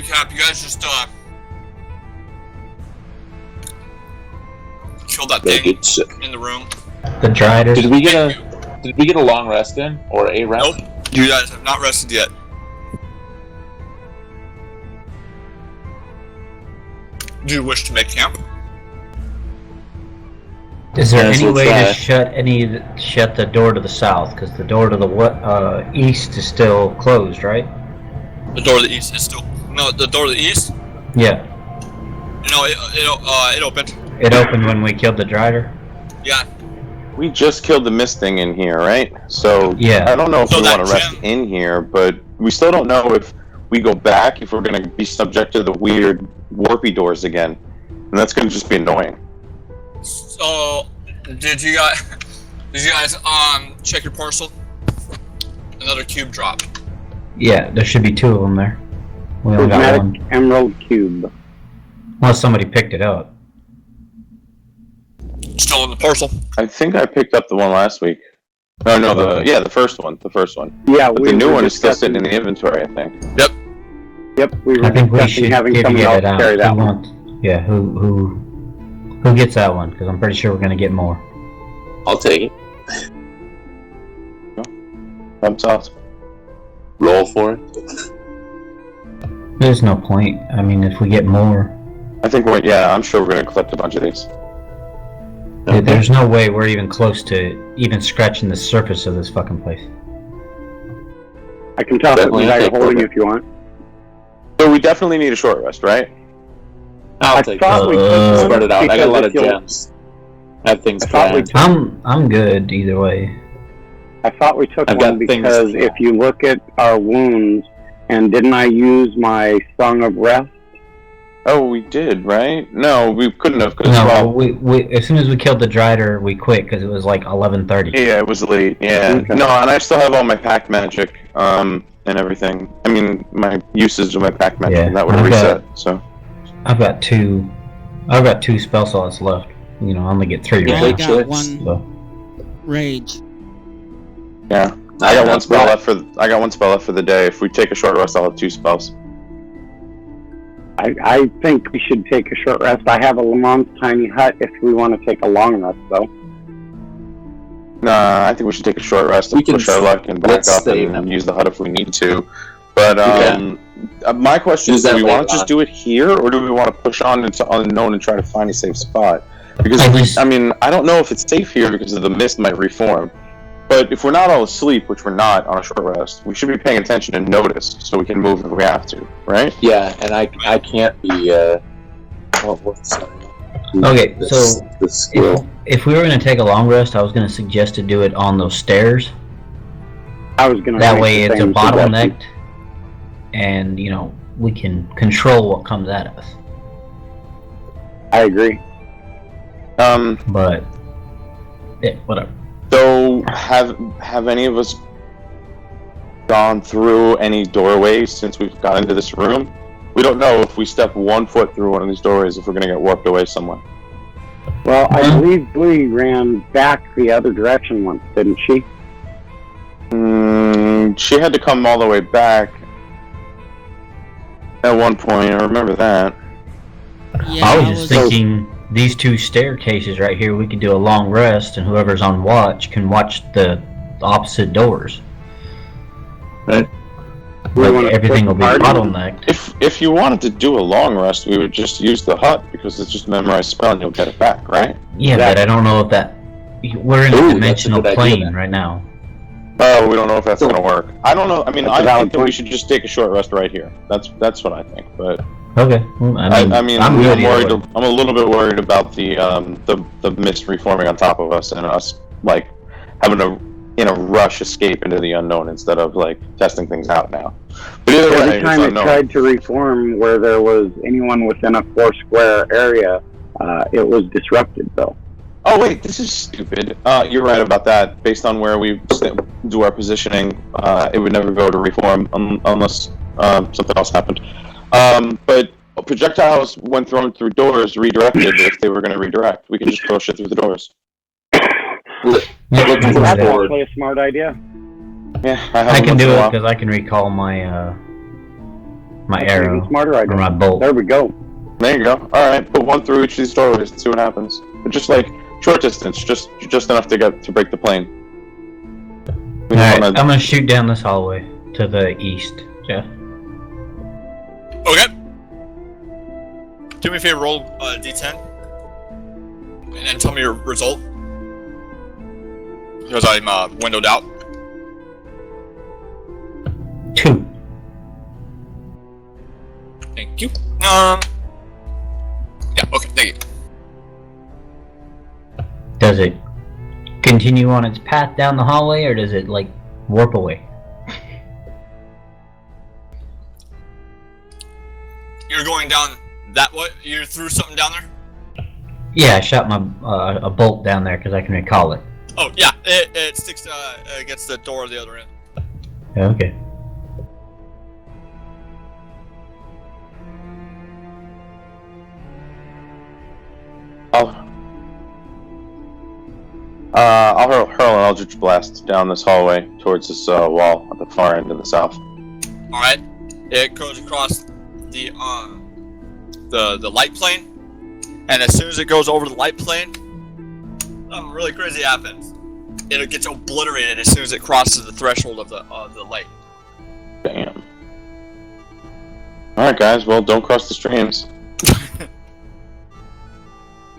recap. You guys just killed that thing in the room. The Drider. Did we get a long rest in or a rest? Nope. You guys have not rested yet. Do you wish to make camp? Is there any way to shut the door to the south? Because the door to the east is still closed, right? The door to the east is still the door to the east. Yeah. No, it opened. It opened when we killed the Drider. Yeah. We just killed the mist thing in here, right? So yeah. I don't know if we want to rest gym in here, but we still don't know if we go back if we're going to be subject to the weird warpy doors again, and that's going to just be annoying. So, did you guys check your parcel? Another cube dropped. Yeah, there should be 2 of them there. We only got 1. Emerald cube. Unless somebody picked it up. Still in the parcel. I think I picked up the one last week. No, the first one. Yeah, but the new one is still sitting in the inventory, I think. Yep. We were discussing having someone else carry that one. Yeah, who gets that one? Because I'm pretty sure we're gonna get more. I'll take it. Thumbs up. Roll for it. There's no point. I mean, if we get more, I think I'm sure we're gonna collect a bunch of these. Okay. There's no way we're even close to even scratching the surface of this fucking place. I can tell that you're holding if you want. So we definitely need a short rest, right? I'll take it. Spread it out. I got a lot of gems. I have things planned. I'm good either way. I thought we took one because if you look at our wounds, and didn't I use my Song of Rest? Oh, we did, right? No, we couldn't have. No, we as soon as we killed the Drider, we quit because it was like 11:30. Yeah, it was late. Yeah. Okay. No, and I still have all my pack magic and everything. I mean, my usage of my pack magic, and that would reset. So I've got two spell slots left. You know, I only get 3. I got 1 rage. Yeah, I got one spell left for the day. If we take a short rest, I'll have 2 spells. I think we should take a short rest. I have a Lamont's tiny hut if we want to take a long rest, though. Nah, I think we should take a short rest and push our luck and back up and use the hut if we need to. But my question is, do we want to just do it here, or do we want to push on into unknown and try to find a safe spot? Because, I don't know if it's safe here because the mist might reform. But if we're not all asleep, which we're not on a short rest, we should be paying attention and notice so we can move if we have to, right? Yeah, and I can't be, Okay, so if we were going to take a long rest, I was going to suggest to do it on those stairs. I was going to. That way it's a bottlenecked, and, you know, we can control what comes at us. I agree. But, yeah, whatever. So, have any of us gone through any doorways since we've got into this room? We don't know if we step 1 foot through one of these doorways if we're going to get warped away somewhere. Well, I believe Blee ran back the other direction once, didn't she? She had to come all the way back at one point, I remember that. Yeah, I was just thinking these 2 staircases right here, we could do a long rest, and whoever's on watch can watch the opposite doors. Right. Like everything will be bottlenecked. If you wanted to do a long rest, we would just use the hut, because it's just memorized spell and you'll get it back, right? Yeah, but I don't know if that... We're in a dimensional plane right now. Oh, we don't know if that's going to work. I don't know. I mean, I think that we should just take a short rest right here. That's what I think, but... Okay. Well, I'm a little bit worried about the mist reforming on top of us and us like having to in a rush escape into the unknown instead of like testing things out now. But either way, every time it tried to reform where there was anyone within a 4 square area, it was disrupted though. Oh wait, this is stupid. You're right about that. Based on where we do our positioning, it would never go to reform unless something else happened. But projectiles, when thrown through doors, redirected if they were going to redirect. We can just throw shit through the doors. That's actually a smart idea. Yeah, I can do it because I can recall my my That's arrow even smarter idea. or my bolt. There we go. There you go. Alright, put one through each of these doorways and see what happens. But just like, short distance, just enough to break the plane. Alright, I'm gonna shoot down this hallway to the east, Jeff. Okay. Do me a favor, roll d10. And then tell me your result. Because I'm windowed out. 2. Thank you. Yeah, okay, thank you. Does it continue on its path down the hallway, or does it, like, warp away? You're going down that way? You threw something down there? Yeah, I shot my a bolt down there because I can recall it. Oh, yeah, it sticks against the door of the other end. Okay. I'll hurl an Eldritch Blast down this hallway towards this wall at the far end of the south. Alright. It goes across the light plane. And as soon as it goes over the light plane, something really crazy happens. It gets obliterated as soon as it crosses the threshold of the light. Damn. Alright guys, well don't cross the streams.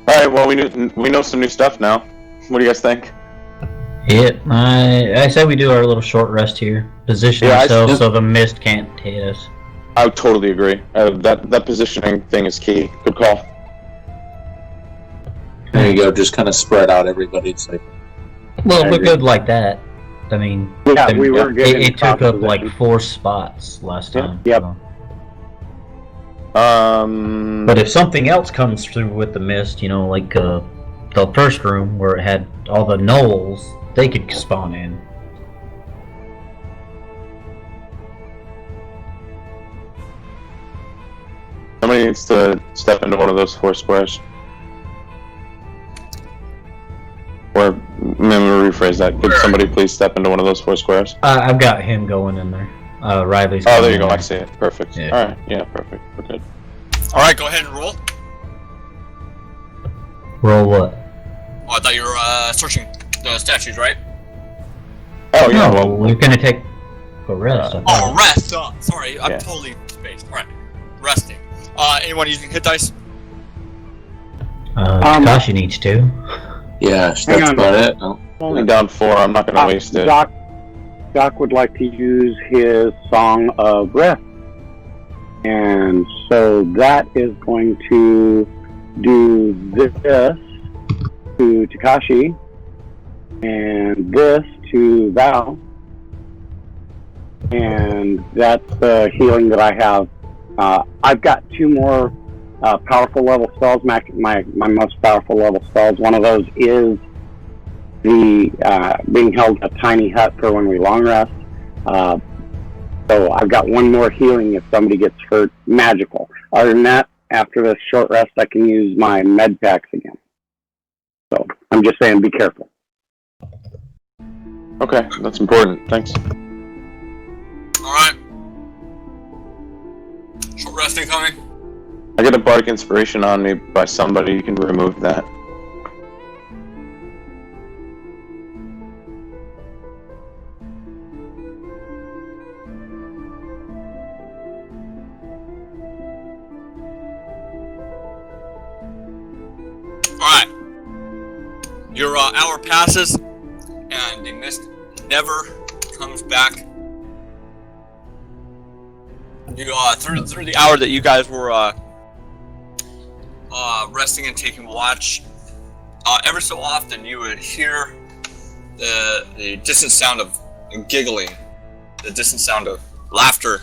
Alright, well we know some new stuff now. What do you guys think? Yep, I say we do our little short rest here. Position ourselves so the mist can't hit us. I would totally agree. That positioning thing is key. Good call. There you go, just kind of spread out everybody. It's like, Well, we're good like that. I mean, Yeah, we were good. it took up like 4 spots last time. Yep. So. But if something else comes through with the mist, you know, like the first room where it had all the gnolls, they could spawn in. Somebody needs to step into one of those 4 squares. Or, let me rephrase that. Could somebody please step into one of those 4 squares? I've got him going in there. Riley's Oh, going there you go. in I see it. Perfect. Yeah. Alright, yeah, perfect. We're good. Alright, go ahead and roll. Roll what? Oh, I thought you were searching the statues, right? Oh, yeah. No, well, we're gonna take a rest. I Oh, thought. rest! Sorry, I'm Yeah. totally spaced. Alright, resting. Anyone using hit dice? Takashi needs to. yeah, that's Hang on. about it. No. I'm only down 4. I'm not going to waste it. Doc would like to use his Song of Rest. And so that is going to do this to Takashi, and this to Val. And that's the healing that I have. I've got 2 more powerful level spells, my most powerful level spells. One of those is the being held a tiny hut for when we long rest. So I've got 1 more healing if somebody gets hurt, magical. Other than that, after this short rest, I can use my med packs again. So I'm just saying, be careful. Okay, that's important. Thanks. Alright. Short resting coming. I get a bardic inspiration on me by somebody. You can remove that. Alright. Your hour passes, and the mist never comes back. You through the hour that you guys were resting and taking watch, ever so often you would hear the distant sound of giggling, the distant sound of laughter.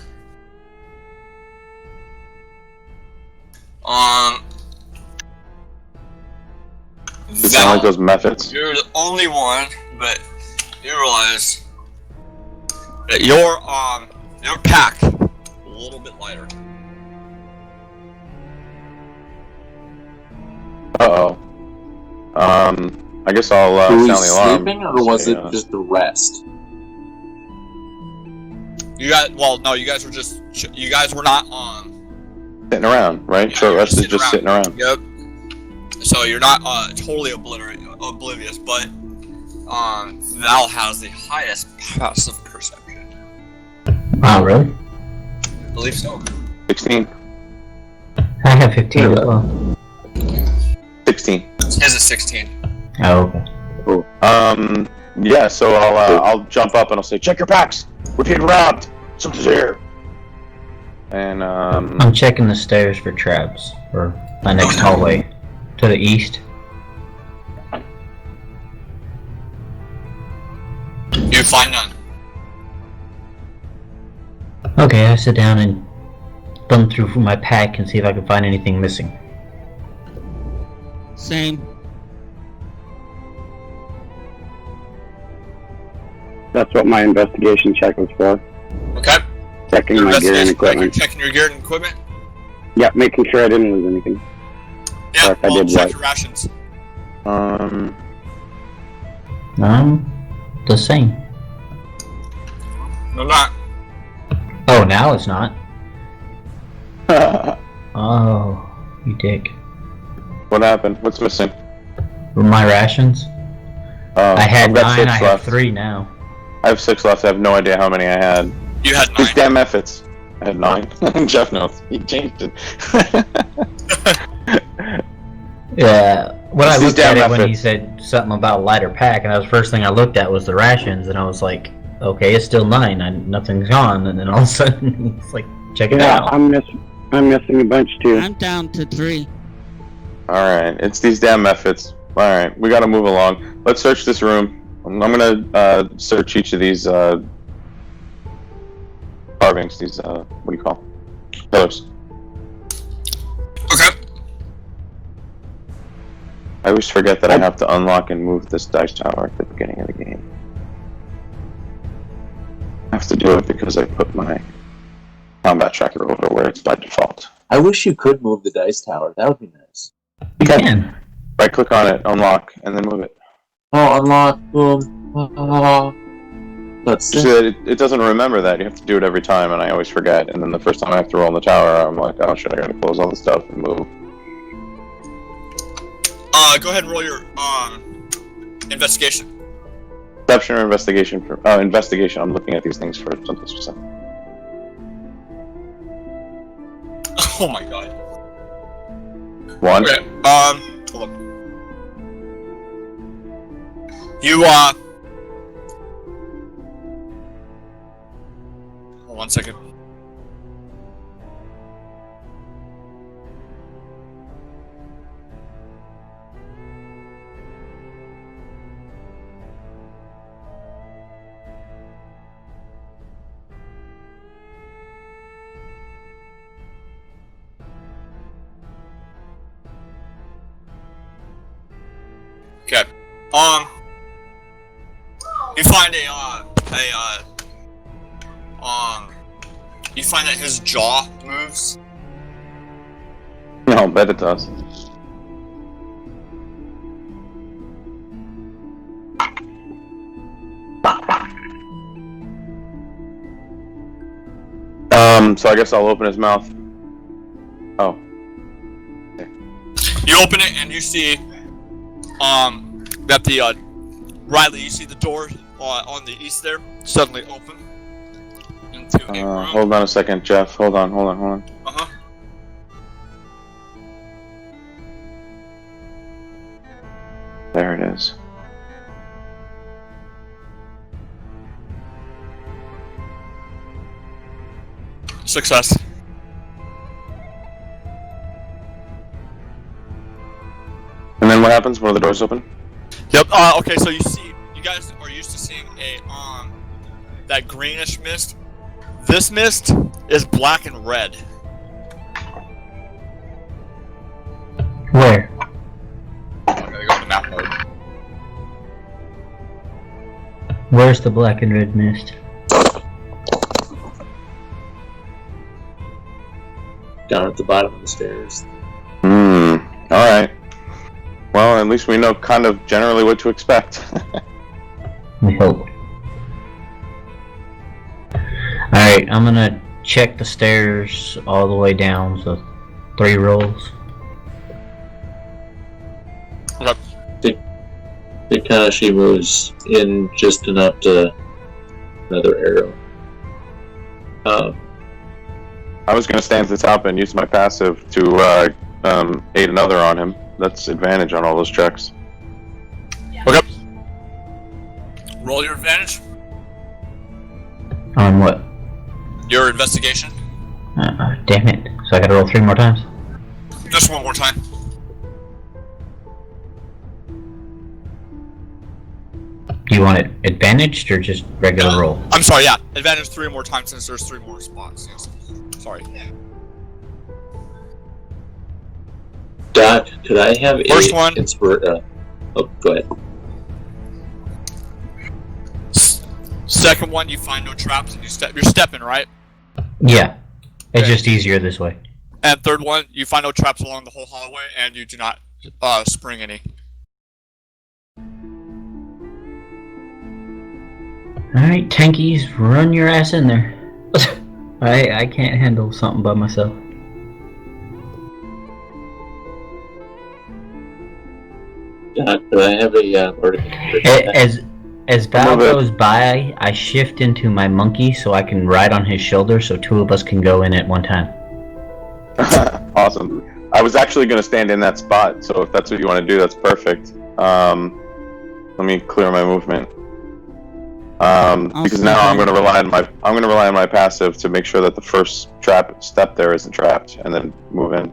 It sound like those methods. You're the only one, but you realize that your pack is a little bit lighter. Uh-oh. I guess I'll Were we sound the alarm. sleeping, or was it just the rest? You guys, well, no, you guys were just, you guys were not sitting around, right? Yeah, Short rest is just sitting around. Yep. So you're not totally oblivious, but Val has the highest passive perception. Oh, really? I believe so. 16. I have 15 as well. 16. His is 16. Oh, okay. Cool. Yeah, so I'll jump up and I'll say, check your packs! We're being robbed! Something's here! And, I'm checking the stairs for traps, or my next hallway. To the east. You find none. Okay, I sit down and thumb through my pack and see if I can find anything missing. Same. That's what my investigation check was for. Okay. Checking my gear and equipment. Checking your gear and equipment? Yeah, making sure I didn't lose anything. Yeah, Or if I well, did check what? your rations. The same. No, not. Oh, now it's not. Oh, you dick. what happened? What's missing? My rations? I had I've got 9, 6 I have left. 3 now. I have 6 left. I have no idea how many I had. You had These 9. damn efforts. I had 9. Jeff knows. He changed it. Yeah, when I These looked at damn it when he efforts. said something about lighter pack, and that was the first thing I looked at was the rations, and I was like, okay, it's still 9, nothing's gone, and then all of a sudden, he's like, check it Yeah, out. I'm missing a bunch too. I'm down to 3. Alright, it's these damn methods. Alright, we gotta move along. Let's search this room. I'm gonna search each of these carvings, these what do you call them? Pillars. Okay. I always forget that I have to unlock and move this dice tower at the beginning of the game. I have to do it because I put my combat tracker over where it's by default. I wish you could move the dice tower. That would be nice. You can. Right click on it, unlock, and then move it. Oh, unlock. Boom. Let's See see. that it doesn't remember that. You have to do it every time, and I always forget. And then the first time I have to roll in the tower, I'm like, oh shit, I gotta close all the stuff and move. Go ahead and roll your investigation. Perception or investigation? Investigation. I'm looking at these things for something specific. Oh my god. 1. Okay. Hold on. You hold 1 second. Okay. You find you find that his jaw moves. No, I'll bet it does. So I guess I'll open his mouth. Oh. You open it and you see, that the, Riley, you see the door on the east there suddenly open into a room. Hold on a second, Jeff. Hold on. Uh-huh. There it is. Success. And then what happens? One of the doors open? Yep. Okay. So you guys are used to seeing that greenish mist. This mist is black and red. Where? I'm gonna go to map mode. Where's the black and red mist? Down at the bottom of the stairs. Alright. Well, at least we know kind of generally what to expect. We hope. Alright, Alright, I'm gonna check the stairs all the way down, so 3 rolls. Takashi moves in just enough to another arrow. I was going to stand at the top and use my passive to aid another on him. That's advantage on all those checks. Okay. Roll your advantage. On what? Your investigation. Damn it. So I gotta roll 3 more times? Just one more time. Do you want it advantaged or just regular roll? I'm sorry, yeah. Advantage 3 more times since there's 3 more spots. Yes. Sorry. Doc, could I have First one. Oh, go ahead. Second one, you find no traps and you're stepping, right? Yeah. It's Okay. just easier this way. And third one, you find no traps along the whole hallway and you do not spring any. Alright, tankies, run your ass in there. I can't handle something by myself. Doc, could I have a As Val goes by, I shift into my monkey so I can ride on his shoulder so 2 of us can go in at one time. Awesome. I was actually going to stand in that spot, so if that's what you want to do, that's perfect. Let me clear my movement. Because now I'm going to rely on my passive to make sure that the first step there isn't trapped, and then move in.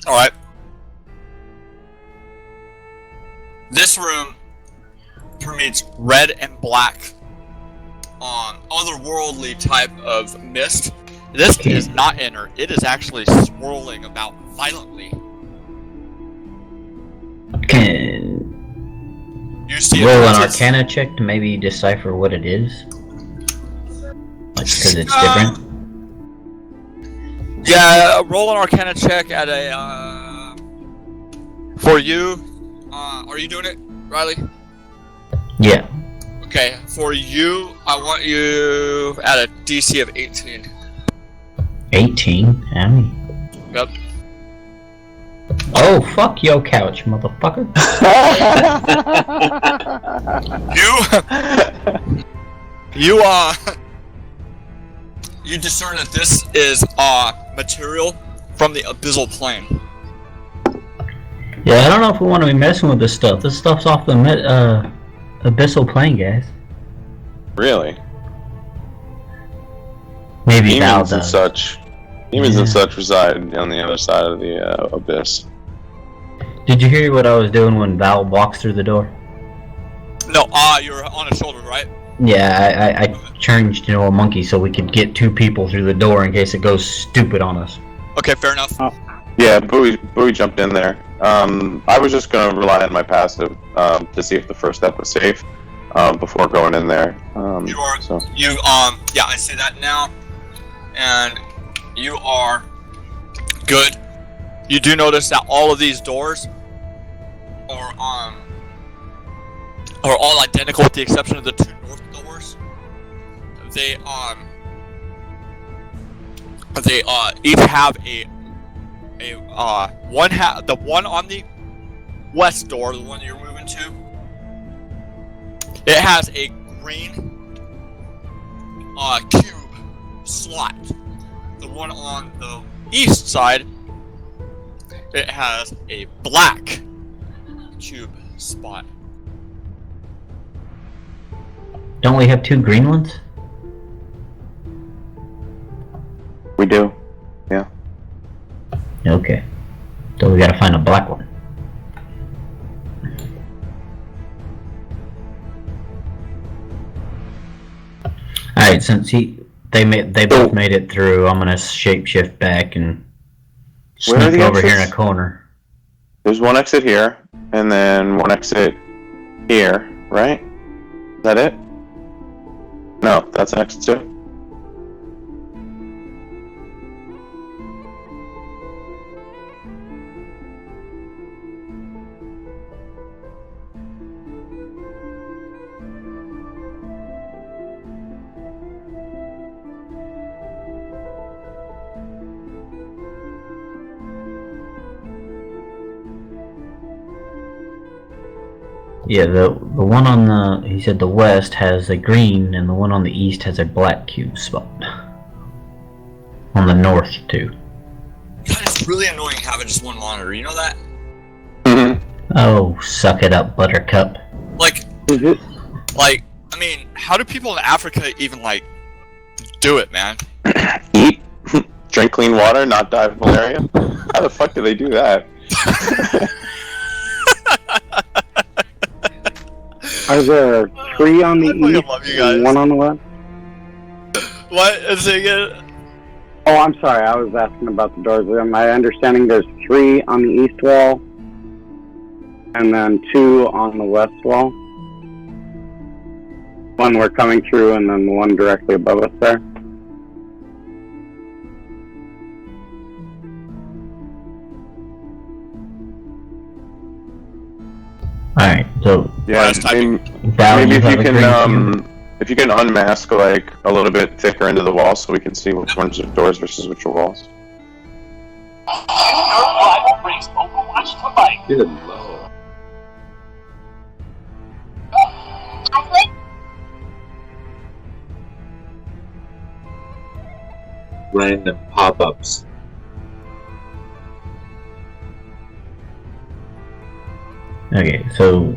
Alright. This room permeates red and black otherworldly type of mist. This is not inner. It is actually swirling about violently. Can You see roll an Arcana check to maybe decipher what it is? Like, because it's different? Yeah, roll an Arcana check at a, for you. Are you doing it, Riley? Yeah. Okay, for you, I want you at a DC of 18. 18? I mean... Yep. Oh, fuck your couch, motherfucker. You discern that this is material from the abyssal plane. Yeah, I don't know if we want to be messing with this stuff. This stuff's off the abyssal plane, guys. Really? Maybe Val Demons and does. such. Demons and such reside on the other side of the abyss. Did you hear what I was doing when Val walks through the door? No, you're on his shoulder, right? Yeah, I changed into a monkey so we could get 2 people through the door in case it goes stupid on us. Okay, fair enough. Yeah, Bowie jumped in there. I was just going to rely on my passive to see if the first step was safe before going in there. Yeah, I see that now. And you are good. You do notice that all of these doors are all identical with the exception of the 2 north doors. They each have the one on the west door, the one you're moving to, it has a green cube slot. The one on the east side, it has a black cube spot. Don't we have 2 green ones? We do. Yeah. Okay. So we gotta find a black one. Alright, since they both made it through, I'm gonna shapeshift back and Where are sneak the over here in a exits? corner. There's one exit here, and then one exit here, right? Is that it? No, that's an exit too. Yeah, the one on the, he said the west has a green, and the one on the east has a black cube spot. On the north, too. God, it's really annoying having just one monitor, you know that? Oh, suck it up, Buttercup. Like, I mean, how do people in Africa even, like, do it, man? Eat, drink clean water, not die of malaria? How the fuck do they do that? Are there 3 on the east and 1 on the west? What? Is it again? Oh, I'm sorry. I was asking about the doors. My understanding there's 3 on the east wall, and then 2 on the west wall. One we're coming through, and then the one directly above us there. Alright, so Yeah, maybe if you can unmask like a little bit thicker into the wall so we can see which ones are doors versus which are walls. Good lord. Random pop-ups. okay, so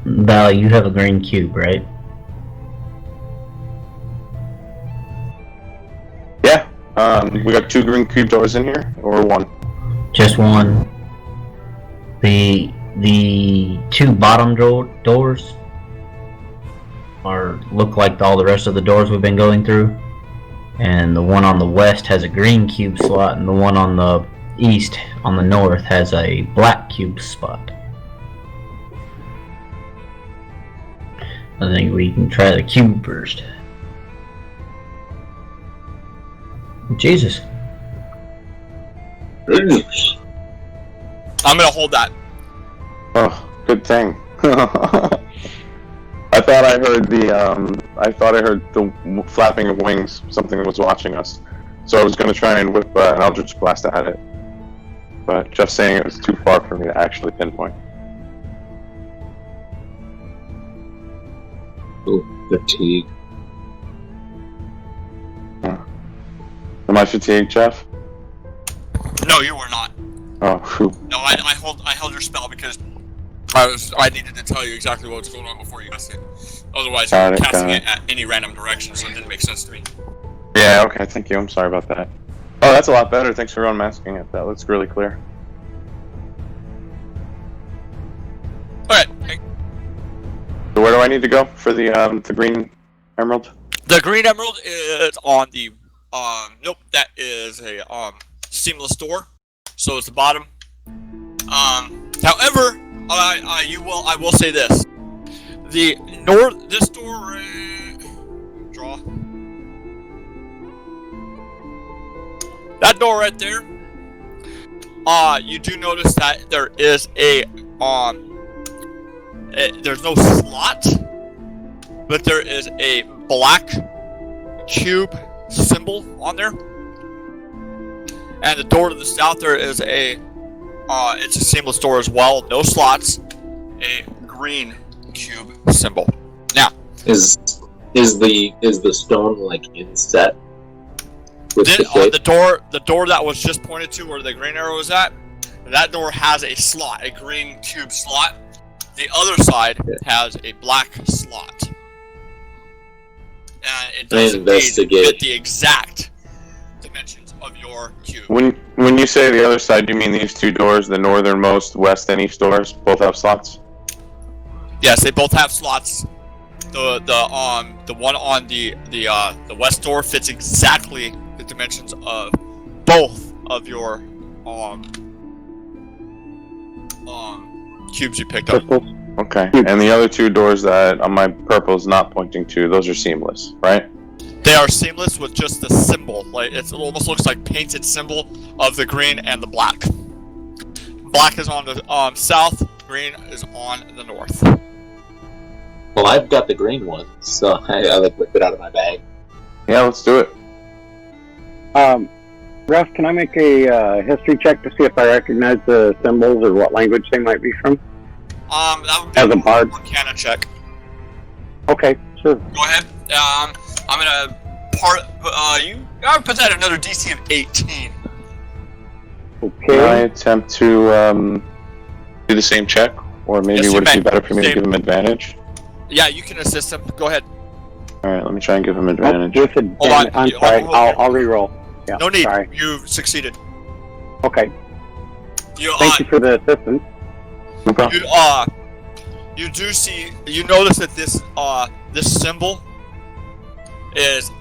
Val, you have a green cube, right? Yeah, we got 2 green cube doors in here, or 1? Just one. The 2 bottom doors look like all the rest of the doors we've been going through, and the one on the west has a green cube slot, and the one on the east, on the north, has a black cube spot. I think we can try the cube first. Jesus. I'm gonna hold that. Oh, good thing. I thought I heard the flapping of wings. Something was watching us, so I was gonna try and whip an Eldritch Blast at it. But just saying it was too far for me to actually pinpoint. Oh, fatigue. Am I fatigued, Jeff? No, you were not. Oh, whew. No, I held your spell because I needed to tell you exactly what was going on before you cast it. Otherwise, you were casting it at any random direction, so it didn't make sense to me. Yeah, okay, thank you. I'm sorry about that. Oh, that's a lot better. Thanks for unmasking it. That looks really clear. Alright. So where do I need to go for the green emerald? The green emerald is on the nope, that is a seamless door. So it's the bottom. However, I will say this. This door draw. That door right there. You do notice that there is there's no slot, but there is a black cube symbol on there. And the door to the south there is it's a seamless door as well, no slots, a green cube symbol. Now, Is the stone like inset? With the door that was just pointed to where the green arrow is at, that door has a slot, a green cube slot. The other side has a black slot. And it doesn't fit the exact dimensions of your cube. When you say the other side, do you mean these 2 doors, the northernmost west and east doors, both have slots? Yes, they both have slots. The one on the west door fits exactly the dimensions of both of your cubes you picked up. Okay, and the other 2 doors that on my purple is not pointing to, those are seamless, right? They are seamless with just the symbol. Like it almost looks like painted symbol of the green and the black. Black is on the south, green is on the north. Well, I've got the green one, so I like whip it out of my bag. Yeah, let's do it. Russ, can I make a history check to see if I recognize the symbols or what language they might be from? That would be As a bard? Arcana check. Okay, sure. Go ahead. I'm gonna you gotta put that at another DC of 18. Okay. Can I attempt to do the same check, or maybe Yes, you would it be may. better for me to Same. give him advantage? Yeah, you can assist him. Go ahead. All right, let me try and give him Oh, advantage. with Hold on. I'm You- sorry. hold on. I'll re-roll. Yeah, No need. Sorry. You succeeded. Okay. You Thank you for the assistance. No problem. you do see. You notice that this symbol is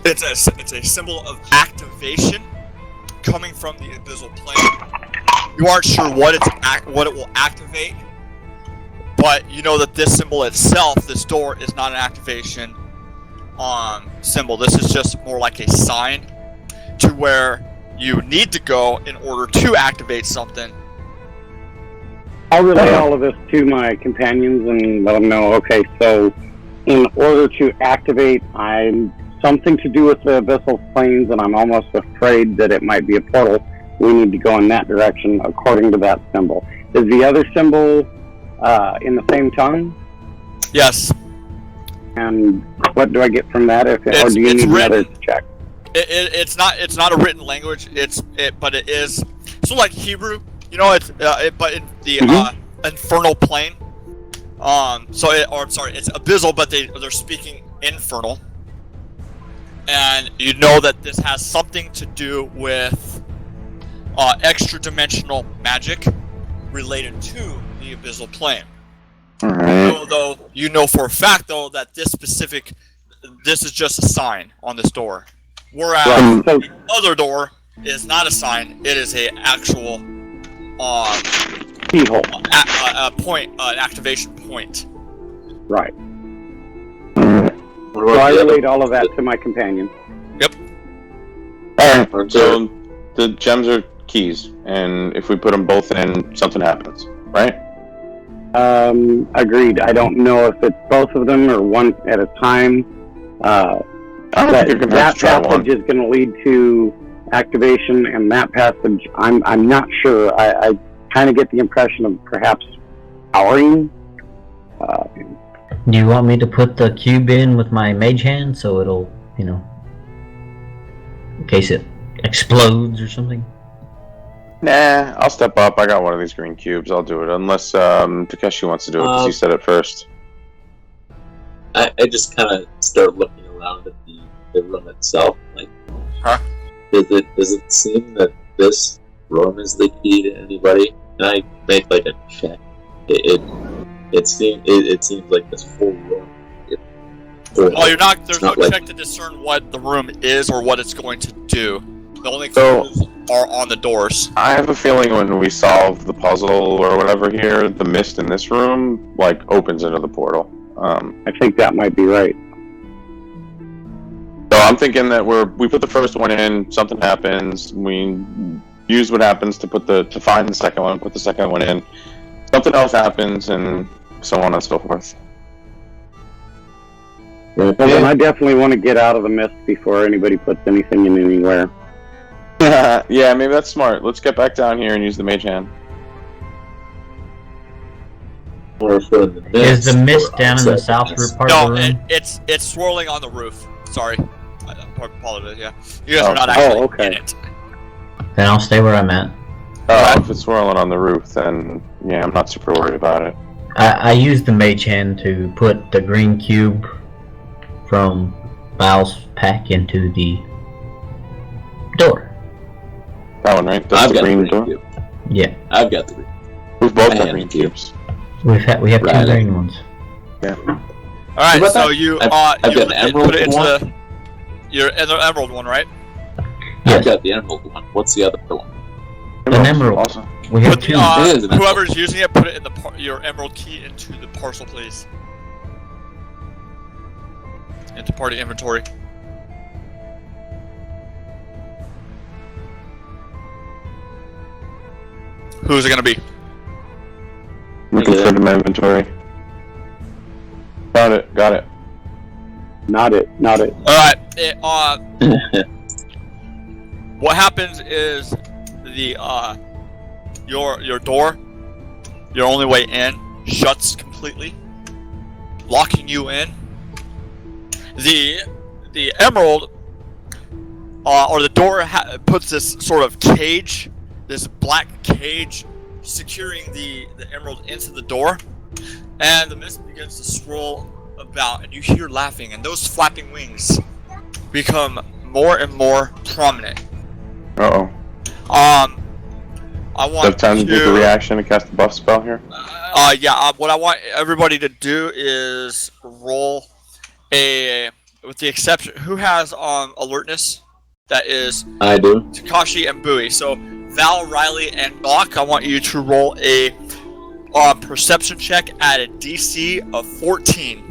it's a symbol of activation coming from the abyssal plane. You aren't sure what it will activate, but you know that this symbol itself, this door, is not an activation symbol. This is just more like a sign to where you need to go in order to activate something. I'll relay all of this to my companions and let them know, okay, so in order to activate, I'm something to do with the abyssal planes, and I'm almost afraid that it might be a portal. We need to go in that direction according to that symbol. Is the other symbol in the same tongue? Yes. And what do I get from that? Or do you It's need another written. check? It's not a written language. But it is sort of like Hebrew. You know, but in the infernal plane. It's abyssal, but they're speaking infernal. And you know that this has something to do with extra-dimensional magic related to the abyssal plane. Alright. Although you know for a fact, though, that this is just a sign on this door. Whereas So, the other door is not a sign; it is a actual keyhole. an activation point. Right. Alright. So I relayed all of that to my companion. Alright, so the gems are keys, and if we put them both in, something happens, right? Agreed. I don't know if it's both of them or one at a time. I don't think you're going to have That to try passage one. is going to lead to activation, and that passage, I'm not sure. I kind of get the impression of perhaps powering. Do you want me to put the cube in with my mage hand so it'll, in case it explodes or something? Nah, I'll step up. I got one of these green cubes. I'll do it. Unless Takeshi wants to do it because he said it first. I just kind of start looking around at the room itself. Like, Huh? Does it seem that this room is the key to anybody? Can I make like a check? It seems like this whole room. Well, there's no like, check to discern what the room is or what it's going to do. The only So- clues are on the doors. I have a feeling when we solve the puzzle or whatever here, the mist in this room opens into the portal. I think that might be right. So I'm thinking that we put the first one in, something happens, we use what happens to find the second one, put the second one in, something else happens, and so on and so forth. Well, then I definitely want to get out of the mist before anybody puts anything in anywhere. Yeah, maybe that's smart. Let's get back down here and use the mage hand. or for the mist, Is the mist or down in the outside south mist? part of No, the room? it's swirling on the roof. Sorry. I apologize, yeah. You guys Oh. are not actually okay. in it. Then I'll stay where I'm at. If it's swirling on the roof, then yeah, I'm not super worried about it. I used the mage hand to put the green cube from Val's pack into the door. That one, right? That's I've the got green the green door. cube. Yeah, I've got the green. We've both I got have green the cube. cubes. we have two Right. green ones. Alright, What so about you I've you got the emerald put it into one. your emerald one, right? Yes. I've got the emerald one. What's the other one? An emerald. Awesome. We have Put two. the, It is an emerald. whoever's using it, put it in your emerald key into the parcel, please. Into party inventory. Who's it gonna be? Looking Okay. for it in my inventory. Got it. Not it. Alright, what happens is the your door your only way in shuts completely, locking you in. The emerald, or the door puts this sort of cage, this black cage, securing the emerald into the door, and the mist begins to swirl about, and you hear laughing, and those flapping wings become more and more prominent. Uh-oh. I Do want I have time to do the reaction and cast the buff spell here? What I want everybody to do is roll with the exception, who has alertness? That is I do. Takashi and Bowie. So Val, Riley, and Loch, I want you to roll a perception check at a DC of 14.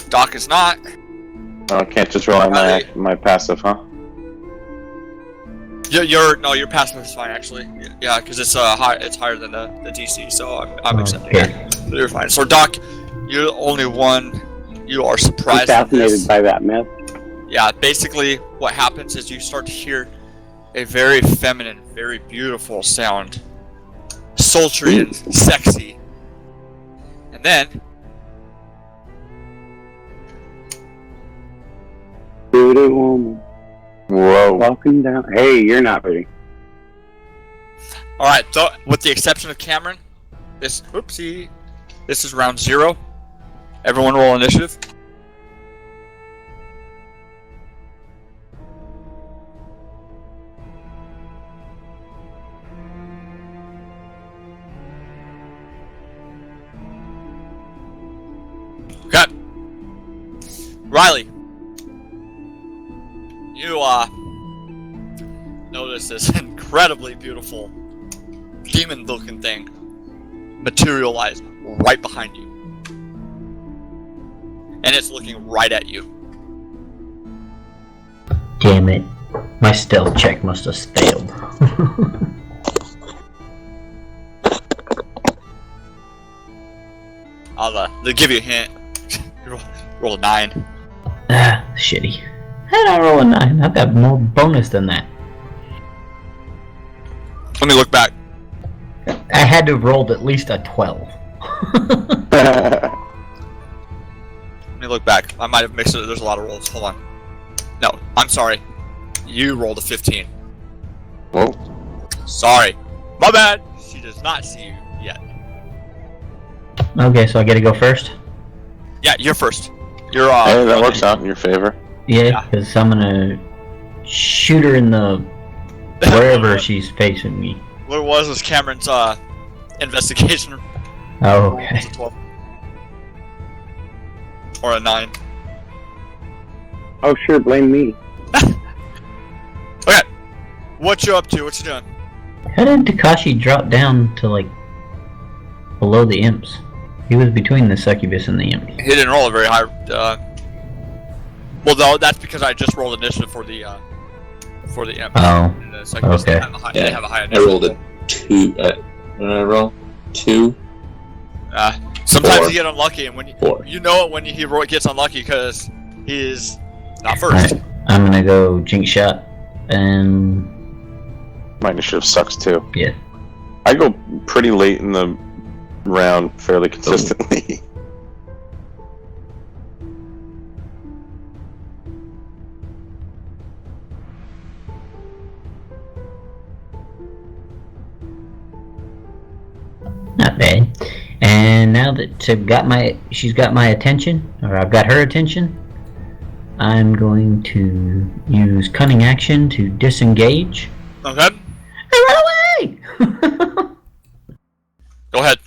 Doc is not. Oh, I can't just rely on my passive, huh? Your passive is fine actually. Yeah, because it's higher than the DC, so I'm accepting that. So you're fine. So Doc, you're the only one. You are surprised. I'm fascinated by that myth. Yeah, basically what happens is you start to hear a very feminine, very beautiful sound, sultry and sexy, and then Pretty woman. Whoa. Walking down. Hey, you're not ready. all right. So with the exception of Cameron, this is round 0. Everyone roll initiative. Okay. Riley, you notice this incredibly beautiful demon-looking thing materialize right behind you. And it's looking right at you. Damn it. My stealth check must have failed. I'll give you a hint. Roll a 9. Ah, shitty. How did I roll a 9? I've got more bonus than that. Let me look back. I had to have rolled at least a 12. Let me look back. I might have mixed it. There's a lot of rolls. Hold on. No, I'm sorry. You rolled a 15. Whoa. Sorry. My bad. She does not see you yet. Okay, so I gotta go first? Yeah, you're first. You're Hey, that works out in your favor. Yeah, because I'm gonna shoot her in the wherever she's facing me. What it was Cameron's investigation. Oh, okay. It was a 12. Or a 9. Oh, sure, blame me. Okay. What you up to? What you doing? How did Takashi drop down to, like, below the imps? He was between the succubus and the imps. He didn't roll a very high. Well, no, that's because I just rolled initiative for the imp. Oh, okay. They have a high initiative. I rolled a 2. What did I roll? 2? Sometimes 4. you get unlucky, and when 4. you know it when he gets unlucky because he's not first. Alright, I'm gonna go jinx shot, and My initiative sucks too. yeah. I go pretty late in the round fairly consistently. Not bad. And now that she's got my attention, or I've got her attention, I'm going to use cunning action to disengage. Okay. And run away! Go ahead.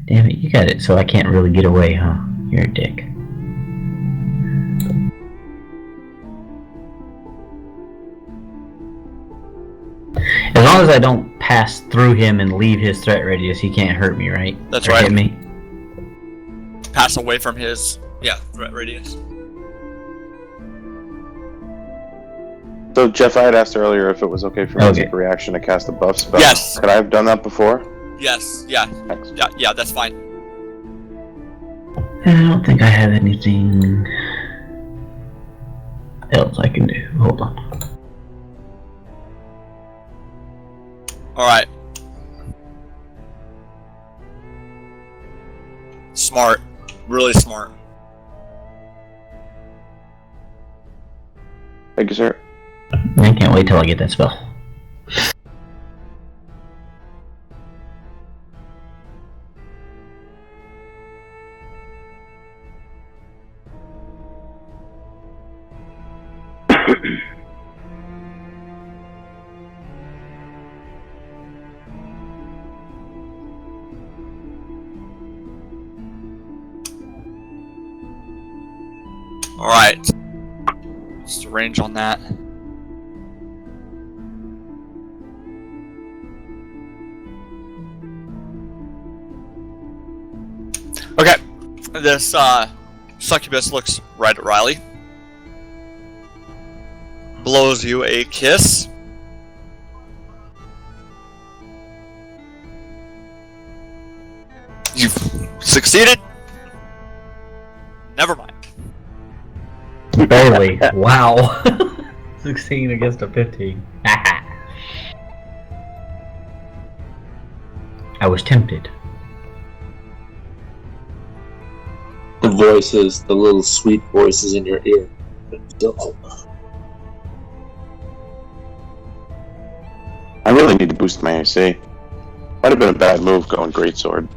Damn it, you got it, so I can't really get away, huh? You're a dick. As long as I don't pass through him and leave his threat radius, he can't hurt me, right? That's Or right. hit me? Pass away from his threat radius. So, Jeff, I had asked earlier if it was okay for me to Okay. take a reaction to cast a buff spell. Yes. Could I have done that before? Yes. Yeah. Excellent. Yeah. That's fine. I don't think I have anything else I can do. Hold on. Alright. Smart. Really smart. Thank you, sir. I can't wait till I get that spell. Alright. Just the range on that. Okay. This succubus looks right at Riley. Blows you a kiss. You've succeeded. Never mind. Barely. Wow. 16 against a 15. I was tempted. The voices, the little sweet voices in your ear. I really need to boost my AC. Might have been a bad move going greatsword.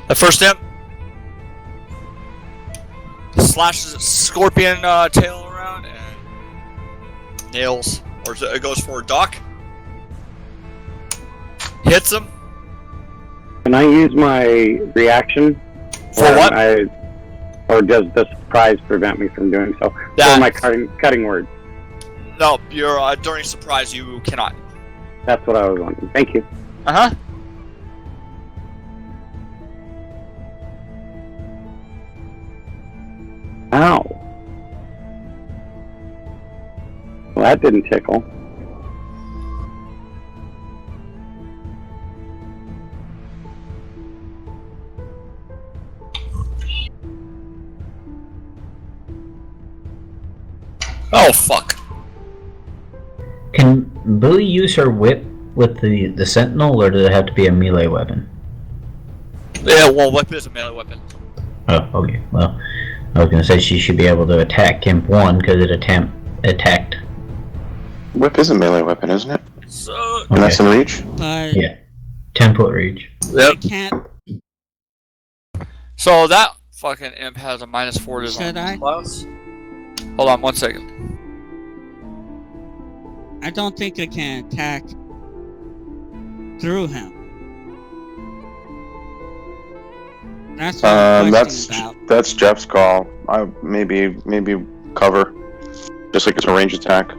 The first imp slashes its scorpion tail around and nails, or it goes for Doc. Hits him. Can I use my reaction? For what? Or does the surprise prevent me from doing so? That- Or my cutting word? No, you're during surprise you cannot. That's what I was wondering. Thank you. Uh huh. Ow. Well, that didn't tickle. Oh fuck. Can Bowie use her whip with the sentinel, or does it have to be a melee weapon? Yeah, well, whip is a melee weapon. Oh, okay. Well, I was gonna say she should be able to attack Imp 1 because it attacked. Whip is a melee weapon, isn't it? So. And that's in reach? Yeah. 10-foot reach. Yep. I can't. So that fucking imp has a -4 to his Should I? class. Hold on 1 second. I don't think I can attack through him. That's what I'm questioning about. That's Jeff's call. I maybe cover, just like it's a range attack.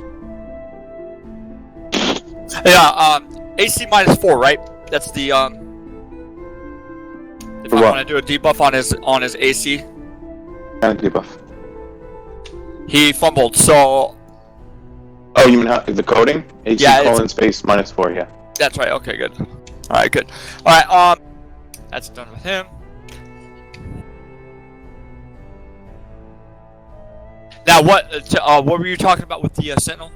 Yeah, AC -4, right? That's the if I What? want to do a debuff on his AC, And debuff. he fumbled. So Oh, you mean the coding? AC Yeah, it's- colon space -4. Yeah. that's right. Okay, good. All right, good. All right, that's done with him. Now, what were you talking about with the Sentinel?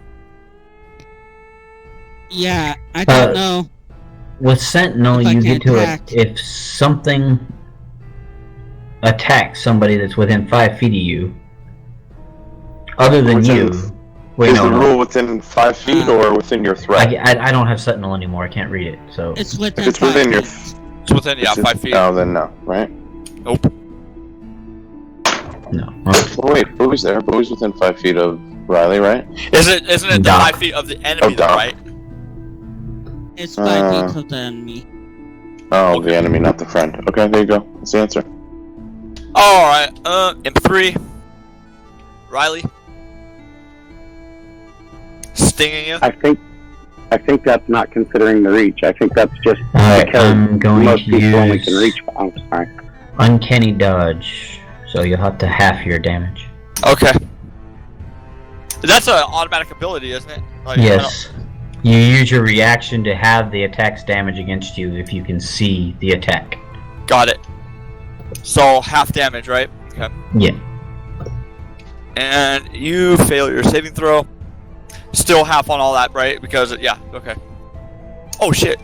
Yeah, I don't know. With Sentinel, If I you can get to it attack. if something attacks somebody that's within 5 feet of you, other than Within- you. Wait, Is no, the no. rule within 5 feet or within your threat? I don't have Sentinel anymore. I can't read it. So It's within If it's 5 within your feet. It's within 5 feet. Oh, then no, right? Nope. no. Well, wait, Bowie's there. Bowie's within 5 feet of Riley, right? Isn't it the Doc. 5 feet of the enemy, Oh, though, Doc. right? It's 5 feet of the enemy. Oh, Okay. the enemy, not the friend. Okay, there you go. That's the answer. All right. Imp 3. Riley. Stinging you. I think that's not considering the reach. I think that's just Alright, because I'm going most to people only use can reach. I'm sorry. Uncanny Dodge. So you'll have to half your damage. Okay. That's an automatic ability, isn't it? Like, Yes. You use your reaction to have the attack's damage against you if you can see the attack. Got it. So half damage, right? Okay. Yeah. And you fail your saving throw. Still half on all that, right? Because yeah, okay. Oh shit.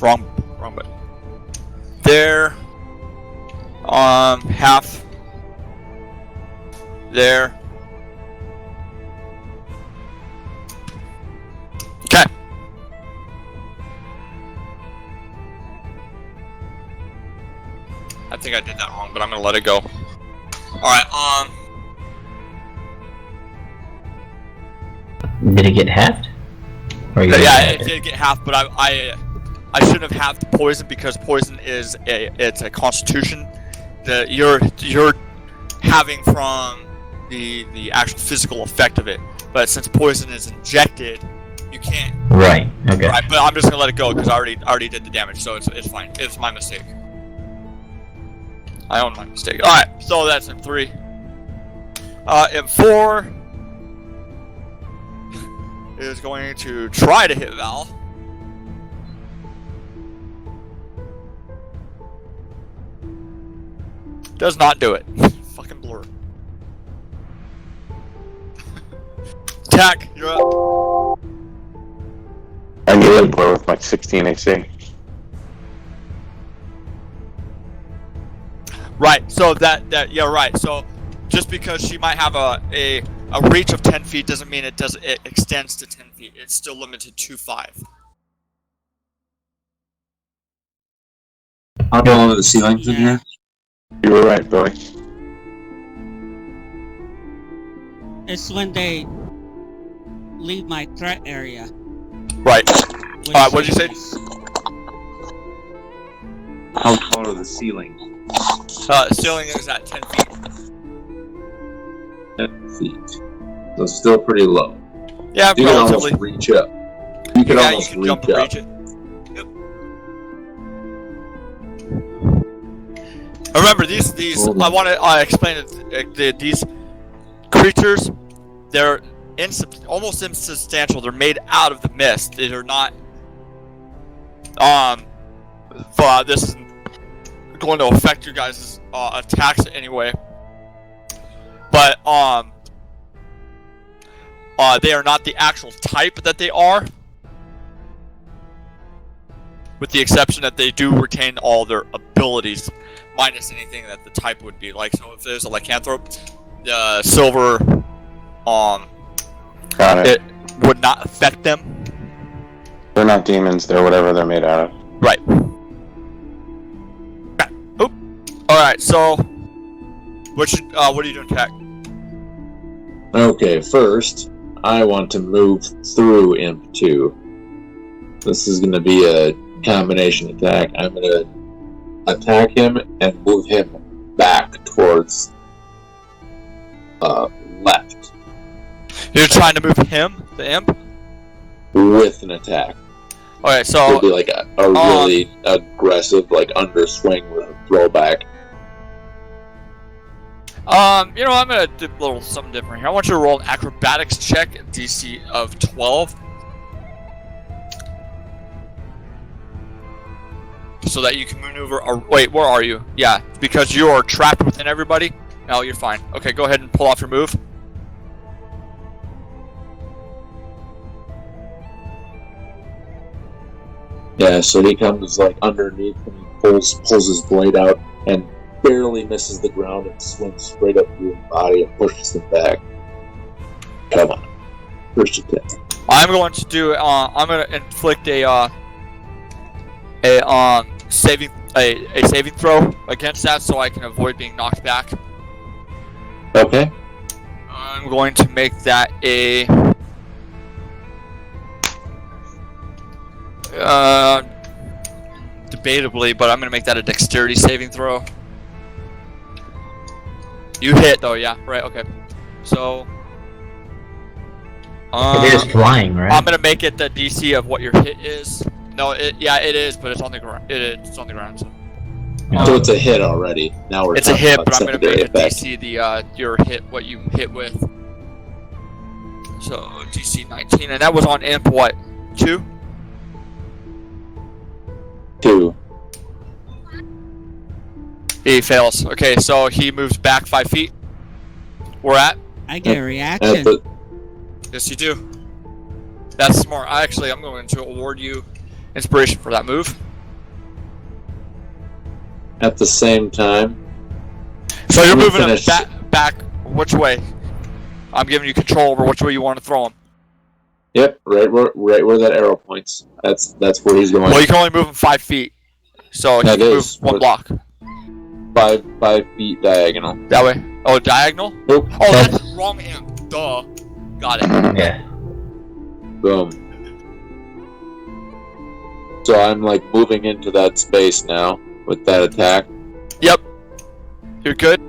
Wrong button. There. Half. There. Okay. I think I did that wrong, but I'm gonna let it go. Alright, Did it get halved? Or yeah, it did get half, but I shouldn't have halved poison because poison is it's a constitution that you're having from the actual physical effect of it. But since poison is injected, you can't. Right. Okay. Right, but I'm just gonna let it go because I already did the damage, so it's fine. It's my mistake. I own my mistake. All right, so that's M3. M4 is going to try to hit Val. Does not do it. Fucking blur. Attack, you're up. I need a blur with my 16 AC. Right, so yeah, right. So just because she might have a reach of 10 feet doesn't mean it extends to 10 feet. It's still limited to 5. How tall are the ceilings in here? You were right, Billy. It's when they leave my threat area. Right. Alright, what did you say? How tall are the ceilings? Ceiling is at 10 feet. 10 feet. So still pretty low. Yeah, You can relatively. almost reach up. You can Yeah, almost you can jump reach and up. reach it. Yep. Remember, these I want to explain it. These creatures, they're almost insubstantial. They're made out of the mist. They're not. This is going to affect you guys' attacks anyway. But they are not the actual type that they are. With the exception that they do retain all their abilities, minus anything that the type would be like. So if there's a lycanthrope, the silver, Got it. it would not affect them. They're not demons, they're whatever they're made out of. Right. Oop. All right. So, what are you doing, Tack? Okay, first, I want to move through Imp 2. This is going to be a combination attack. I'm going to attack him and move him back towards left You're trying to move him, the imp. with an attack. Okay, It'll so be like a really aggressive, like underswing with a throwback. you know, I'm gonna do a little something different here. I want you to roll an acrobatics check, DC of 12, so that you can maneuver. Wait, where are you? Yeah, because you are trapped within everybody. No, you're fine. Okay, go ahead and pull off your move. Yeah, so he comes like underneath and he pulls his blade out and barely misses the ground and swings straight up through his body and pushes him back. Come on. First attack. I'm going to do. I'm going to inflict a saving throw against that, so I can avoid being knocked back. Okay. I'm going to make that a. Debatably, but I'm going to make that a dexterity saving throw. You hit though, yeah, right? Okay. So. It is flying, right? I'm gonna make it the DC of what your hit is. No, it is, but it's on the ground. It's on the ground. So, So it's a hit already. Now we're it's a talking hit, about but I'm gonna make secondary it effects. DC your hit, what you hit with. So DC 19, and that was on imp what? 2? 2. He fails. Okay, so he moves back 5 feet. We're at? I get a At reaction. the, Yes, you do. That's smart. I'm going to award you inspiration for that move. at the same time, So you're I'm gonna moving him finish- back which way? I'm giving you control over which way you want to throw him. Yep, right where that arrow points. That's where he's going. Well, you can only move him 5 feet. So he That can move is, 1 but- block. 5 feet diagonal. That way. Oh, diagonal? Nope. Oh, that's wrong imp. Duh. Got it. Yeah. Boom. So I'm like moving into that space now with that attack. Yep. You're good.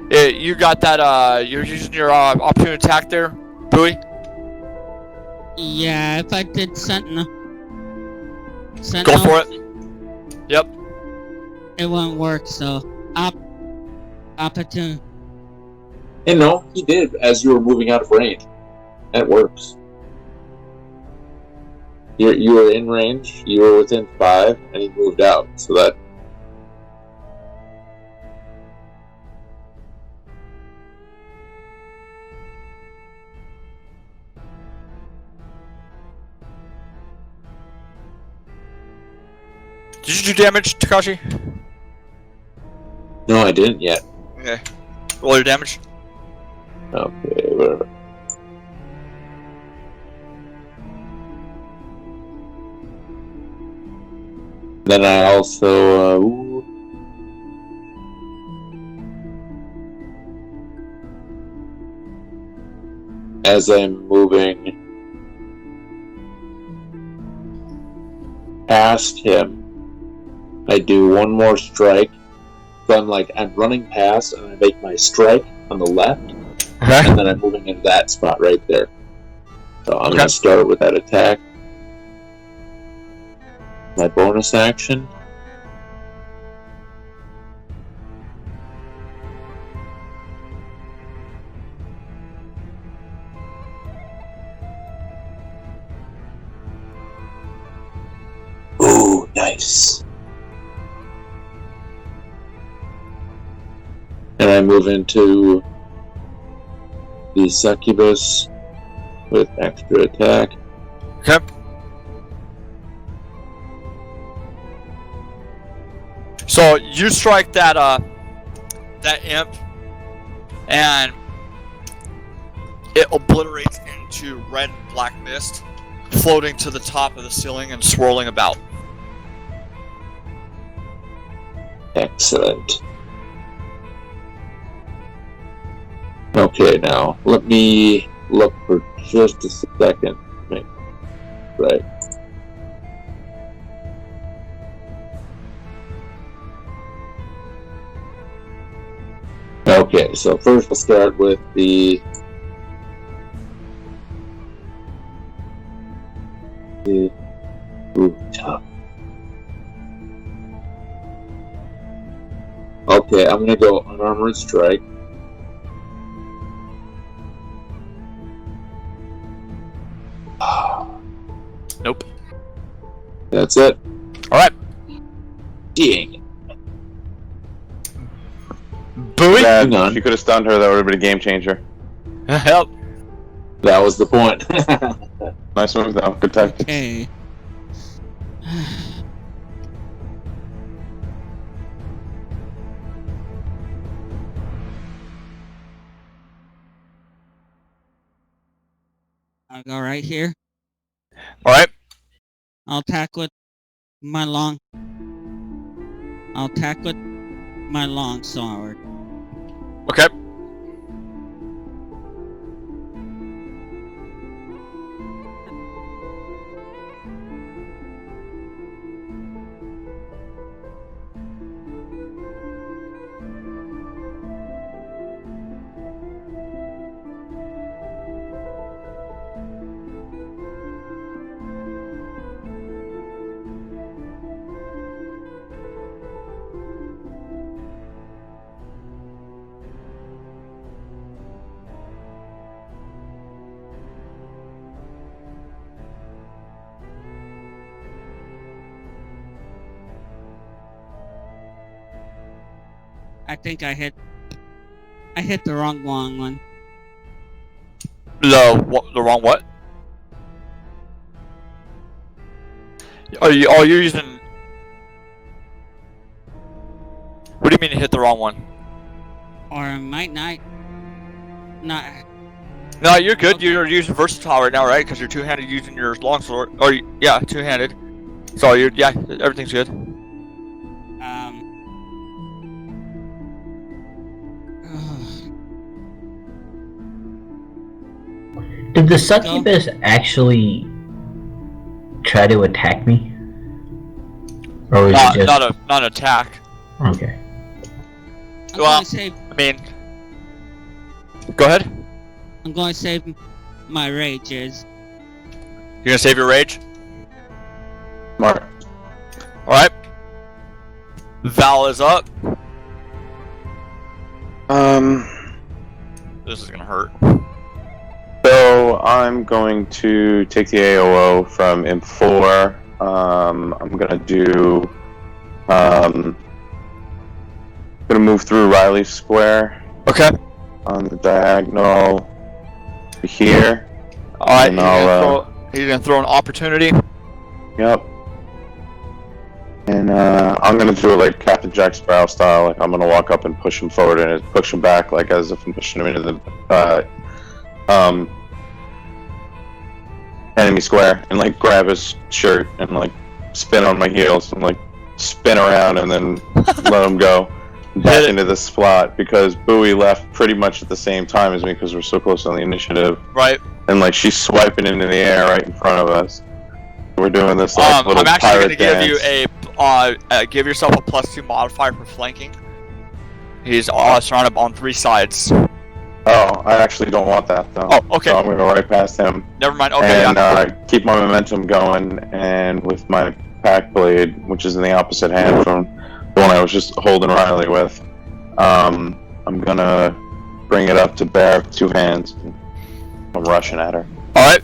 You got that, you're using your opportunity attack there, Bowie? Yeah, if I did Sentinel. Go Sentinel, for it. Yep. it won't work, so opportune. And no, he did as you were moving out of range. That works. You were in range, you were within 5, and he moved out. So that. Did you do damage, Takashi? No, I didn't yet. Okay. Roll your damage. Okay, whatever. Then I also. As I'm moving past him, I do one more strike. So I'm running past and I make my strike on the left, Okay. and then I'm moving into that spot right there. So I'm Okay. going to start with that attack. My bonus action. Ooh, nice. And I move into the succubus with extra attack. Okay. So you strike that that imp, and it obliterates into red and black mist, floating to the top of the ceiling and swirling about. Excellent. Okay, now let me look for just a second. Right. Okay, so first we'll start with the rooftop. Okay, I'm gonna go unarmored strike. Nope. That's it. All right. Dang. Bowie. Hang on. She could have stunned her. That would have been a game changer. Help. That was the point. Nice move, though. Good tactics. Okay. I'll go right here. All right. I'll attack with my long. I'll attack with my long sword. Okay. I think I hit the wrong one. The wrong what? Are you using? What do you mean you hit the wrong one? Or I might not. No, you're good. Okay. You're using versatile right now, right? Because you're two-handed using your longsword. Or yeah, two-handed. So yeah, everything's good. Did the succubus actually try to attack me? Or was it just... not an attack. Okay. I'm going to save. I mean, go ahead. I'm going to save my rages. You're gonna save your rage. Smart. All right. Val is up. This is gonna hurt. So I'm going to take the AOO from Imp 4. I'm gonna do. Gonna move through Riley's square. Okay. On the diagonal here. All right. And He's gonna throw an opportunity. Yep. And I'm gonna do it like Captain Jack Sparrow style. Like I'm gonna walk up and push him forward and push him back, like as if I'm pushing him into the enemy square, and like grab his shirt and like spin on my heels and like spin around and then let him go back into the slot, because Bowie left pretty much at the same time as me because we're so close on the initiative. Right. And like she's swiping into the air right in front of us. We're doing this like little I'm actually pirate gonna dance. give you a give yourself a +2 modifier for flanking. He's surrounded on 3 sides. Oh, I actually don't want that though. Oh, okay. So I'm gonna go right past him. Never mind. Okay. And keep my momentum going, and with my pack blade, which is in the opposite hand from the one I was just holding Riley with, I'm gonna bring it up to bear with 2 hands. I'm rushing at her. All right.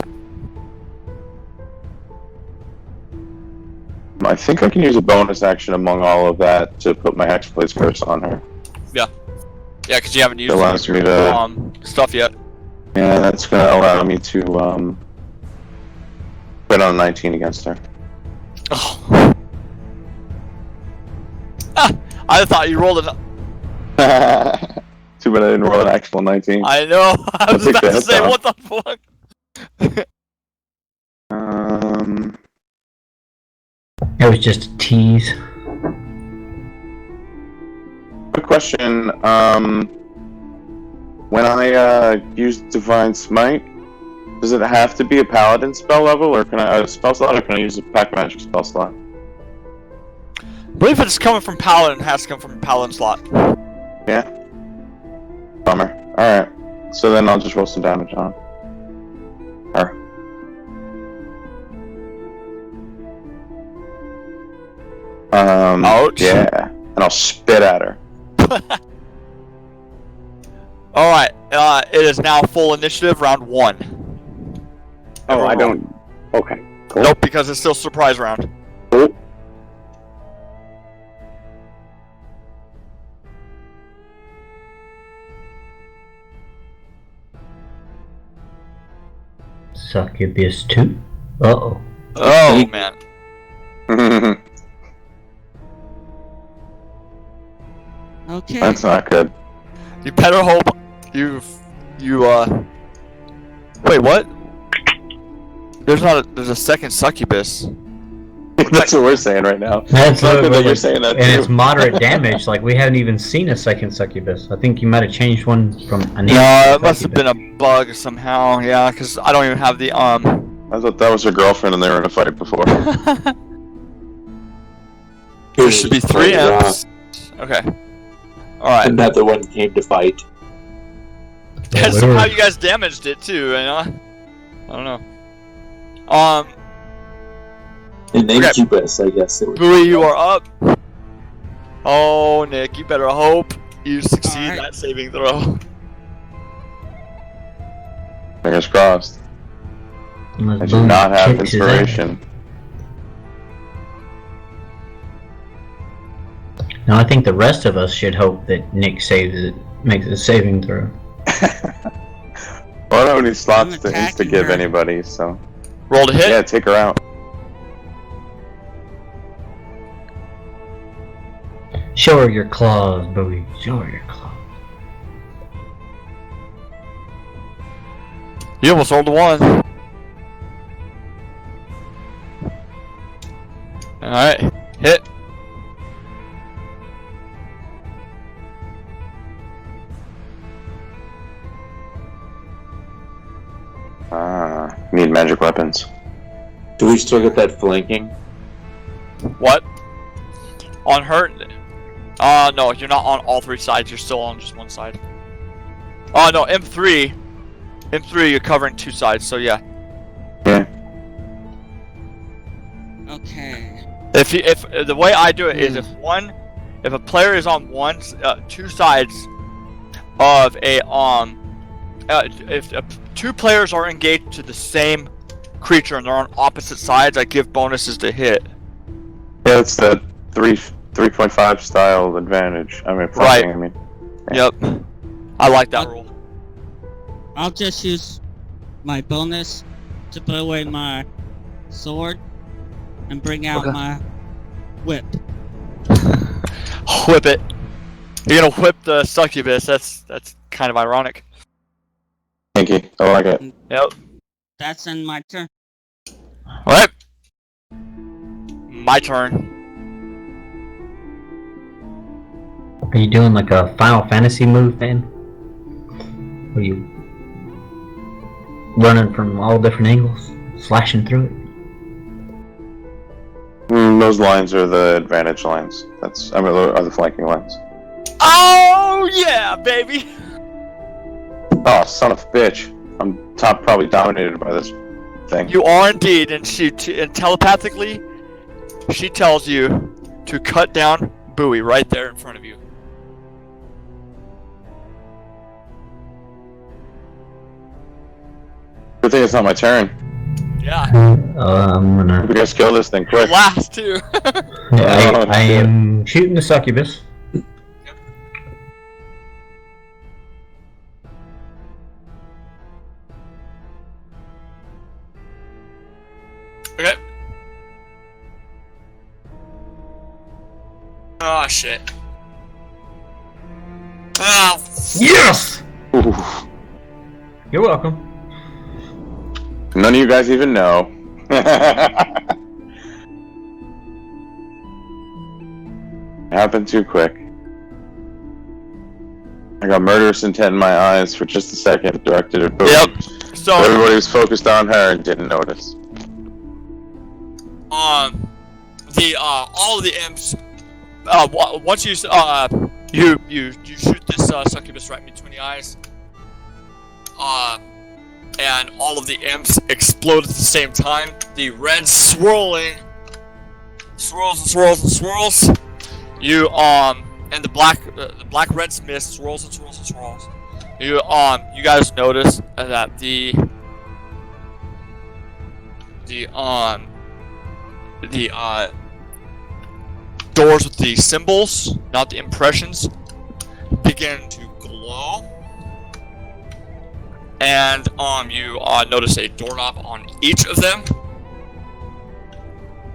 I think I can use a bonus action among all of that to put my Hexblade's curse on her. Yeah. Yeah, because you haven't used allows me to stuff yet. Yeah, that's gonna allow me to put on 19 against her. Oh. I thought you rolled an. Too bad I didn't roll an actual 19. I know. I was about to say, what the fuck? It was just a tease. Quick question. When I use Divine Smite, does it have to be a Paladin spell level, or can I spell slot, or can I use a Pack Magic spell slot? I believe if it's coming from Paladin, it has to come from Paladin slot. Yeah. Bummer. Alright. So then I'll just roll some damage on her. Ouch. Yeah. And I'll spit at her. Alright, it is now full initiative, round 1. Oh, I don't... Okay, cool. Nope, because it's still surprise round. Cool. Succubus 2? Uh-oh. Oh, man. Okay. That's not good. You better hope wait, what? There's a second succubus. That's what we're saying right now. That's not good that you're saying that and too. it's moderate damage. Like, we haven't even seen a second succubus. I think you might have changed one from a No, it must have been a bug somehow. Yeah, because I don't even have the I thought that was her girlfriend and they were in a fight before. There should be 3 M's. Okay. Alright. And that the one came to fight. Yeah, Somehow you guys damaged it too, you know? I don't know. And Incubus, I guess it was. Bowie, you are up. Oh, Nick, you better hope you succeed that saving throw. Fingers crossed. Unless I do Boone not have kicks his ass. inspiration. Now I think the rest of us should hope that Nick saves it, makes a saving throw. Well, I don't have any slots to attacking insta-give her. anybody, so... Roll to hit. Yeah, take her out. Show her your claws, Bowie. Show her your claws. You almost rolled a 1. Alright, hit. Need magic weapons. Do we still get that flanking? What? On her? No, you're not on all 3 sides, you're still on just one side. Oh no, M3, you're covering 2 sides, so yeah. Yeah. Okay. If the way I do it is if a player is on 2 sides of a if 2 players are engaged to the same creature and they're on opposite sides, I give bonuses to hit. Yeah, it's the 3.5 style advantage. I mean, Right. I mean. Yep. I like that rule. I'll just use my bonus to put away my sword and bring out my whip. Whip it. You're gonna whip the succubus. That's kind of ironic. Thank you. I like it. Yep. That's in my turn. Alright. My turn. Are you doing like a Final Fantasy move, then? Are you running from all different angles, slashing through it? Those lines are the advantage lines. Are the flanking lines. Oh yeah, baby. Oh, son of a bitch! I'm probably dominated by this thing. You are indeed, and and telepathically, she tells you to cut down Bowie right there in front of you. Good thing it's not my turn. Yeah. I'm gonna. We gotta kill this thing quick. Last two. Yeah, I am shooting the succubus. Okay. Oh shit. Oh. Yes! Oof. You're welcome. None of you guys even know. Happened too quick. I got murderous intent in my eyes for just a second, directed at Bowie. Yep. So Everybody was focused on her and didn't notice. all of the imps. Once you shoot this succubus right between the eyes. And all of the imps explode at the same time. The red swirls and swirls. You and the black red's mist swirls and swirls and swirls. You guys notice that the doors with the symbols, not the impressions, begin to glow. And you notice a doorknob on each of them.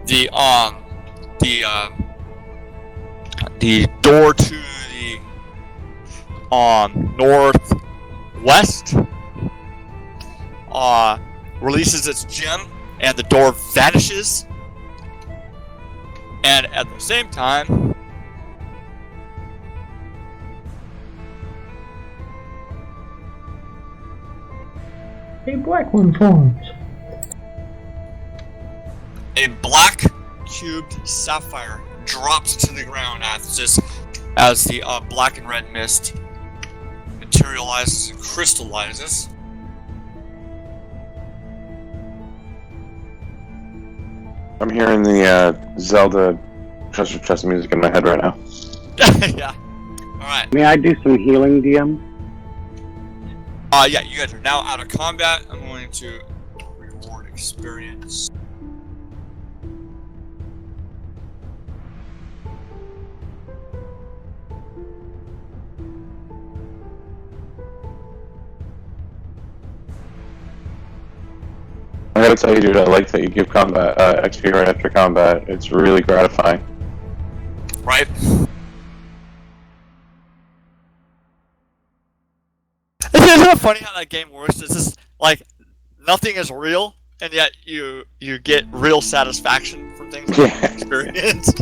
The door to the northwest releases its gem, and the door vanishes. And at the same time, A black one forms. a black cubed sapphire drops to the ground as the black and red mist materializes and crystallizes. I'm hearing the Zelda Treasure Chest music in my head right now. Yeah. Alright. May I do some healing, DM? Yeah, you guys are now out of combat. I'm going to reward experience. I gotta tell you, dude, I like that you give combat XP right after combat. It's really gratifying. Right? Isn't it funny how that game works? It's just like nothing is real, and yet you get real satisfaction from things that you experienced.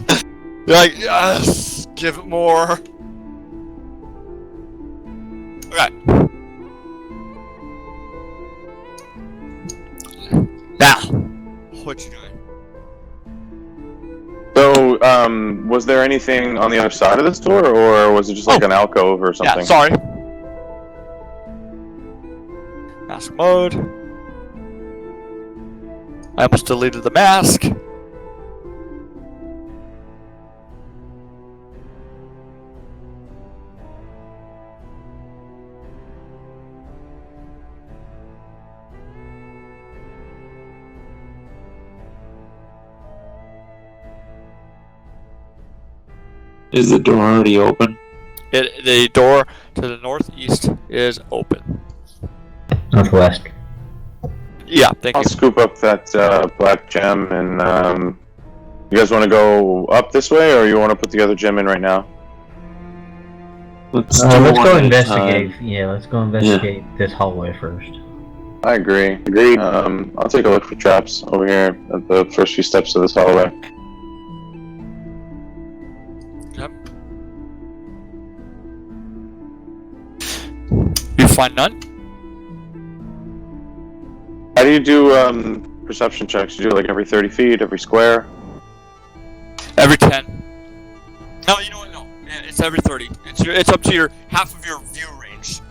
You're like, yes, give it more. Okay. Now, what you doing? So, was there anything on the other side of this door, or was it just like an alcove or something? Yeah, sorry. Mask mode. I almost deleted the mask. Is the door already open? The door to the northeast is open. Northwest. Yeah, thank I'll you. scoop up that black gem, and you guys want to go up this way, or you want to put the other gem in right now? Let's Let's one go at a investigate. time. Yeah, let's go investigate this hallway first. I agree. Agreed. I'll take a look for traps over here at the first few steps of this hallway. Yep. You find none? How do you do perception checks? You do it like every 30 feet, every square? Every 10. No, you know what? No. Yeah, it's every 30. It's up to your half of your view range.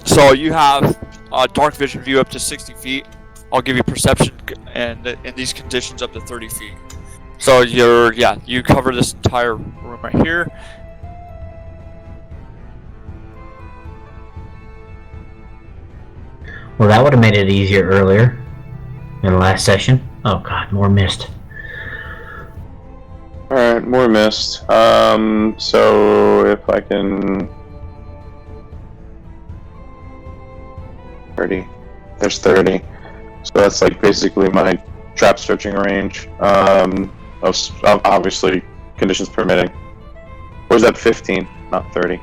So you have dark vision view up to 60 feet. I'll give you perception and in these conditions up to 30 feet. So you cover this entire room right here. Well, that would have made it easier earlier in the last session. Oh god, more mist. Alright, more mist. So if I can... 30. There's 30. So that's like basically my trap searching range. Obviously, conditions permitting. Or is that 15? Not 30.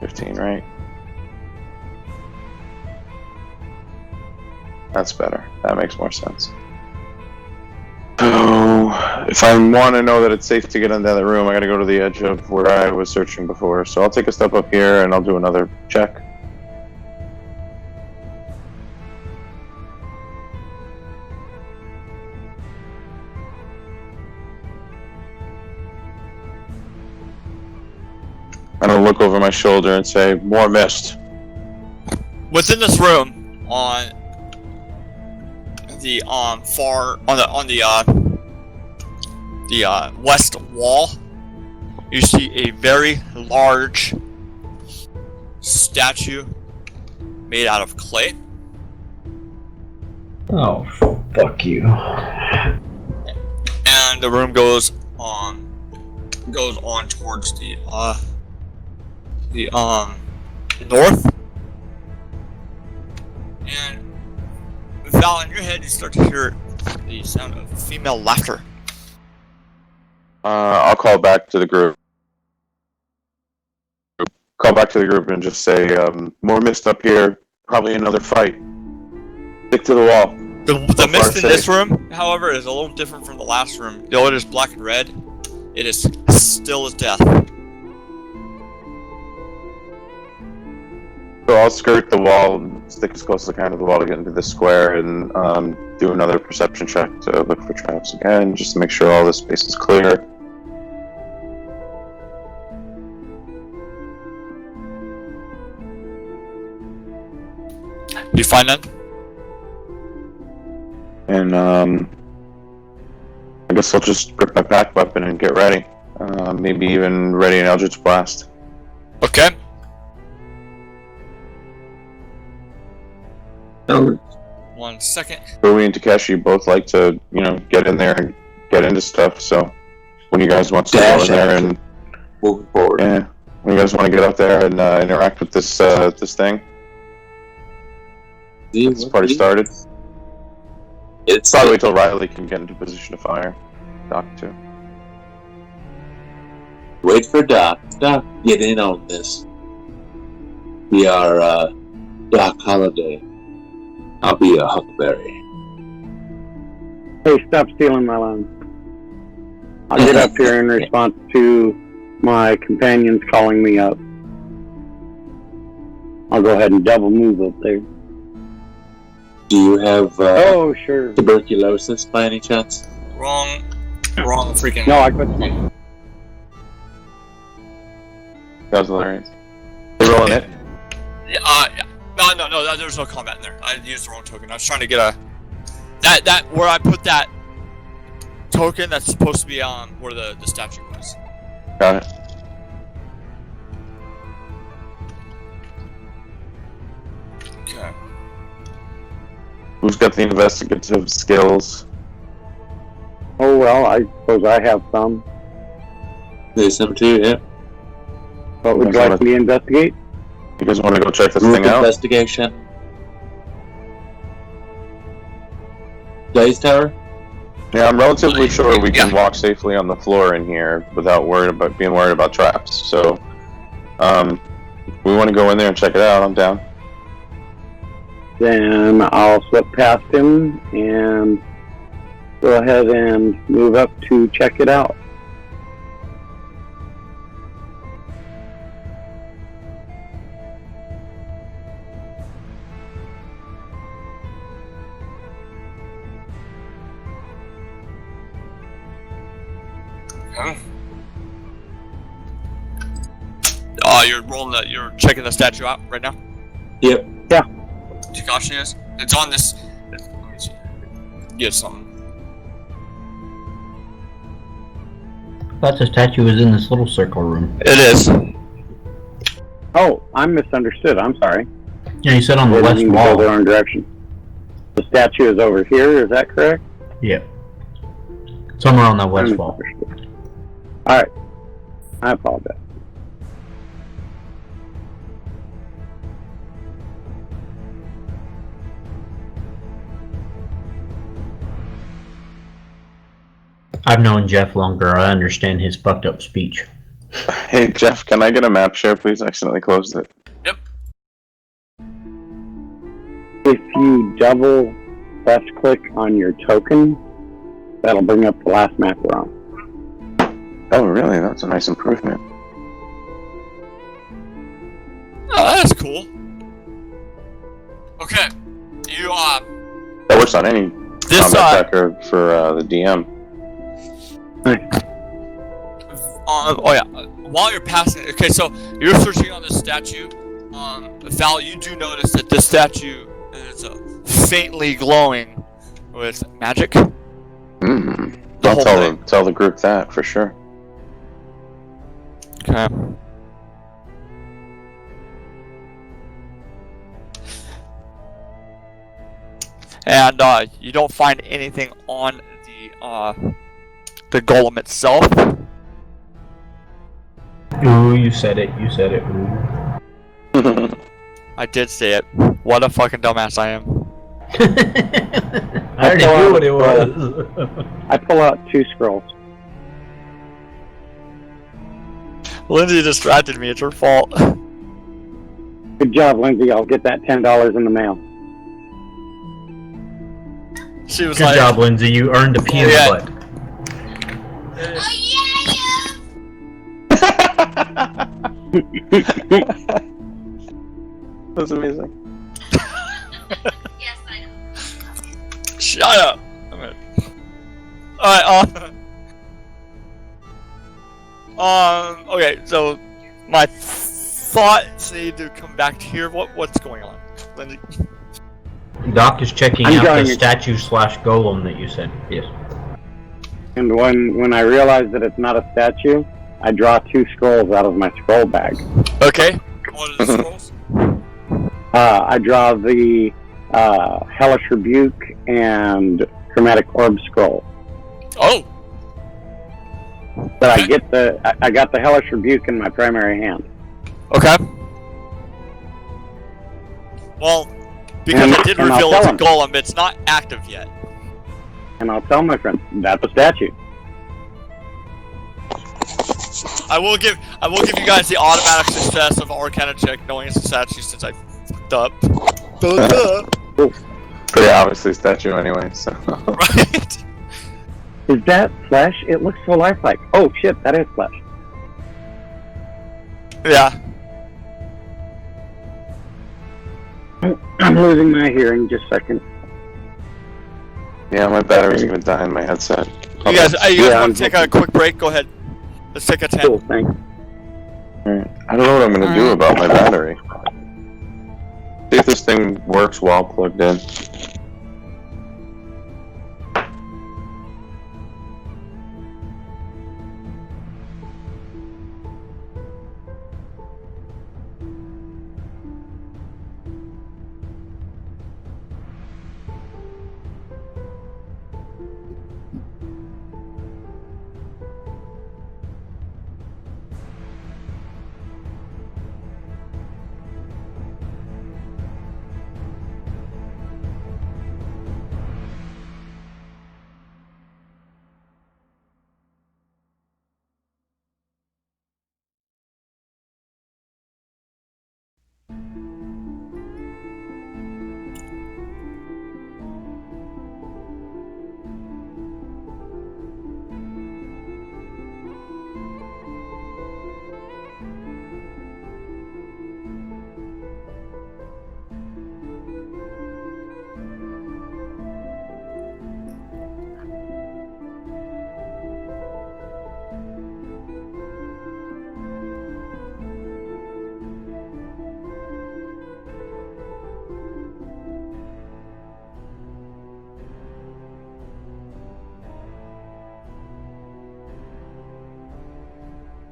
15, right? That's better. That makes more sense. So, if I want to know that it's safe to get into that room, I gotta go to the edge of where I was searching before. So I'll take a step up here and I'll do another check. And I'll look over my shoulder and say, more mist. Within this room, on the west wall, you see a very large statue made out of clay. Oh, fuck you. And the room goes on towards the north. And Val, in your head, you start to hear the sound of female laughter. I'll call back to the group. Call back to the group and just say, more mist up here. Probably another fight. Stick to the wall. The mist in this room, however, is a little different from the last room. Though it is black and red, it is still as death. So I'll skirt the wall and stick as close as I can to the wall to get into this square and do another perception check to look for traps again, just to make sure all this space is clear. You find none? And I guess I'll just grip my back weapon and get ready. Maybe even ready an Eldritch Blast. Okay. Oh, 1 second. Rui and Takeshi both like to, get in there and get into stuff, so when you guys want to go in there and moving forward. yeah, when you guys want to get up there and interact with this thing. This party started. It's Probably wait till Riley can get into position to fire. Doc too. Wait for Doc. Doc, get in on this. We are Doc Holliday. I'll be a huckleberry. Hey, stop stealing my lines. I'll get up here in response to my companions calling me up. I'll go ahead and double move up there. Do you have Oh, sure. tuberculosis by any chance? Wrong freaking. No, I couldn't. That was hilarious. They rolling it. No, there's no combat in there. I used the wrong token. I was trying to get a that where I put that token that's supposed to be on where the statue was. Got it. Okay. Who's got the investigative skills? Oh, well, I suppose I have some. There's some too, yeah. What would you like me to investigate? You guys want to go check this Group thing out? investigation. Dice Tower? Yeah, I'm relatively sure we can walk safely on the floor in here without being worried about traps. So, we want to go in there and check it out. I'm down. Then I'll slip past him and go ahead and move up to check it out. You're checking the statue out right now? Yep. Yeah. Takashi is? It's on this. Let me see. Get something. I thought the statue was in this little circle room. It is. Oh, I misunderstood. I'm sorry. Yeah, you said on the I west didn't go the wall. wrong direction. The statue is over here, is that correct? Yep. Somewhere on that west wall. Alright. I apologize. I've known Jeff longer. I understand his fucked up speech. Hey, Jeff, can I get a map share, please? I accidentally closed it. Yep. If you double left click on your token, that'll bring up the last map we're on. Oh, really? That's a nice improvement. Oh, that's cool. Okay. You, That works on any this, combat tracker for the DM. oh yeah, while you're passing, okay, so you're searching on this statue, Val, you do notice that this statue is faintly glowing with magic. I'll tell the group that, for sure. Okay. And, you don't find anything on the golem itself. Ooh, you said it. You said it. Ooh. I did say it. What a fucking dumbass I am. I already knew what it was. I pull out 2 scrolls. Lindsay distracted me, it's her fault. Good job, Lindsay. I'll get that $10 in the mail. She was Good like, job, Lindsay. You earned a pee in Yeah. the butt. That's amazing. Yes, I know. shut up! Alright, okay, so my thoughts need to come back to here. What's going on, Lindsay? Doc is checking I'm out going- the statue / golem that you said. Yes. And when I realize that it's not a statue, I draw 2 scrolls out of my scroll bag. Okay. What are the scrolls? I draw the Hellish Rebuke and Chromatic Orb scroll. Oh! But Okay. I got the Hellish Rebuke in my primary hand. Okay. Well, Because I did and reveal I'll it's a tell golem, it's not active yet. And I'll tell my friend, that's a statue. I will give you guys the automatic success of Arcana check knowing it's a statue since I fucked up. Pretty obviously statue anyway, so. Right? Is that flesh? It looks so lifelike. Oh shit, that is flesh. Yeah. I'm losing my hearing. Just a second. Yeah, my battery's gonna die in my headset. You guys want to take a quick break? Go ahead. Let's take a 10. Cool, thanks. I don't know what I'm gonna do about my battery. See if this thing works while plugged in.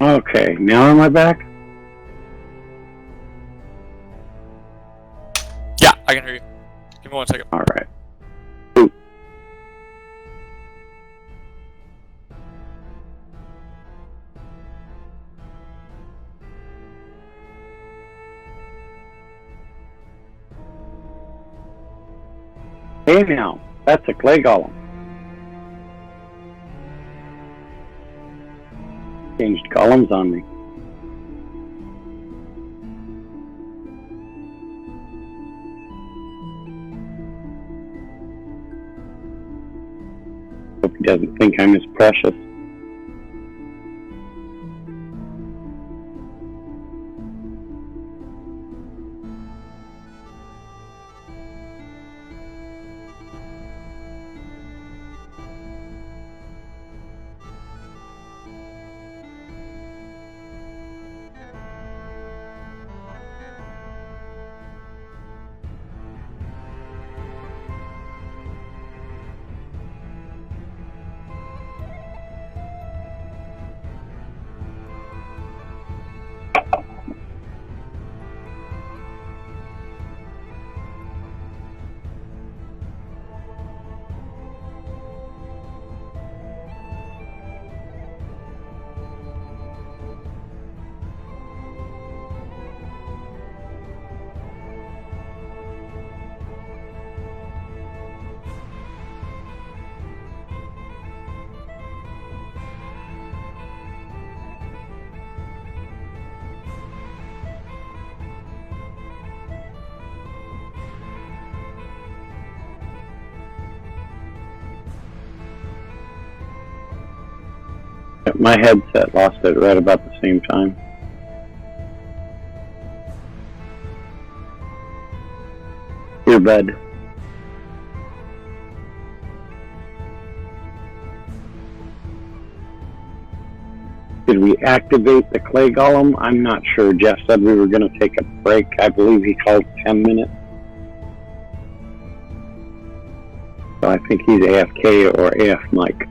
Okay, now am I back? Yeah, I can hear you. Give me 1 second. All right. Hey now, that's a clay golem. Changed golems on me. Hope he doesn't think I'm as precious. My headset lost it right about the same time. Earbud. Did we activate the clay golem? I'm not sure. Jeff said we were going to take a break. I believe he called 10 minutes. So I think he's AFK or AF Mike.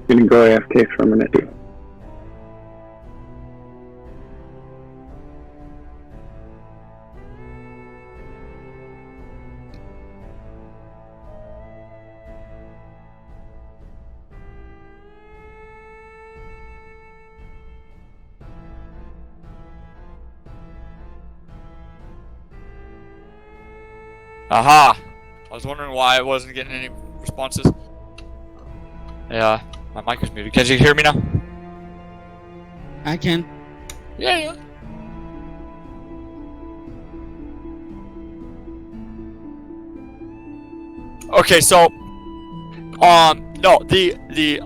Gonna go AFK for a minute. Aha! I was wondering why I wasn't getting any responses. Yeah, my mic is muted. Can you hear me now? I can. Yeah. Okay, so, no, the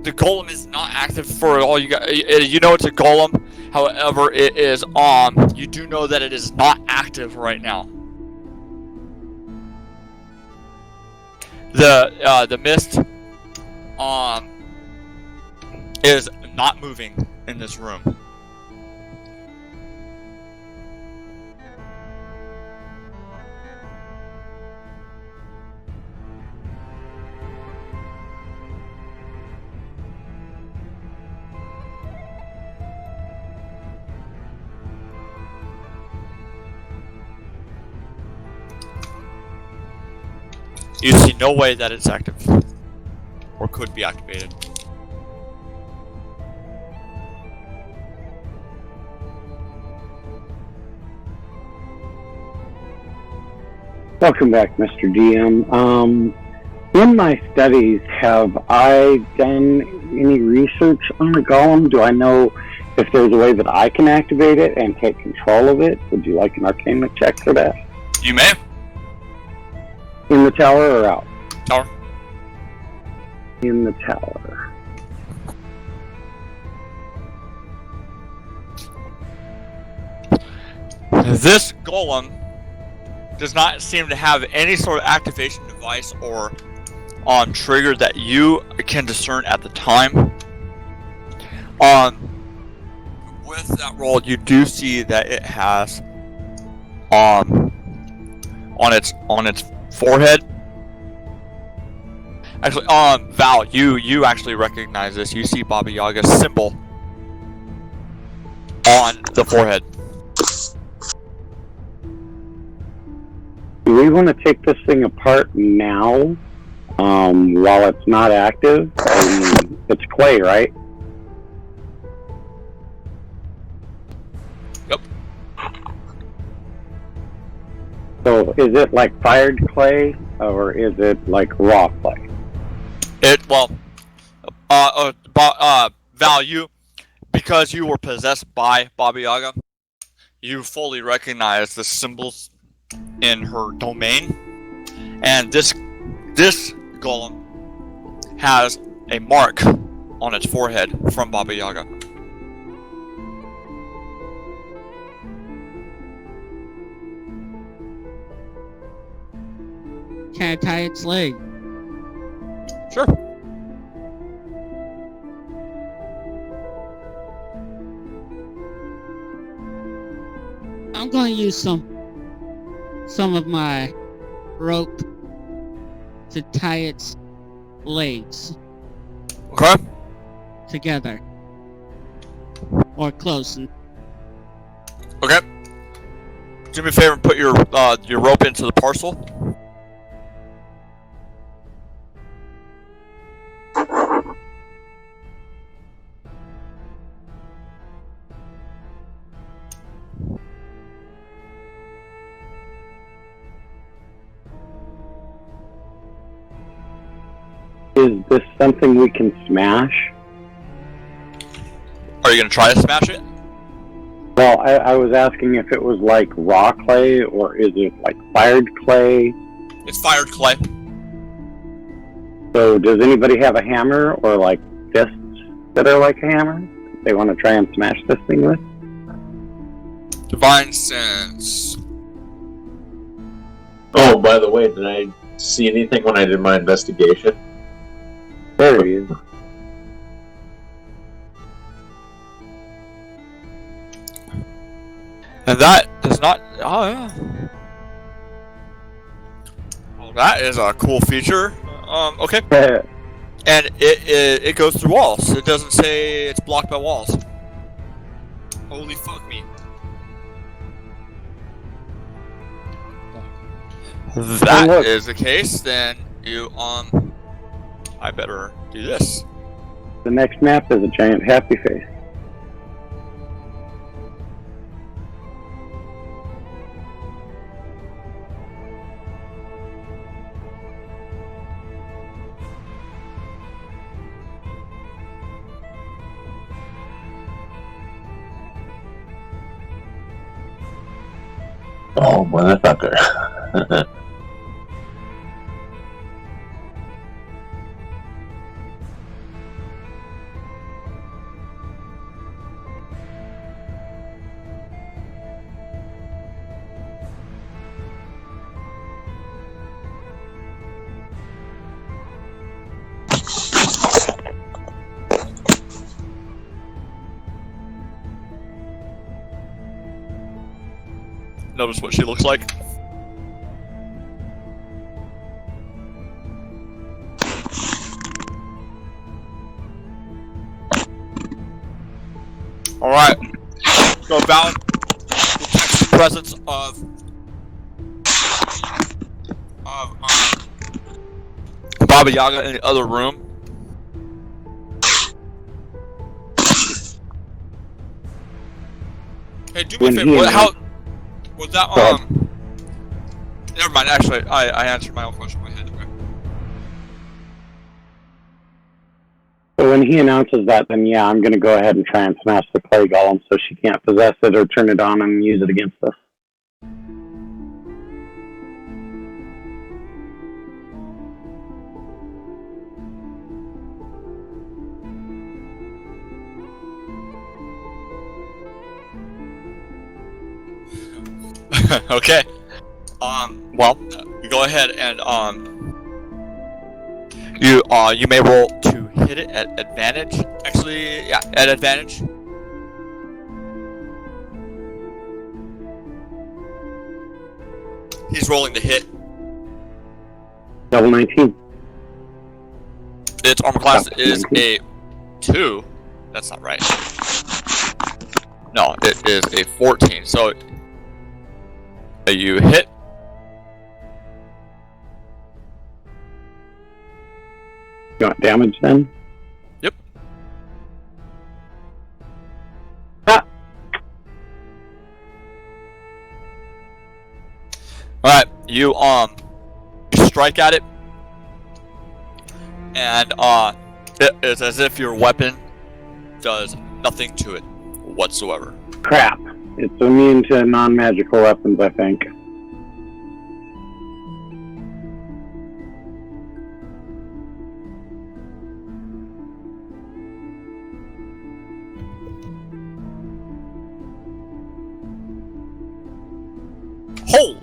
golem is not active for all you guys. You know it's a golem. However, it is, you do know that it is not active right now. The mist, is not moving in this room. You see no way that it's active, or could be activated. Welcome back, Mr. DM. In my studies, have I done any research on the golem? Do I know if there's a way that I can activate it and take control of it? Would you like an arcana check for that? You may. In the tower or out? Tower. In the tower. This golem does not seem to have any sort of activation device or trigger that you can discern at the time. With that roll, you do see that it has on its forehead. Actually, Val, you actually recognize this. You see Baba Yaga's symbol on the forehead. Do we want to take this thing apart now, while it's not active? I mean, it's clay, right? Yep. So is it like fired clay, or is it like raw clay? Val, because you were possessed by Baba Yaga, you fully recognize the symbols in her domain, and this golem has a mark on its forehead from Baba Yaga. Can I tie its leg? Sure. I'm going to use some of my rope to tie its legs Okay. together or close. Okay. Do me a favor and put your rope into the parcel. Is this something we can smash? Are you gonna try to smash it? Well, I was asking if it was like raw clay, or is it like fired clay? It's fired clay. So does anybody have a hammer or like fists that are like a hammer they want to try and smash this thing with? Divine sense. Oh, by the way, did I see anything when I did my investigation? There he is. And that does not. Oh yeah. Well, that is a cool feature. Okay. And it goes through walls. It doesn't say it's blocked by walls. Holy fuck me. If that is the case, then you I better do this. The next map is a giant happy face. Oh, motherfucker. Notice what she looks like. Alright. So Valen detects the presence of Baba Yaga in the other room. Hey, do me a favor. How was that? Never mind. Actually, I answered my own question in my head. Okay. So when he announces that, then yeah, I'm going to go ahead and try and smash the clay golem so she can't possess it or turn it on and use it against us. Okay. Well, you go ahead and you may roll to hit it at advantage. Actually, yeah, at advantage. He's rolling to hit. Double 19. Its armor class is a 2. That's not right. No, it is a 14. So you hit. You want damage then? Yep. Ah. Alright, you strike at it, and it is as if your weapon does nothing to it whatsoever. Crap. It's immune to non-magical weapons, I think. Hold!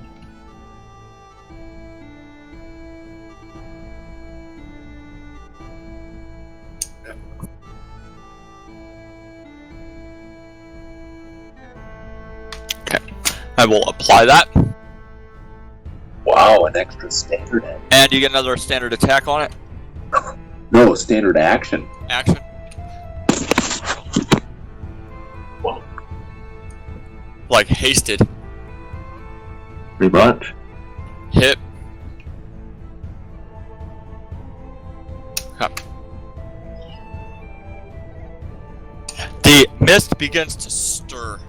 I will apply that. Wow, an extra standard action. And you get another standard attack on it. No, standard action. Action. Wow. Like hasted. Pretty much. Hit. Huh. The mist begins to stir.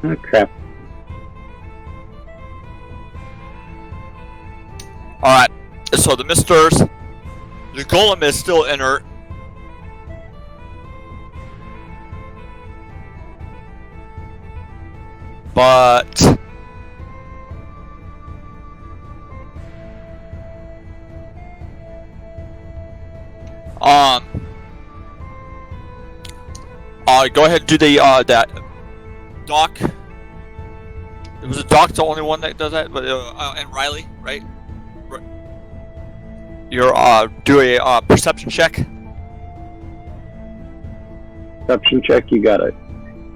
Oh, crap. Alright, so the mist stirs. The golem is still inert. But go ahead and do the that Doc. It was a Doc the only one that does that, but and Riley, right? You're do a perception check. Perception check, you got it.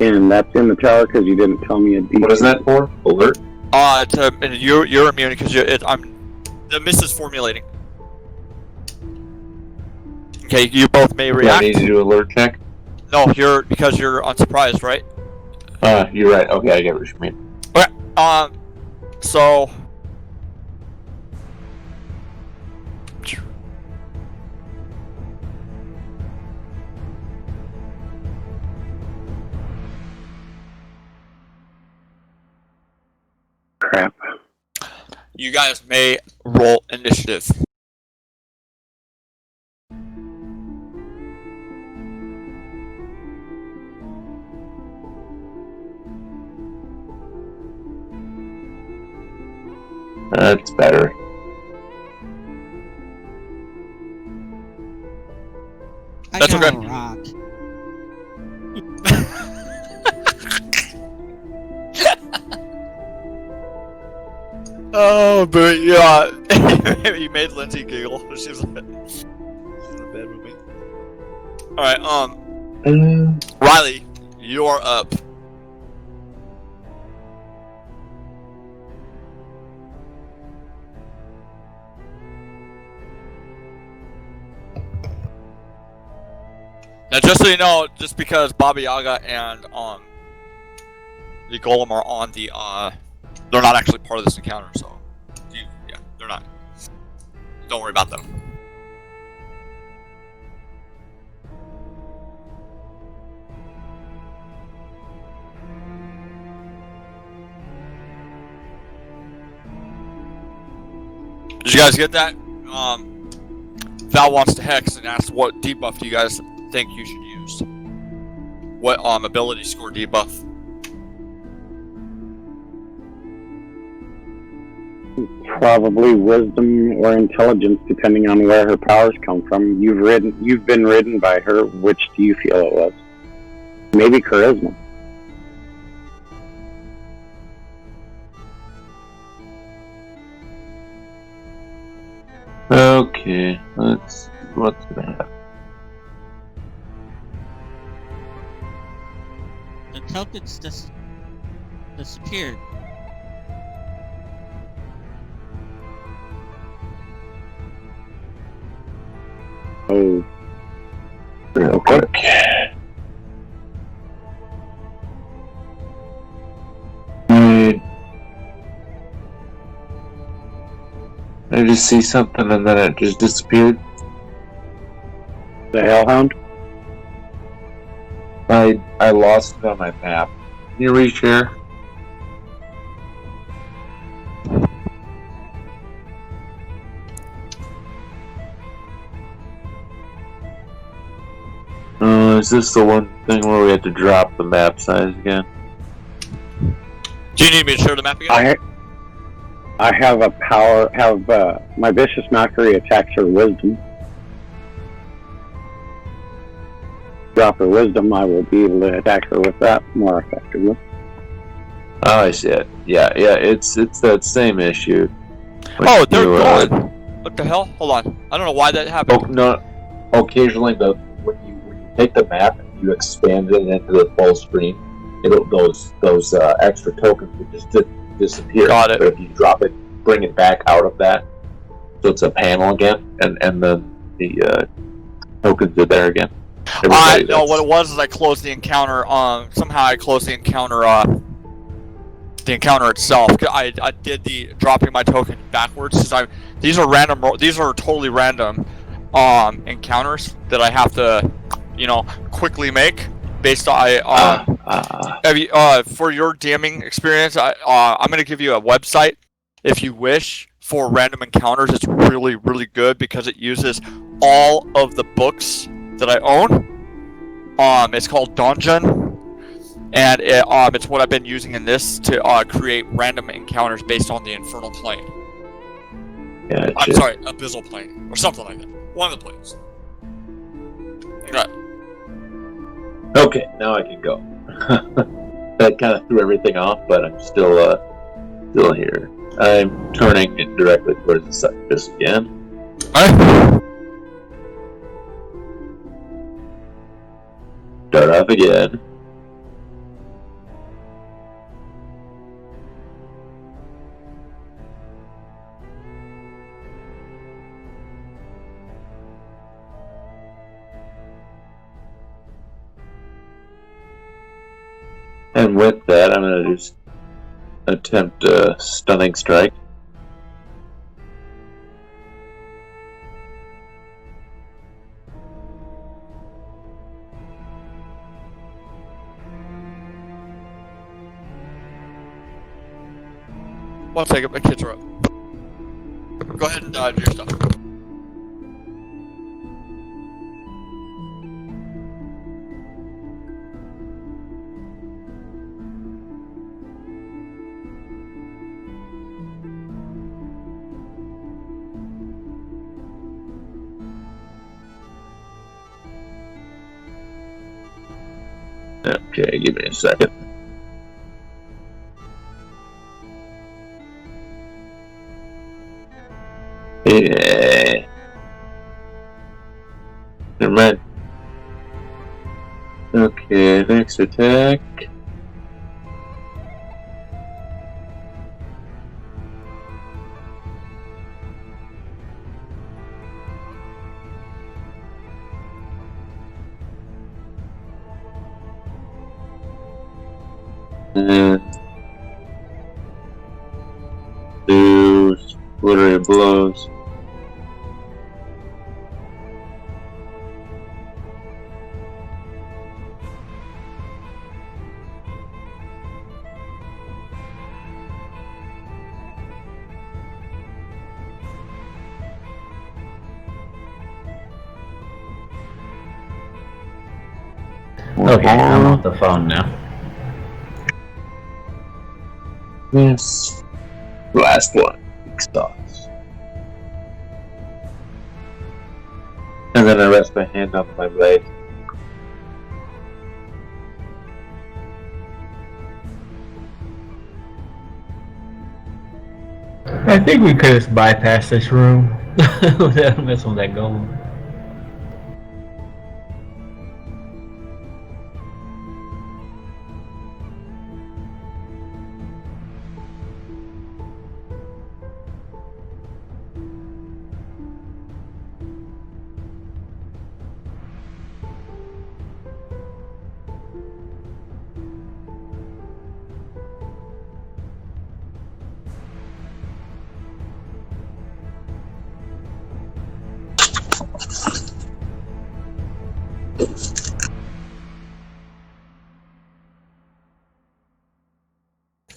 And that's in the tower because you didn't tell me a detail. What is that for? Alert? You're immune because the mist is formulating. Okay, you both may Do I react. need to do an alert check? No, because you're unsurprised, right? You're right. Okay, I get what you mean. Okay. So. Crap. You guys may roll initiative. That's better. That's got okay. a rock. Oh, but yeah, you made Lindsay giggle. She was in bed with me. All right, Riley, you're up. Now, just so you know, just because Baba Yaga and the Golem are on the they're not actually part of this encounter, so yeah, they're not. Don't worry about them. Did you guys get that? Val wants to hex and asks what debuff do you guys think you should use? What ability score debuff? Probably wisdom or intelligence, depending on where her powers come from. You've been ridden by her. Which do you feel it was? Maybe charisma. Okay, what's gonna happen? The tokens disappeared. Oh. Okay. I just see something and then it just disappeared. The Hellhound? I lost it on my map. Can you reshare? Is this the one thing where we had to drop the map size again? Do you need me to share the map again? I have a power. My vicious mockery attacks her wisdom. Drop her wisdom, I will be able to attack her with that more effectively. Oh, I see it. Yeah, it's that same issue. Oh, they're gone. What the hell? Hold on. I don't know why that happened. Oh, no. Occasionally, when you take the map and you expand it into the full screen, those extra tokens will just disappear. Got it. But if you drop it, bring it back out of that, so it's a panel again, and then the tokens are there again. No, what it was is I closed the encounter. Somehow I closed the encounter. The encounter itself. I did the dropping my token backwards. These are random. These are totally random encounters that I have to, quickly make based on. For your DMing experience, I'm going to give you a website if you wish for random encounters. It's really, really good because it uses all of the books that I own. It's called Dungeon, and it's what I've been using in this to create random encounters based on the Infernal Plane. Gotcha. I'm sorry, Abyssal Plane, or something like that. One of the planes. Okay, now I can go. That kind of threw everything off, but I'm still here. I'm turning it directly towards the surface again. Alright. Start off again. And with that, I'm gonna just attempt a stunning strike. One second, my kids are up. Go ahead and do your stuff. Okay, give me a second. Yeah. Never mind. Okay, next attack. And do flurry of blows. Okay, I'm off the phone now. Yes. Last one. Big stars. And then I rest my hand on my blade. I think we could have bypassed this room without messing with that gold.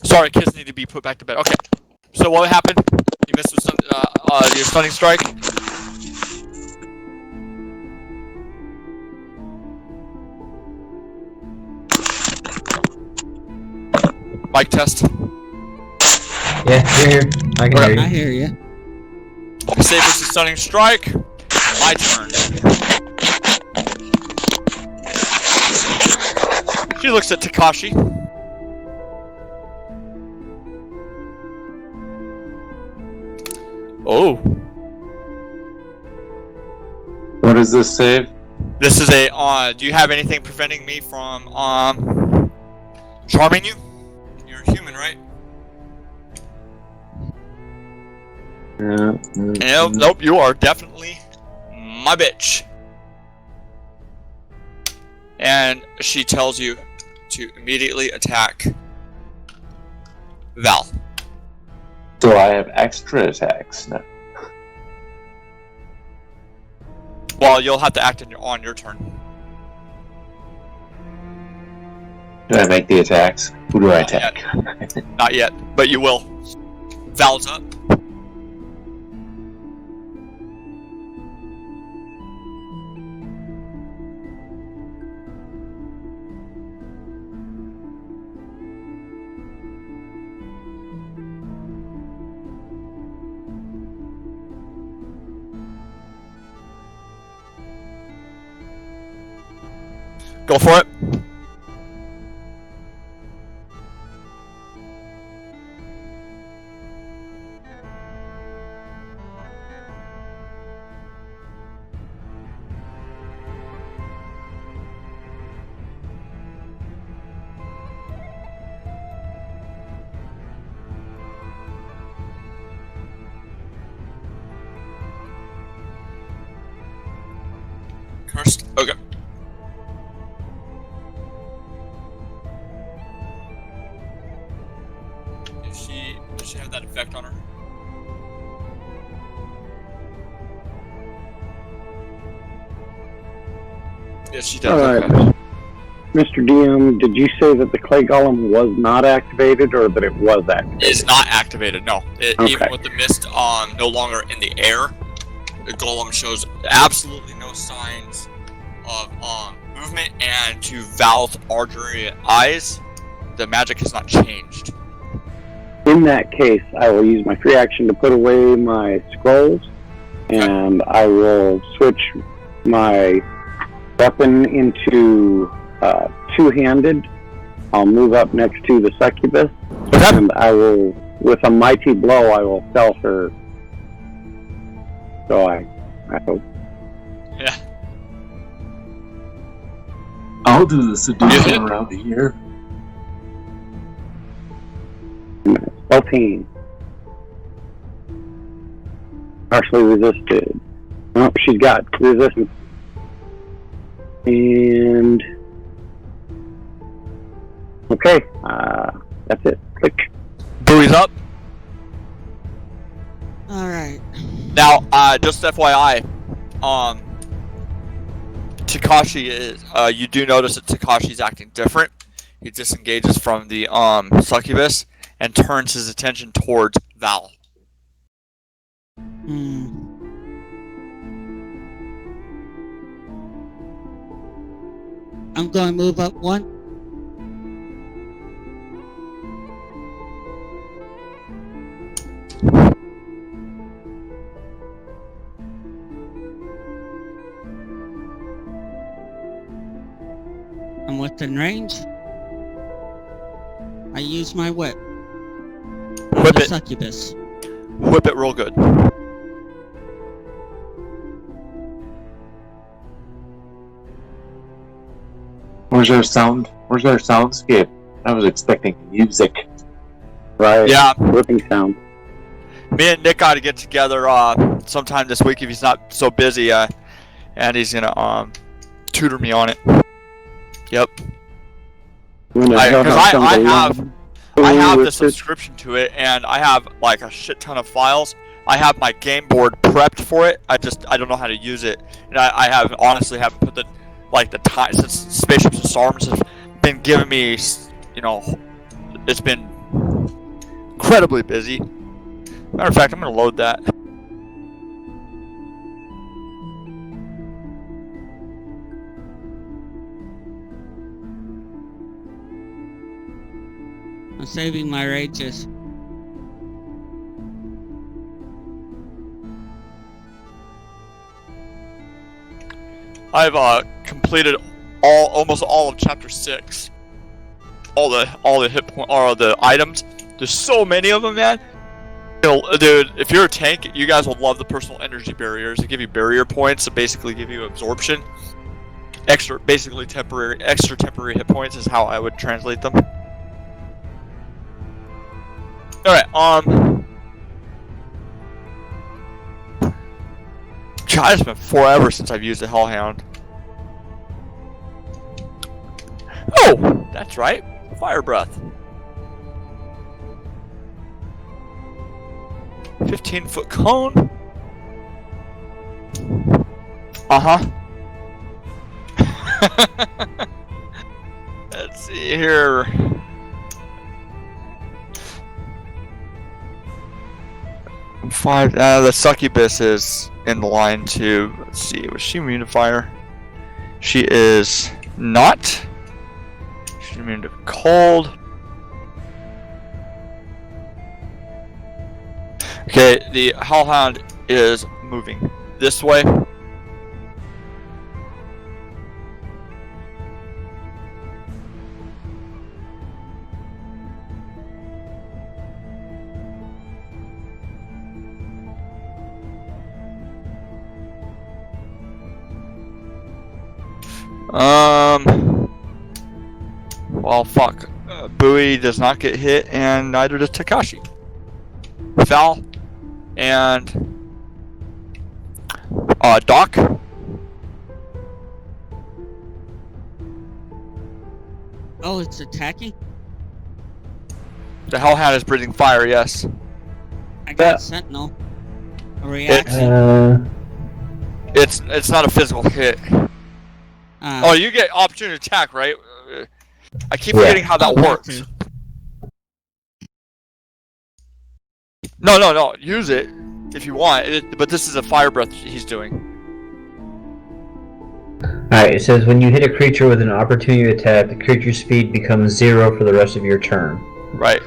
Sorry, kids need to be put back to bed. Okay. So what happened? You missed your stunning strike. Mic test. Yeah, here. I can hear I you. hear you. Save versus stunning strike. My turn. She looks at Takashi. Oh. What does this save? This is a, do you have anything preventing me from, charming you? You're a human, right? Yeah. Nope, you are definitely my bitch. And she tells you to immediately attack Val. So I have extra attacks now. Well, you'll have to act on your turn. Do I make the attacks? Who do I attack? Not yet, but you will. Val's up. Go for it. Cursed. Okay. Does she have that effect on her? Yes, she does. Alright. Okay. Mr. DM, did you say that the clay golem was not activated or that it was activated? It's not activated, no. Okay. Even with the mist no longer in the air, the golem shows absolutely no signs of movement, and to Val's archery eyes, the magic has not changed. In that case, I will use my free action to put away my scrolls, and I will switch my weapon into two-handed. I'll move up next to the succubus, and I will, with a mighty blow, I will fell her. So I hope. Yeah. I'll do the seduction around here. 14. Partially resisted. Oh, she's got resistance. And okay, that's it. Click. Buoy's up. Alright. Now, just FYI, Takashi is, you do notice that Takashi's acting different. He disengages from the, succubus and turns his attention towards Val. I'm going to move up one. I'm within range. I use my whip. Whip The it. succubus. Whip it real good. Where's our sound? Where's our soundscape? I was expecting music. Right. Yeah. Whipping sound. Me and Nick got to get together sometime this week if he's not so busy, and he's gonna tutor me on it. Yep. I have the subscription to it, and I have like a shit ton of files. I have my game board prepped for it. I don't know how to use it, and I honestly haven't put the time since Spaceships and Storms has been giving me, it's been incredibly busy. Matter of fact, I'm gonna load that. I'm saving my rages. I've completed almost all of chapter 6. All the hit point or the items. There's so many of them, man. Dude, if you're a tank, you guys will love the personal energy barriers. They give you barrier points that basically give you absorption. Extra temporary hit points is how I would translate them. Alright, God, it's been forever since I've used a Hellhound. Oh, that's right. Fire breath. 15-foot cone. Uh-huh. Let's see here. The succubus is in the line to, let's see, was she immune to fire? She is not. She's immune to cold. Okay, the Hellhound is moving this way. Well, fuck. Bowie does not get hit, and neither does Takashi. Val and Doc. Oh, it's attacking? The Hellhound is breathing fire, yes. I got Sentinel. A reaction. It's not a physical hit. Oh, you get opportunity attack, right? I keep forgetting how that works. No. Use it if you want. But this is a fire breath he's doing. Alright, it says when you hit a creature with an opportunity attack, the creature's speed becomes 0 for the rest of your turn. Right.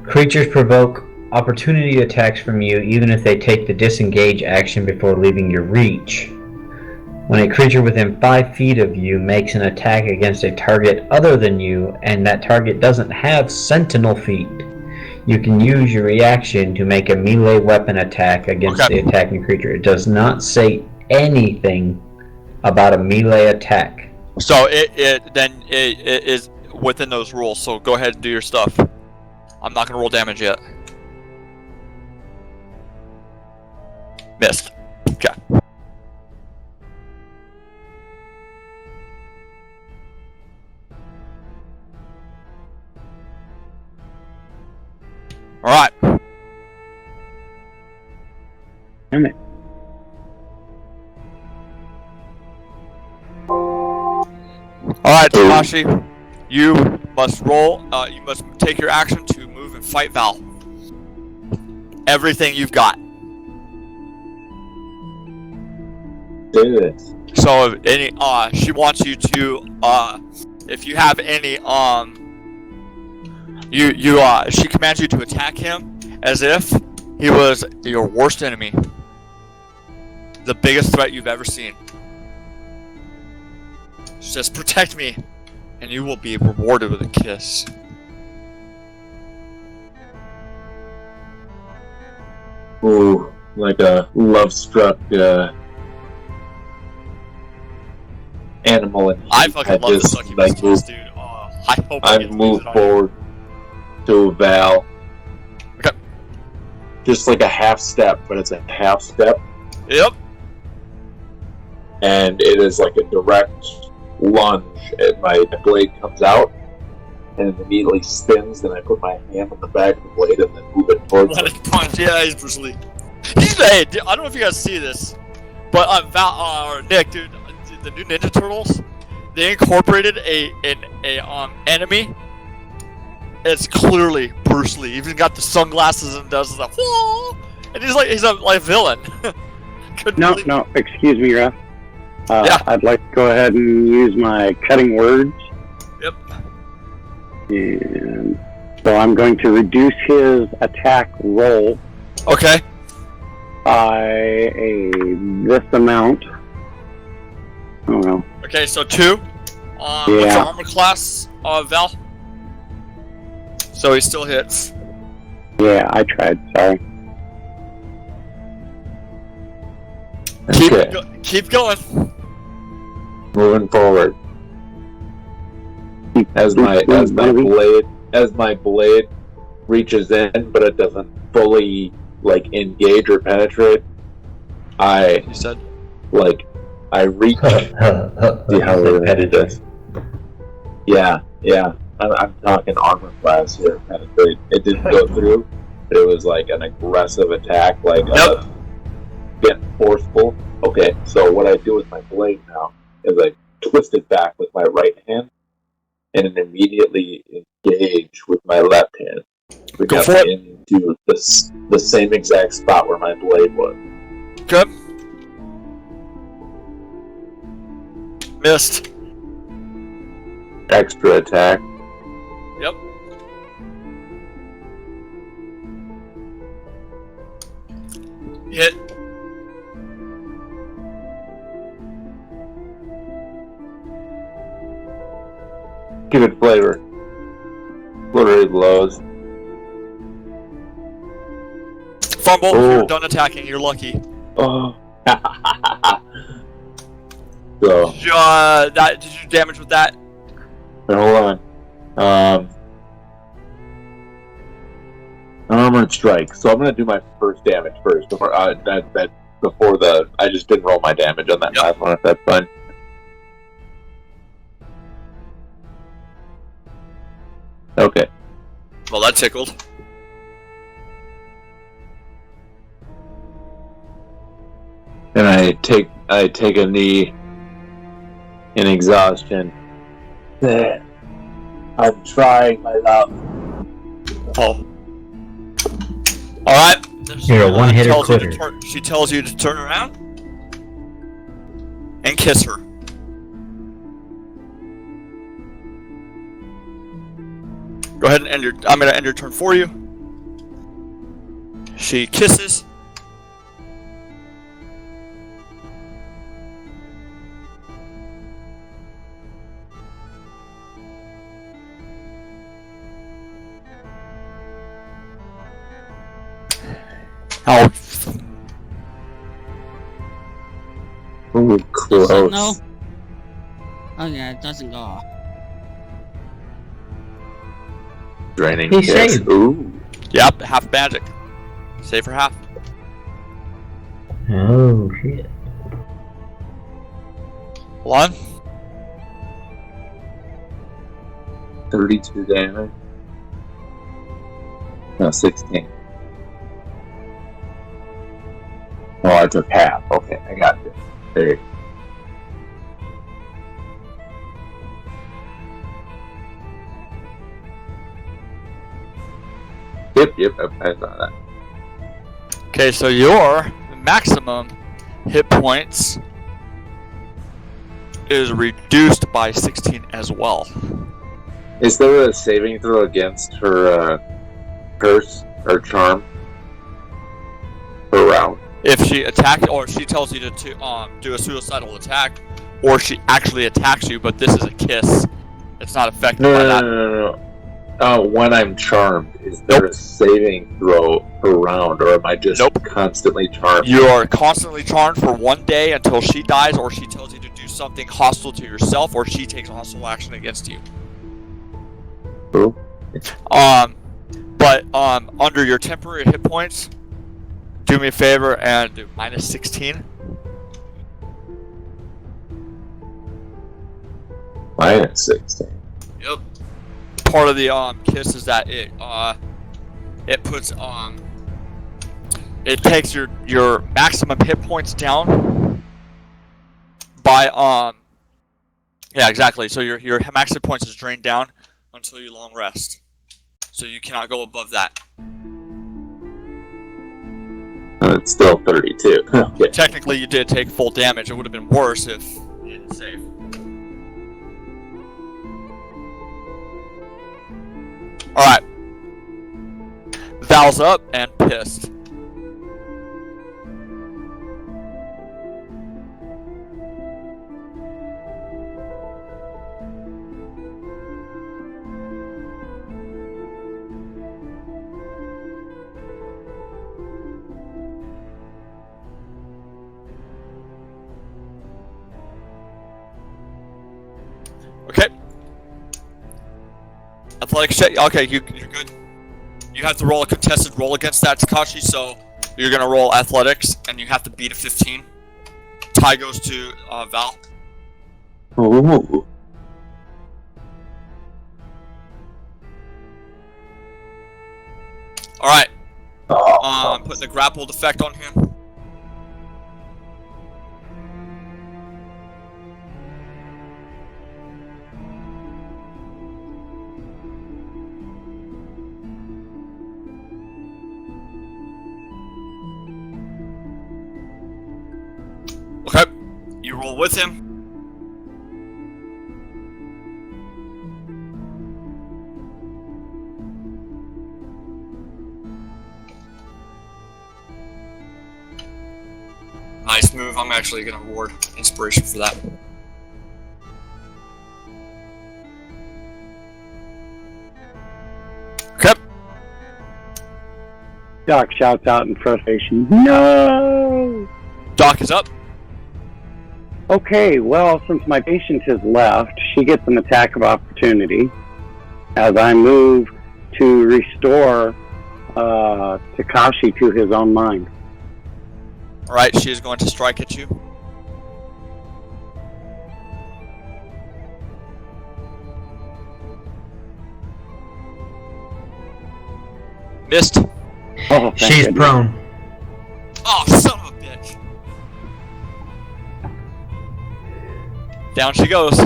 Creatures provoke opportunity attacks from you even if they take the disengage action before leaving your reach. When a creature within 5 feet of you makes an attack against a target other than you, and that target doesn't have sentinel feet, you can use your reaction to make a melee weapon attack against the attacking creature. It does not say anything about a melee attack. So it is within those rules, so go ahead and do your stuff. I'm not gonna roll damage yet. Missed. Okay. Alright. Damn it. Alright, Takashi. You must roll, you must take your action to move and fight Val. Everything you've got. Do this. So if any she wants you to if you have any she commands you to attack him as if he was your worst enemy. The biggest threat you've ever seen. She says, protect me, and you will be rewarded with a kiss. Ooh, like a love-struck animal. I fucking love the succubus kiss, dude. I hope I move forward to Val. Okay. Just like a half step, but it's a half step. Yep. And it is like a direct lunge, and my blade comes out, and it immediately spins, and I put my hand on the back of the blade and then move it towards Let him. it punch. Yeah, he's Bruce Lee. Hey, I don't know if you guys see this, but Val or Nick, dude, the new Ninja Turtles, they incorporated an enemy. It's clearly Bruce Lee. Even got the sunglasses and does the whoa, and he's a villain. No, excuse me, Russ. Yeah. I'd like to go ahead and use my cutting words. Yep. And so I'm going to reduce his attack roll Okay. by this amount. Oh no. Okay, so 2. What's your armor class, Val? So he still hits. Yeah, I tried. Sorry. Keep going. Moving forward. As my blade reaches in, but it doesn't fully like engage or penetrate. I reach. See how we headed this? Yeah. I'm talking armor class here. Penetrate. It didn't go through, but it was like an aggressive attack, like getting forceful. Okay, so what I do with my blade now is I twist it back with my right hand and then immediately engage with my left hand. We got into the same exact spot where my blade was. Good. Missed. Extra attack. Yep. Hit. Give it flavor. Flurry blows. Fumble. You're done attacking. You're lucky. Oh. So. Did you damage with that? Hold on. Armored strike. So I'm gonna do my first damage first before I just didn't roll my damage on that last one. If that's fine. Okay. Well, that tickled. And I take a knee in exhaustion. I'm trying, my love. Oh. Alright. You're a one-hitter quitter. She tells you to turn around and kiss her. Go ahead and end your. I'm gonna end your turn for you. She kisses. Oh. Ooh, close. So no. Oh yeah, it doesn't go off. Draining He kiss. saved. Ooh. Yep, half magic. Save for half. Oh shit. 1. 32 damage. No, 16. Oh, I took half. Okay, I got it. There you go. Yep, I saw that. Okay, so your maximum hit points is reduced by 16 as well. Is there a saving throw against her curse or charm? Per round? If she attacks, or she tells you to do a suicidal attack, or she actually attacks you, but this is a kiss, it's not affected by that. No. When I'm charmed, is there a saving throw per round, or am I just constantly charmed? You are constantly charmed for 1 day until she dies, or she tells you to do something hostile to yourself, or she takes hostile action against you. Cool. But under your temporary hit points, do me a favor and do minus 16. Minus 16. Yep. Part of the kiss is that it puts it takes your maximum hit points down by yeah, exactly. So your max hit points is drained down until you long rest. So you cannot go above that. It's still 32. Okay. Technically, you did take full damage. It would have been worse if you didn't save. Alright. Val's up and pissed. Okay. Athletics check. Okay, you're good. You have to roll a contested roll against that, Takashi, so you're going to roll athletics, and you have to beat a 15. Tie goes to Val. Ooh. Alright. I'm putting the grappled effect on him. Okay, you roll with him. Nice move. I'm actually going to award inspiration for that. Okay. Doc shouts out in frustration, "No!" Doc is up. Okay, well, since my patient has left, she gets an attack of opportunity as I move to restore Takashi to his own mind. Alright, she is going to strike at you. Missed. Oh, thank She's goodness. prone. Oh, son of a bitch. Down she goes.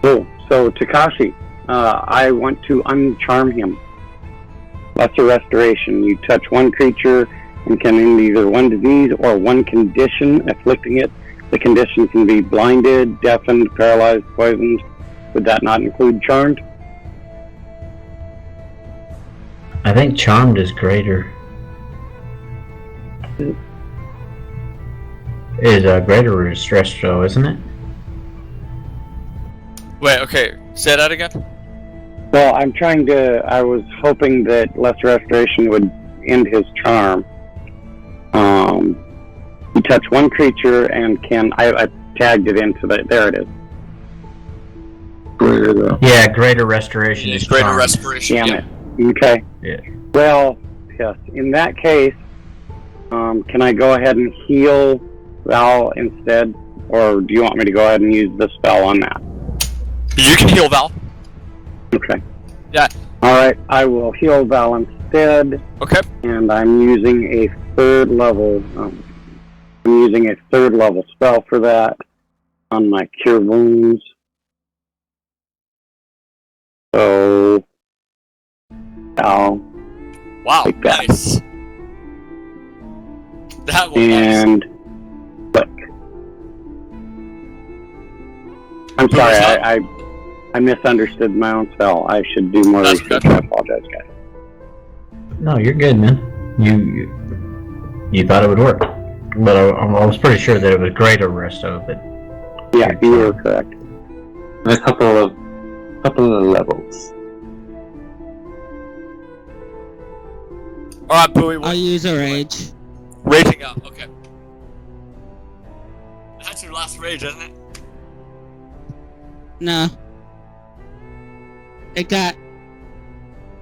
Cool. So Takashi, I want to uncharm him. Lesser restoration. You touch one creature and can end either one disease or one condition afflicting it. The condition can be blinded, deafened, paralyzed, poisoned. Would that not include charmed? I think charmed is greater. Is a greater stress though, isn't it? Wait, okay. Say that again? Well, I was hoping that lesser restoration would end his charm. You touch one creature and I tagged it into there it is. Greater though. Yeah, greater restoration is Greater charmed. restoration. Damn Yeah. it. Okay. Yeah. Well, yes. In that case, can I go ahead and heal Val instead? Or do you want me to go ahead and use the spell on that? You can heal Val. Okay. Yeah. Alright, I will heal Val instead. Okay. And I'm using a third level spell for that on my cure wounds. So I'll Wow. Like that. Nice. That was nice. and click. I'm Who sorry, was that? I misunderstood my own spell. I should do more That's research. good. I apologize, guys. No, you're good, man. You thought it would work, but I was pretty sure that it was greater resto. But Yeah, you were correct. A couple of levels. Alright, Bowie. I'll use a rage. Raging up. Okay. That's your last rage, isn't it? No. It got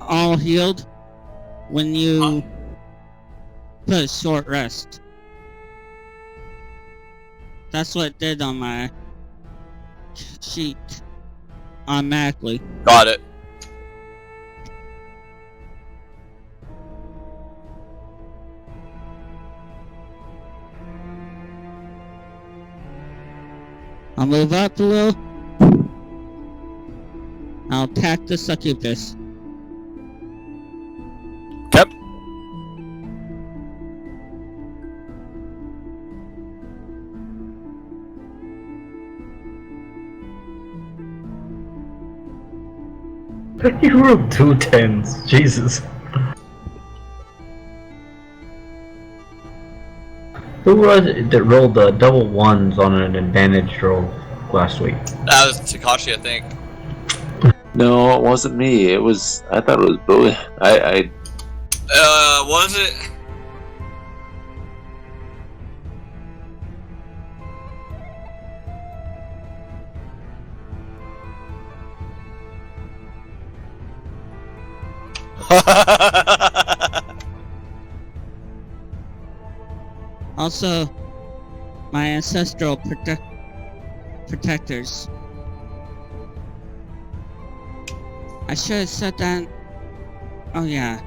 all healed when you put a short rest. That's what it did on my sheet automatically. Got it. I'll move up a little. I'll attack the succubus. Yep. you rolled 2 10s. Jesus. Who was it that rolled the double ones on an advantage roll last week? That was Takashi, I think. No, it wasn't me. I thought it was Bowie. Was it? Also, my ancestral protectors. I should have said that. Oh yeah.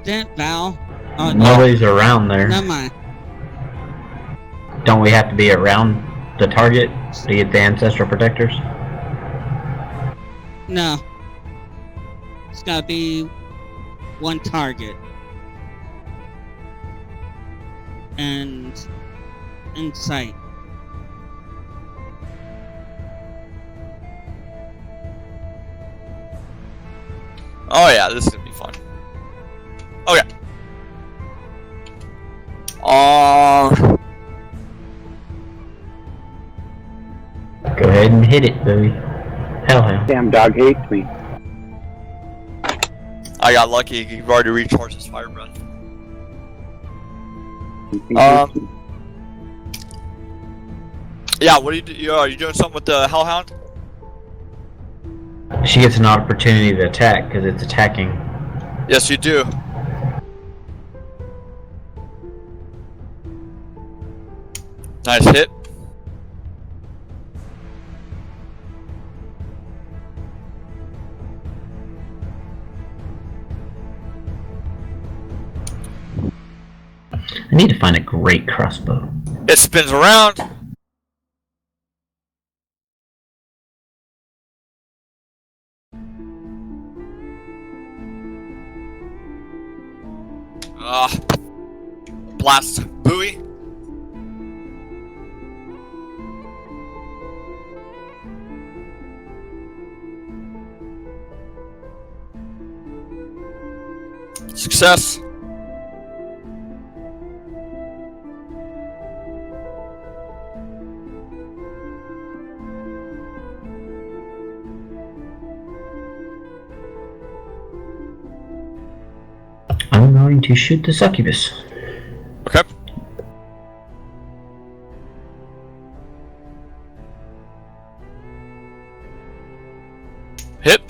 Didn't Val? Oh no. Nobody's around there. Never mind. Don't we have to be around the target to get the ancestral protectors? No. It's gotta be one target. And in sight. Oh yeah, this is gonna be fun. Okay. Go ahead and hit it, Bowie. Hell. Damn dog hates me. I got lucky. You've already recharged his fire breath. Yeah. What do? Are you doing something with the Hellhound? She gets an opportunity to attack because it's attacking. Yes, you do. Nice hit. need to find a great crossbow. It spins around. Blast buoy. Success. I'm going to shoot the succubus. Okay. Hit.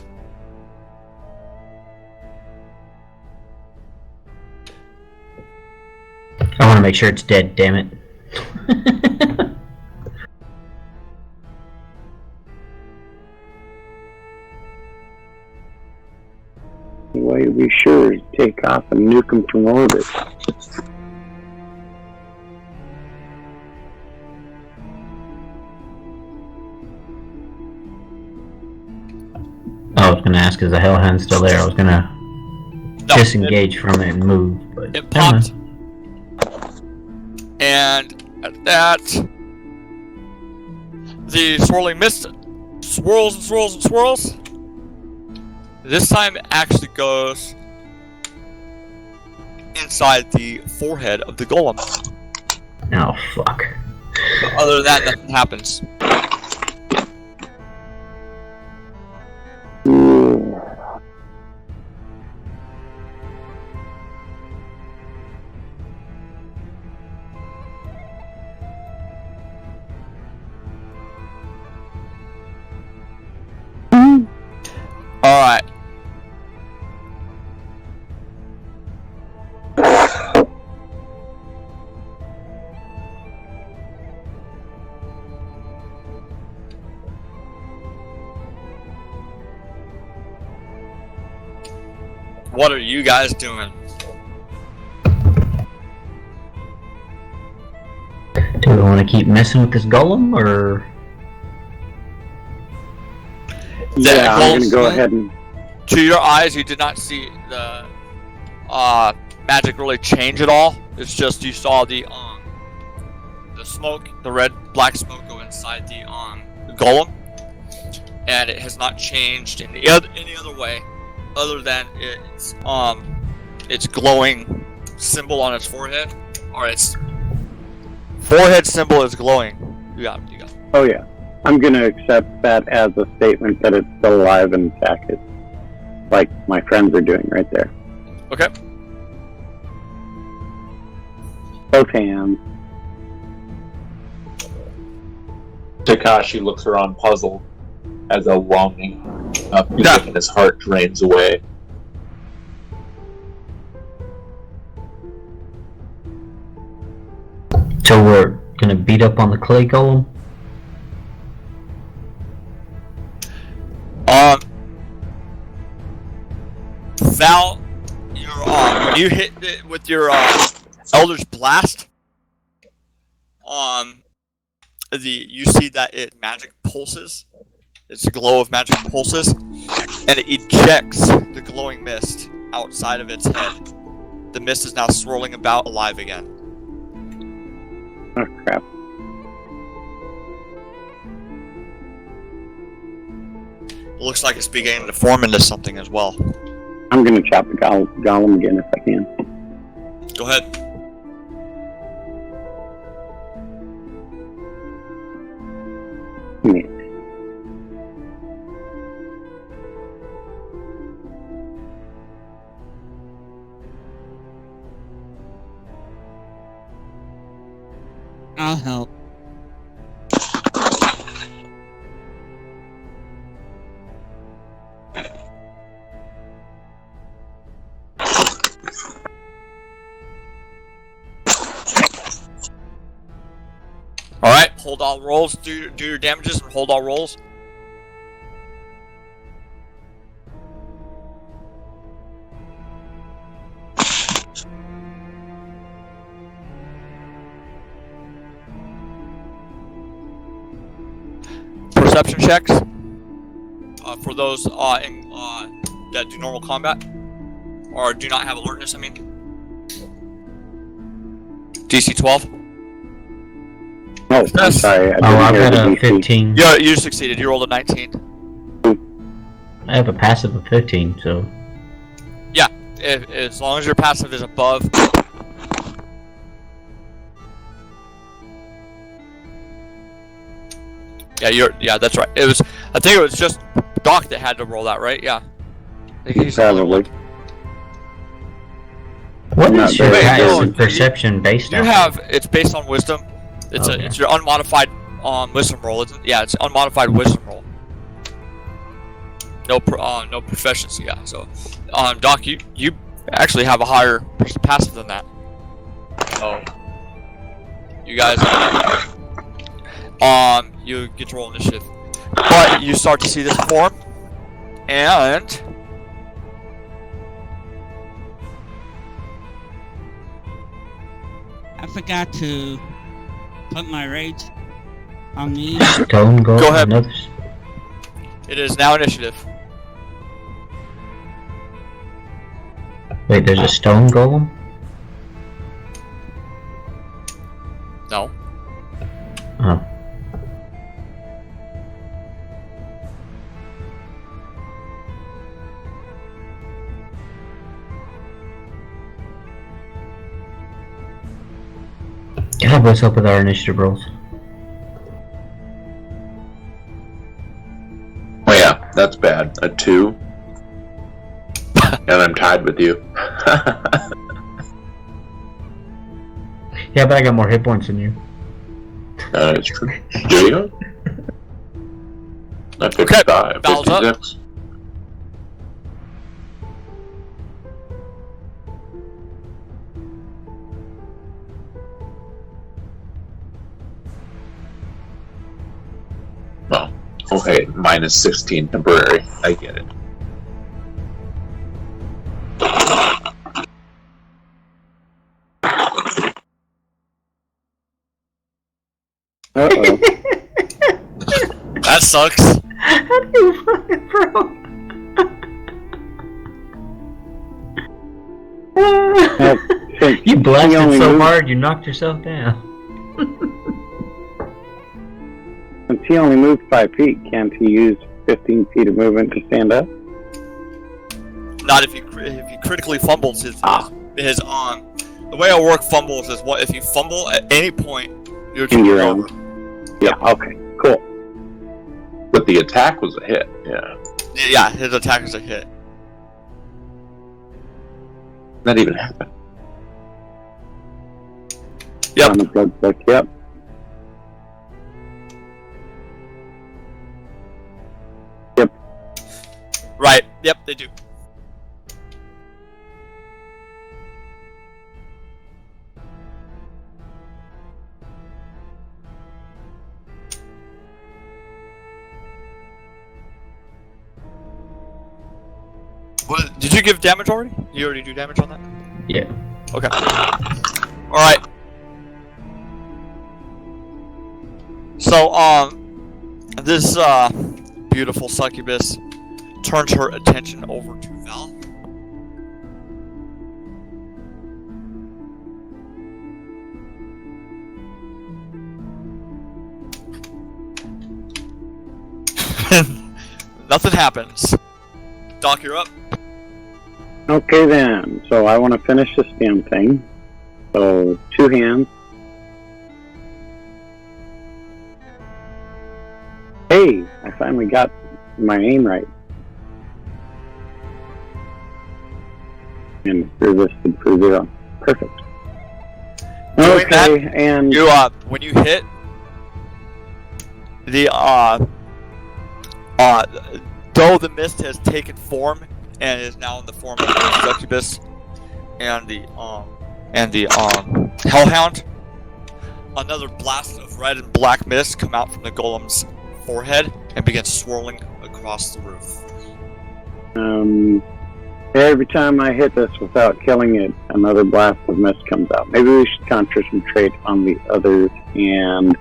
I want to make sure it's dead, damn it. The way to be sure is take off and nuke them from orbit. I was going to ask, is the Hellhound still there? I was going to disengage from it and move, but it popped. And at that, the swirling mist swirls and swirls and swirls. This time it actually goes inside the forehead of the golem. Oh, fuck. But other than that, nothing happens. Alright. What are you guys doing? Do we want to keep messing with this golem, or...? Yeah, I'm gonna go ahead and... To your eyes, you did not see the magic really change at all. It's just you saw the smoke, the red-black smoke go inside the golem, and it has not changed in any other way, other than its glowing symbol on its forehead, or its forehead symbol is glowing. You got it. You got it. Oh yeah. I'm going to accept that as a statement that it's still alive and active. Like my friends are doing right there. Okay. Both hands. Takashi looks around puzzled as a longing in his heart drains away. So we're gonna beat up on the clay golem? Val, you hit it with your Elder's Blast. You see that it magic pulses. It's a glow of magic pulses, and it ejects the glowing mist outside of its head. The mist is now swirling about, alive again. Oh crap. It looks like it's beginning to form into something as well. I'm going to chop the golem again if I can. Go ahead. Yeah. I'll help. Alright, hold all rolls, do your damages and hold all rolls. perception checks for those that do normal combat or do not have alertness. I mean, DC 12. Oh, I'm sorry. I've got a 15. Yeah, you succeeded. You rolled a 19. I have a passive of 15, so. Yeah, as long as your passive is above. Yeah, that's right. I think it was just Doc that had to roll that, right? Yeah. I think he's the only Probably. What Not is your very passive good. perception based You on? it's based on wisdom. Okay. It's your unmodified wisdom roll. It's unmodified wisdom roll. No proficiency. Yeah. So, Doc, you actually have a higher passive than that. So, you guys, you get to roll initiative, but you start to see this form, and I forgot to put my rage on me. Stone golem. Go ahead. Another... it is now initiative. Wait, there's a stone golem? No. Oh. God, what's up with our initiative rolls? Oh yeah, that's bad. A 2. And I'm tied with you. Yeah, but I got more hit points than you. It's true. Do you? At 55, Battle's up. 56. Oh, okay, minus 16 temporary. I get it. Uh-oh. That sucks. How do you fucking throw? You blasted only so moved- hard, you knocked yourself down. Since he only moved 5 feet, can't he use 15 feet of movement to stand up? Not if he critically fumbles his the way I work fumbles is if you fumble at any point, you're In your over. Yeah, okay, cool. But the attack was a hit, yeah. Yeah, his attack is a hit. That even happened. Yep. On the blood book, yep. Right. Yep, they do. What, did you give damage already? You already do damage on that? Yeah. Okay. Alright. So, this, beautiful succubus turns her attention over to Val. Nothing happens. Doc, you're up. Okay then, so I want to finish this damn thing. So, 2 hands. Hey, I finally got my aim right. And resisted for 0. Perfect. Doing Okay, that, and You, when you hit the, though the mist has taken form and is now in the form of the succubus and the hellhound, another blast of red and black mist come out from the golem's forehead and begin swirling across the roof. every time I hit this without killing it, another blast of mist comes out. Maybe we should concentrate on the others, and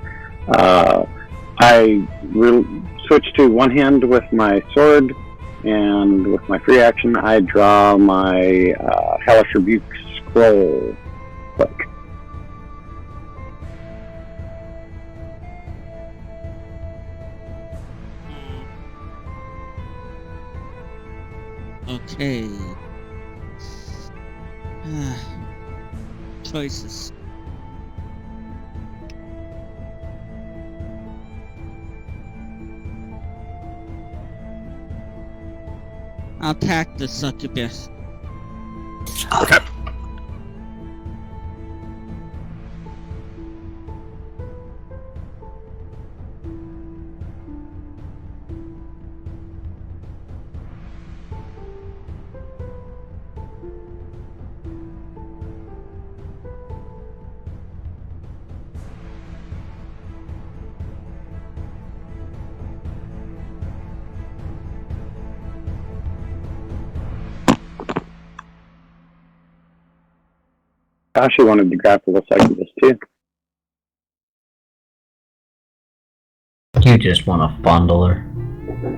switch to one hand with my sword, and with my free action, I draw my Hellish Rebuke scroll book. Okay. Choices. I'll attack the succubus. Okay. Kashi wanted to grapple the succubus too. You just want to fondle her.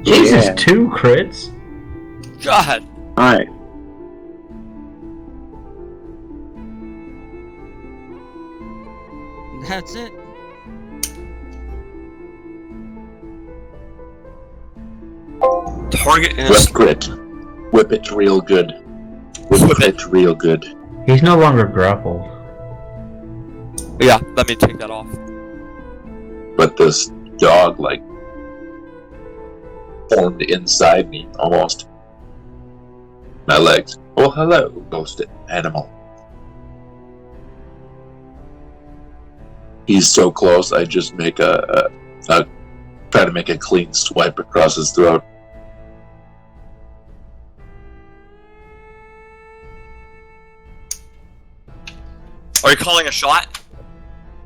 Jesus, Yeah. 2 crits? God. Alright. That's it. Target is Whip grit. Whip it real good. Whip it real good. He's no longer grappled. Yeah, let me take that off. But this dog, like, formed inside me, almost. My legs. Oh, hello, ghost animal. He's so close, I just make try to make a clean swipe across his throat. Are you calling a shot?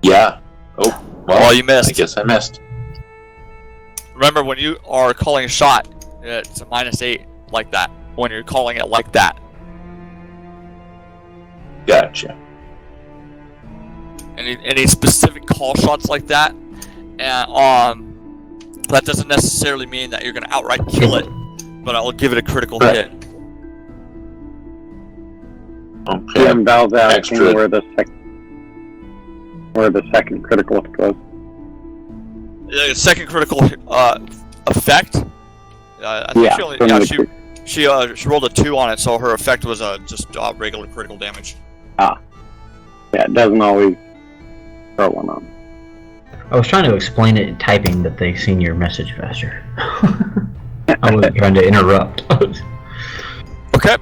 Yeah. Oh, well, you missed. I guess I missed. Remember, when you are calling a shot, it's a -8 like that. When you're calling it like that. Gotcha. Any specific call shots like that, and that doesn't necessarily mean that you're going to outright kill it, but I'll give it a critical hit. Okay. And Val's asking Extra. where the second critical goes. Second critical effect. I think Yeah, she only, so yeah, another she rolled a 2 on it, so her effect was just regular critical damage. Yeah, it doesn't always throw one on. I was trying to explain it in typing, but they seen your message faster. I wasn't trying to interrupt. Okay.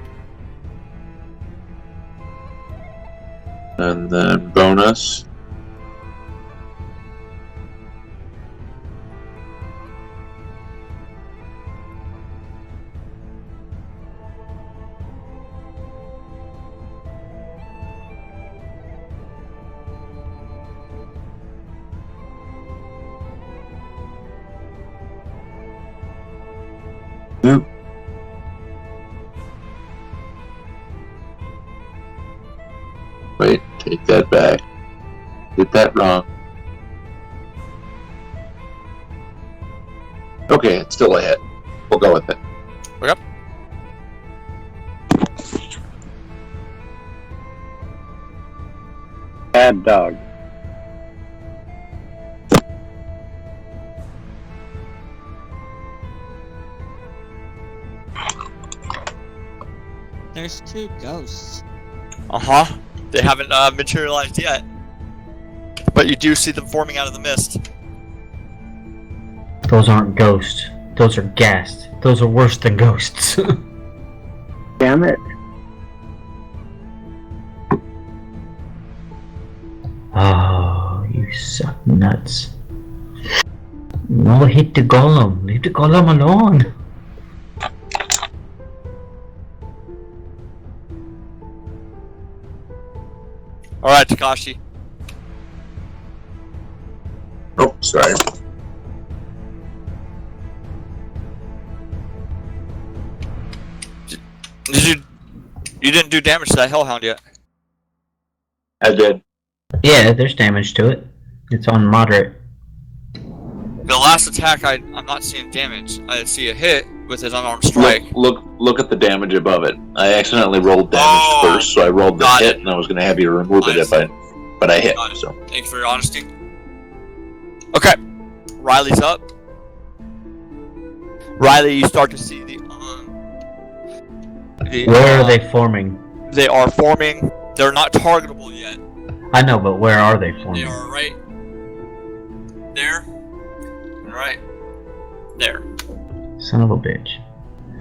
And then bonus. Nope. Wait, take that back. Did that wrong. Okay, it's still a hit. We'll go with it. Okay. Bad dog. There's 2 ghosts. Uh-huh. They haven't materialized yet. But you do see them forming out of the mist. Those aren't ghosts. Those are ghast. Those are worse than ghosts. Damn it. Oh, you suck nuts. No, hit the golem. Leave the golem alone. Alright, Takashi. Oh, sorry. You didn't do damage to that Hellhound yet. I did. Yeah, there's damage to it. It's on moderate. The last attack, I'm not seeing damage. I see a hit with his unarmed strike. Look at the damage above it. I accidentally rolled damage first, so I rolled the hit, and I was going to have you remove it but I hit. So. Thank you for your honesty. Okay, Riley's up. Riley, you start to see the where are they forming? They are forming. They're not targetable yet. I know, but where are they forming? They are right there. Right there. Son of a bitch.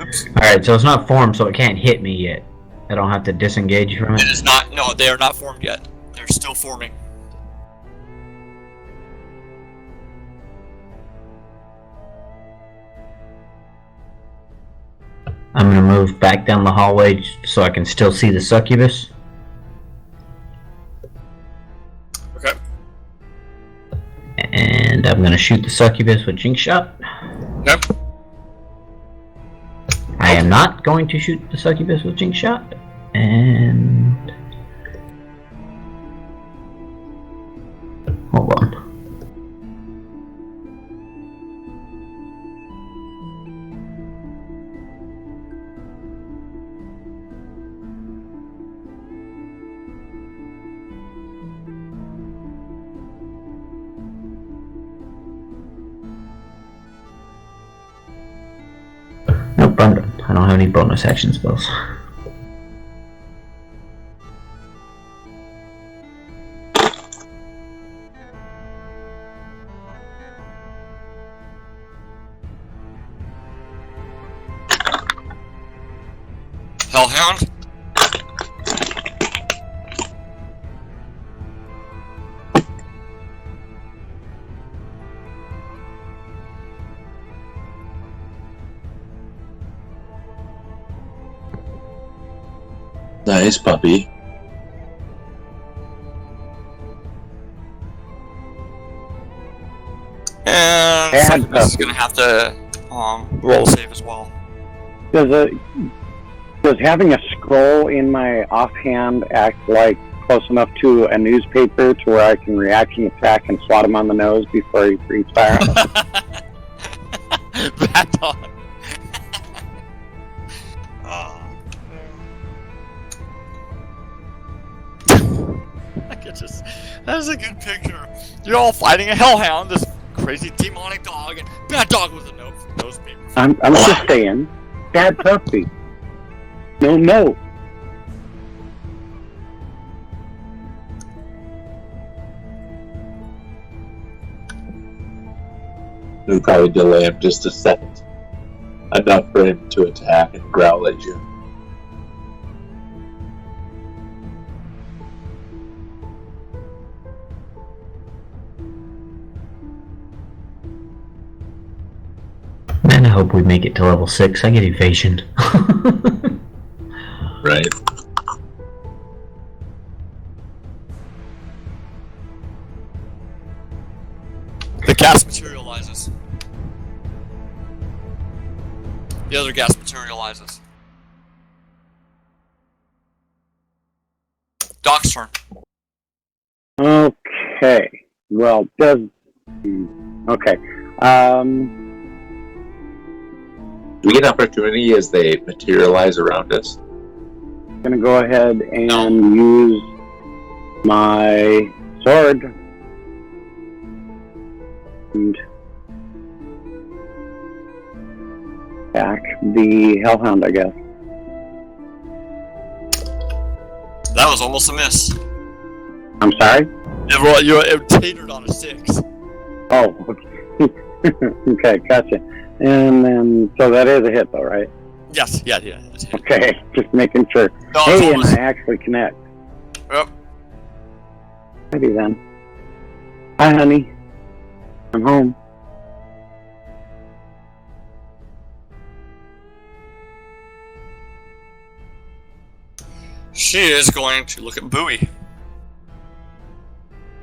Oops. Alright, so it's not formed, so it can't hit me yet. I don't have to disengage from it? It is not. No, they are not formed yet. They're still forming. I'm gonna move back down the hallway so I can still see the succubus. Okay. And I'm gonna shoot the succubus with Jinx Shot. Yep. I am not going to shoot the succubus with Jinx Shot. And... hold on. Nope, I don't have any bonus action spells. Hellhound. Nice puppy. And Succubus is gonna have to roll a save as well. Does having a scroll in my offhand act like close enough to a newspaper to where I can reaction attack and swat him on the nose before he breathes fire? Bad dog. That is a good picture. You're all fighting a hellhound, this crazy demonic dog, and bad dog with a nose beam. I'm just saying, bad puppy. No. We'll probably delay him just a second. Enough for him to attack and growl at you. Man, I hope we make it to level 6. I get evasion. Right. The gas materializes. The other gas materializes. Doc's turn. Okay. Well, okay. We get opportunity as they materialize around us. I'm gonna go ahead and use my sword and attack the hellhound, I guess. That was almost a miss. I'm sorry? You tatered on a 6. Oh, okay. Okay, gotcha. And then, so that is a hit though, right? Yes, yeah. Okay, just making sure. No, hey, and I actually connect. Yep. Maybe then. Hi, honey. I'm home. She is going to look at Bowie.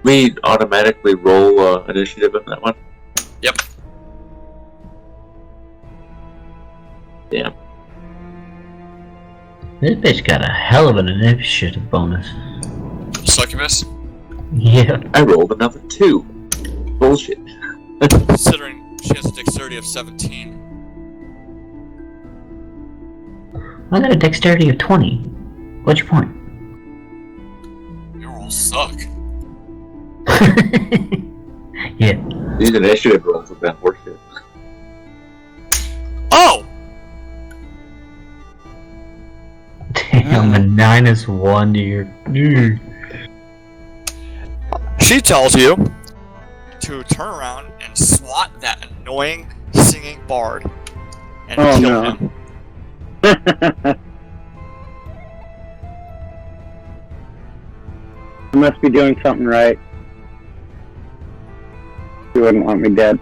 We automatically roll initiative in that one? Yep. Damn. This bitch got a hell of an initiative bonus. Succubus? Yeah. I rolled another 2. Bullshit. Considering she has a dexterity of 17. I got a dexterity of 20. What's your point? Your rolls suck. Yeah. These initiative rolls have been horseshit. Oh! Damn, a -1 to your. She tells you to turn around and swat that annoying singing bard and kill him. I must be doing something right. She wouldn't want me dead.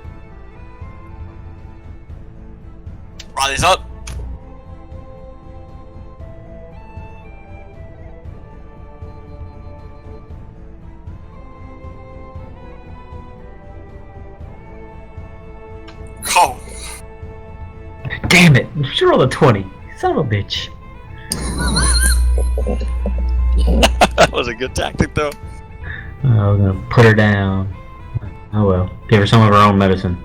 Riley's up. Oh. Damn it! She rolled a 20. Son of a bitch. That was a good tactic, though. Oh, I'm gonna put her down. Oh well. Give her some of her own medicine.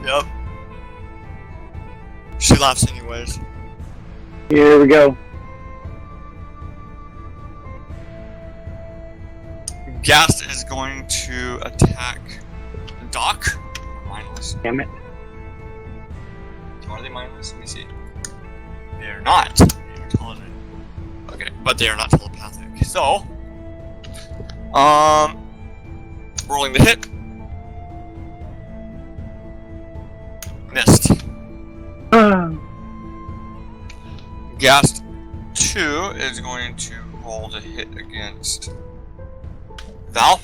Yep. She laughs anyways. Here we go. Gast is going to attack Doc. Mindless. Damn it. Are they mindless? Let me see. They are not. They are intelligent. Okay, but they are not telepathic. So, rolling the hit. Missed. Gast 2 is going to roll the hit against Val.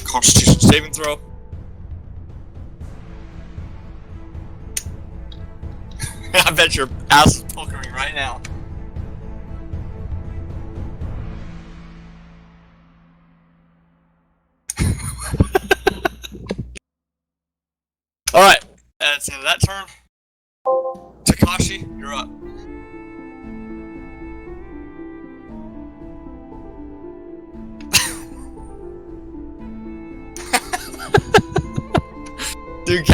Constitution saving throw. I bet your ass is pokering right now. Alright, that's the end of that turn. Takashi, you're up. Dude,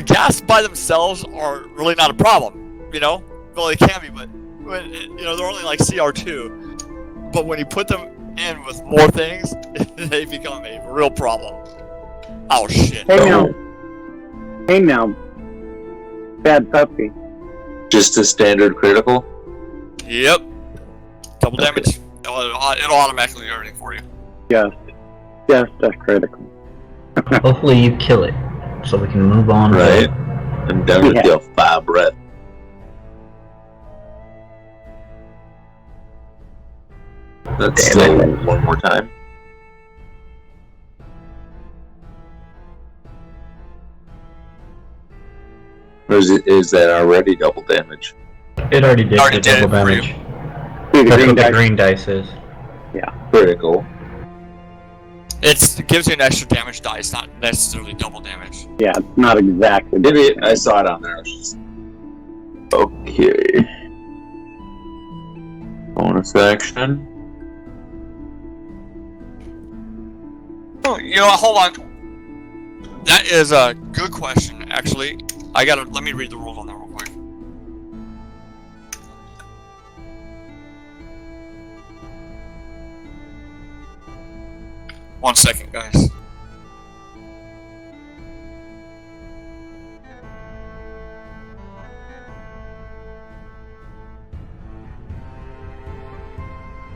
gas by themselves are really not a problem, you know? Well, they can be, but when, you know, they're only like CR2. But when you put them in with more things, they become a real problem. Oh shit. Hey now, bad puppy. Just a standard critical? Yep. Double damage. It'll automatically do everything for you. Just a critical. Hopefully you kill it, so we can move on. Right. I'm done with your 5 breath. That's still one more time. Or is that already double damage? It already did Already the did double it for you. damage. See the That's green what the dice? green dice is. Critical. It gives you an extra damage dice, not necessarily double damage. Yeah, it's not exactly. Maybe I saw it on there. I was just... Okay. Bonus action. Oh, you know what? Hold on. That is a good question, actually. Let me read the rules on that real quick. One second, guys.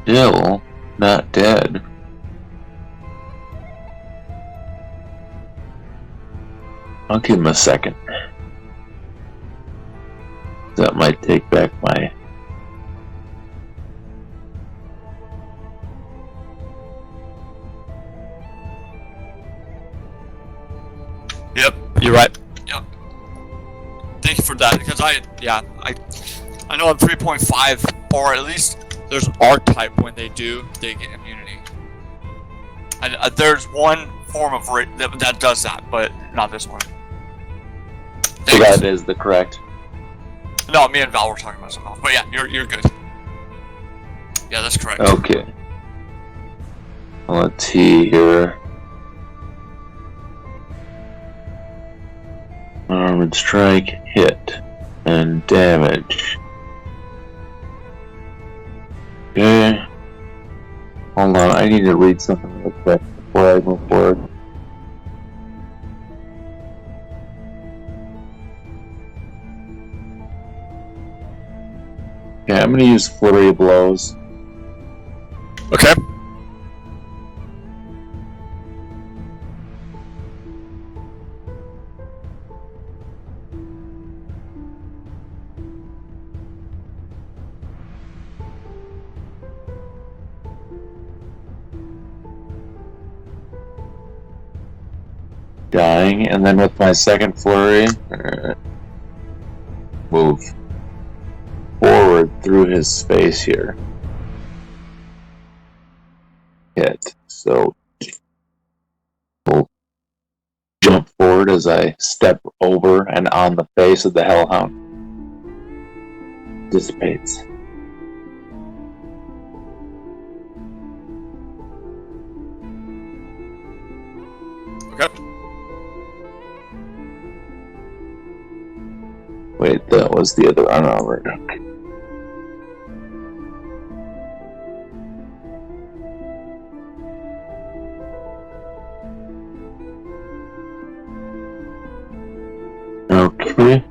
Still not dead. I'll give him a second. That might take back my... Yep, you're right. Yep. Thank you for that, because I know on 3.5, or at least there's archetype when they get immunity. And there's one form of that does that, but not this one. So that is the correct. No, me and Val were talking about something else. But yeah, you're good. Yeah, that's correct. Okay. Let's see here. Armored strike, hit, and damage. Okay. Hold on, I need to read something real quick before I move forward. Okay, I'm gonna use Flurry of Blows. Okay. Dying, and then with my second flurry, move forward through his space here. Hit. So we'll jump forward as I step over and on the face of the Hellhound. Dissipates. Okay. Wait, that was the other unarmored. Okay.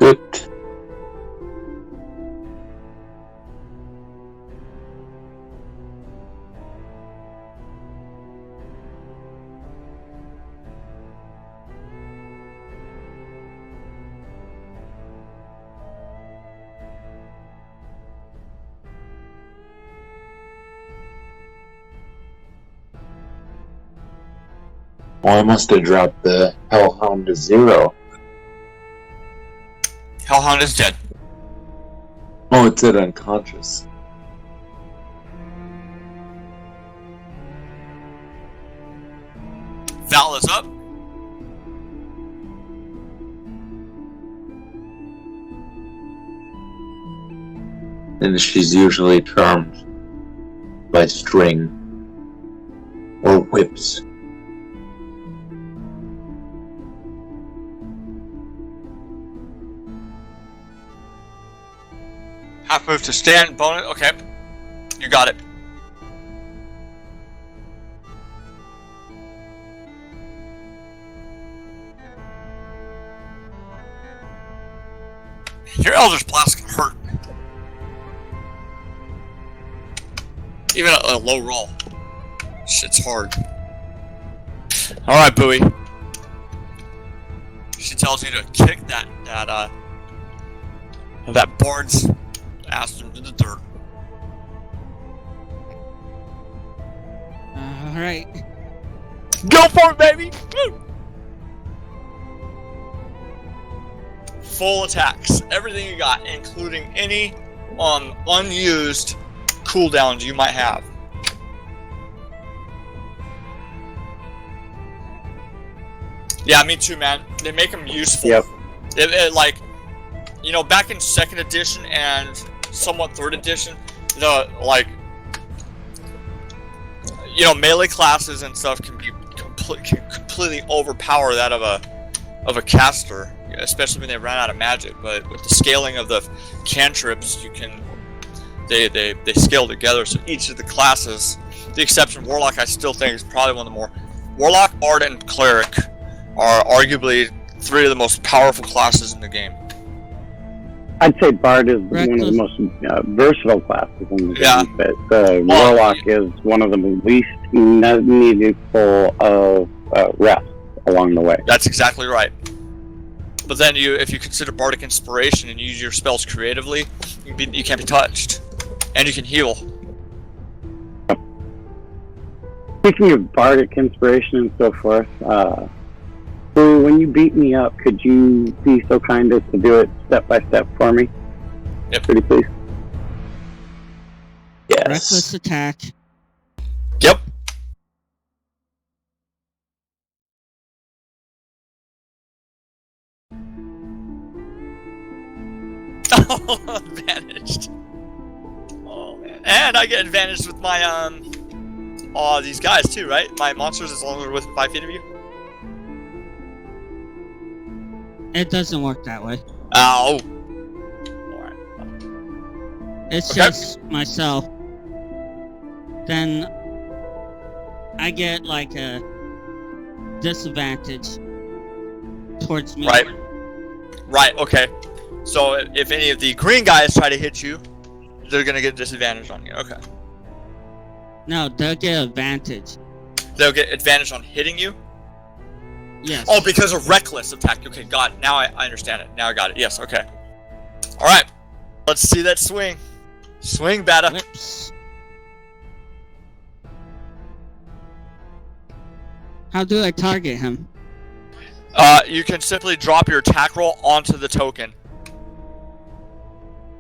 Good. Oh, I must have dropped the Hellhound to 0. Hellhound is dead. Oh, it said unconscious. Val is up. And she's usually charmed by string or whips. Half move to stand, bonus. Okay. You got it. Your Elder's Blast can hurt. Even a low roll. Shit's hard. Alright, Bowie. She tells you to kick that bard's ass into the dirt. Alright. Go for it, baby! Woo! Full attacks. Everything you got, including any unused cooldowns you might have. Yeah, me too, man. They make them useful. Yep. Like, you know, back in 2nd edition and somewhat 3rd edition, melee classes and stuff can be completely overpower that of a caster, especially when they run out of magic. But with the scaling of the cantrips, they scale together. So each of the classes, the exception of Warlock, I still think is probably one of the more. Warlock, Bard, and Cleric are arguably 3 of the most powerful classes in the game. I'd say Bard is one of Reckless. the most versatile classes in the Yeah. game, but Warlock is one of the least needful of rest along the way. That's exactly right. But then if you consider Bardic Inspiration and use your spells creatively, you can't be touched. And you can heal. Speaking of Bardic Inspiration and so forth, Boo, when you beat me up, could you be so kind as to do it step by step for me? Yep. Pretty please. Yes. Reckless attack. Yep. Advantaged. Oh man. And I get advantaged with my these guys too, right? My monsters as long as they're within 5 feet of you. It doesn't work that way. Ow. Alright. It's Okay. just myself. Then I get like a disadvantage towards me. Right. Right, okay. So if any of the green guys try to hit you, they're gonna get disadvantage on you. Okay. No, they'll get advantage. They'll get advantage on hitting you? Yes. Oh, because of reckless attack. Okay, got it. Now I understand it. Now I got it. Yes, okay. Alright. Let's see that swing. Swing, Bata. Whoops. How do I target him? You can simply drop your attack roll onto the token.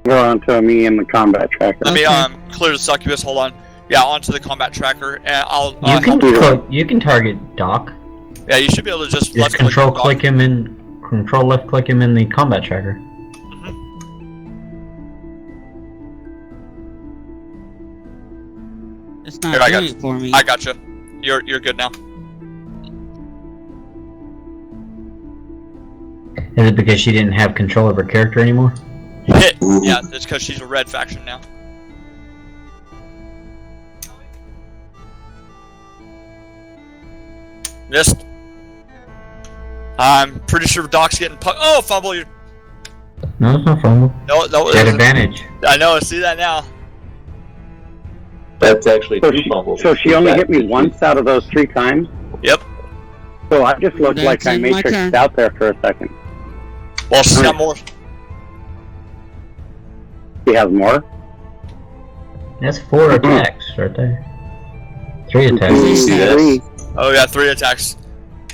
Or onto me in the combat tracker. Let me Okay. clear the succubus. Hold on. Yeah, onto the combat tracker, and I'll. You can target Doc. Yeah, you should be able to just. Just control left click him in the combat tracker. It's not Here, I got doing it for me. I gotcha. You're good now. Is it because she didn't have control of her character anymore? Hit. Yeah, it's because she's a red faction now. Missed. I'm pretty sure Doc's getting Oh, fumble! You. No, it's not fumble. No, She had advantage. I know. I see that now. That's actually So 2 she, fumbles. so she only hit me once out of those 3 times? Yep. So I just looked That's like I in my turn. matrixed out there for a second. Well, she's got more. She has more? That's 4 attacks right there. 3 attacks. You see that? 3. Oh, yeah, 3 attacks.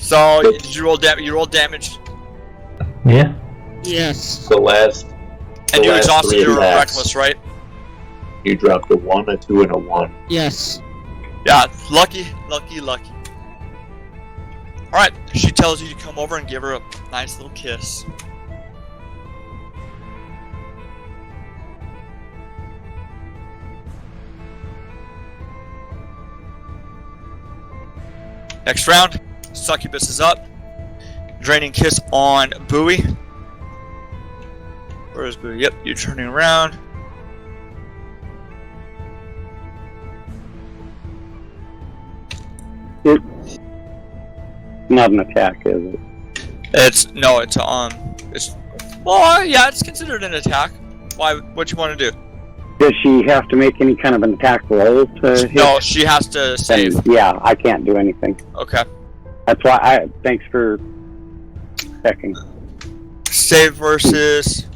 So did you roll damage? You rolled damage, Yeah. Yes. The last. and The you last exhausted 3 your attacks. reckless, right? You dropped a 1, a 2, and a 1. Yes. Yeah, lucky. Alright, she tells you to come over and give her a nice little kiss. Next round, Succubus is up. Draining kiss on Bowie. Where is Bowie? Yep, you're turning around. Not an attack, is it? It's well, yeah, it's considered an attack. Why? What you want to do? Does she have to make any kind of an attack roll to hit? No, she has to save. Then, yeah, I can't do anything. Okay. That's why thanks for checking. Save versus.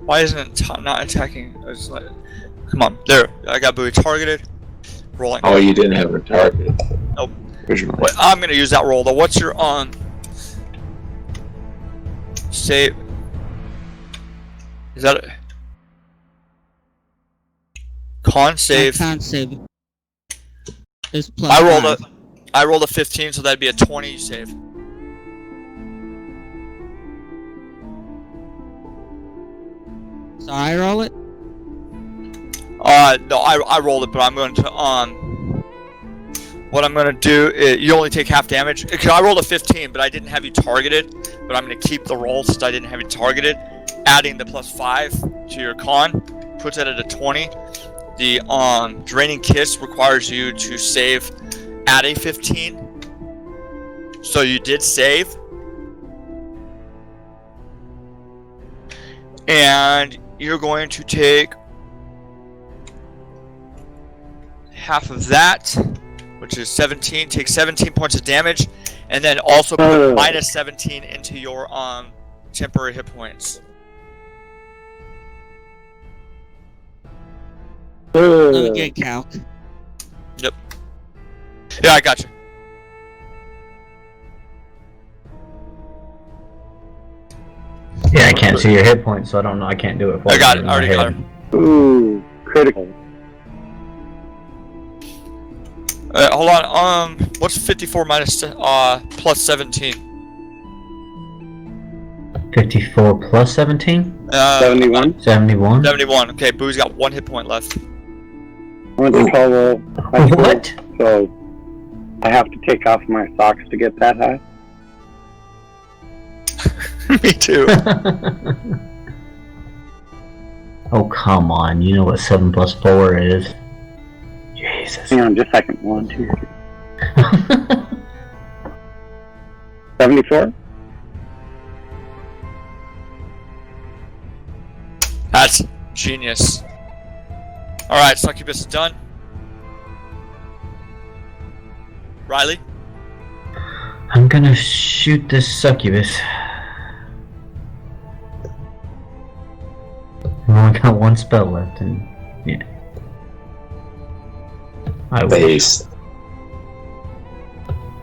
Why isn't it not attacking? It's like, come on, there. I got Bowie targeted. Rolling. Oh, you didn't have her targeted. Nope. Originally. Wait, I'm gonna use that roll though. What's your save? Is that a con save? I can't save. It's plus I rolled a 15, so that'd be a 20 save. So I roll it? No, I rolled it, but I'm going to what I'm going to do is, you only take half damage. Cause I rolled a 15, but I didn't have you targeted. But I'm going to keep the roll since I didn't have you targeted. Adding the +5 to your con puts it at a 20. The draining kiss requires you to save at a 15. So you did save. And you're going to take half of that, which is 17. Take 17 points of damage, and then also put minus 17 into your temporary hit points. Let me get calc. Yep. Yeah, I got you. Yeah, I can't see your hit points, so I don't know. I can't do it for you. I got it. I already got it. Ooh, critical. Hold on. What's 54 minus plus 17? 54 plus 17? 71. 71? 71. Okay, Boo's got 1 hit point left. Went to total. What? So I have to take off my socks to get that high. Me too. Oh, come on. You know what 7 plus 4 is. Jesus. Hang on just a second. 1, 2, 3. 74? That's genius. Alright, Succubus is done. Riley? I'm gonna shoot this succubus. I've only got 1 spell left, and yeah. I wish. Base.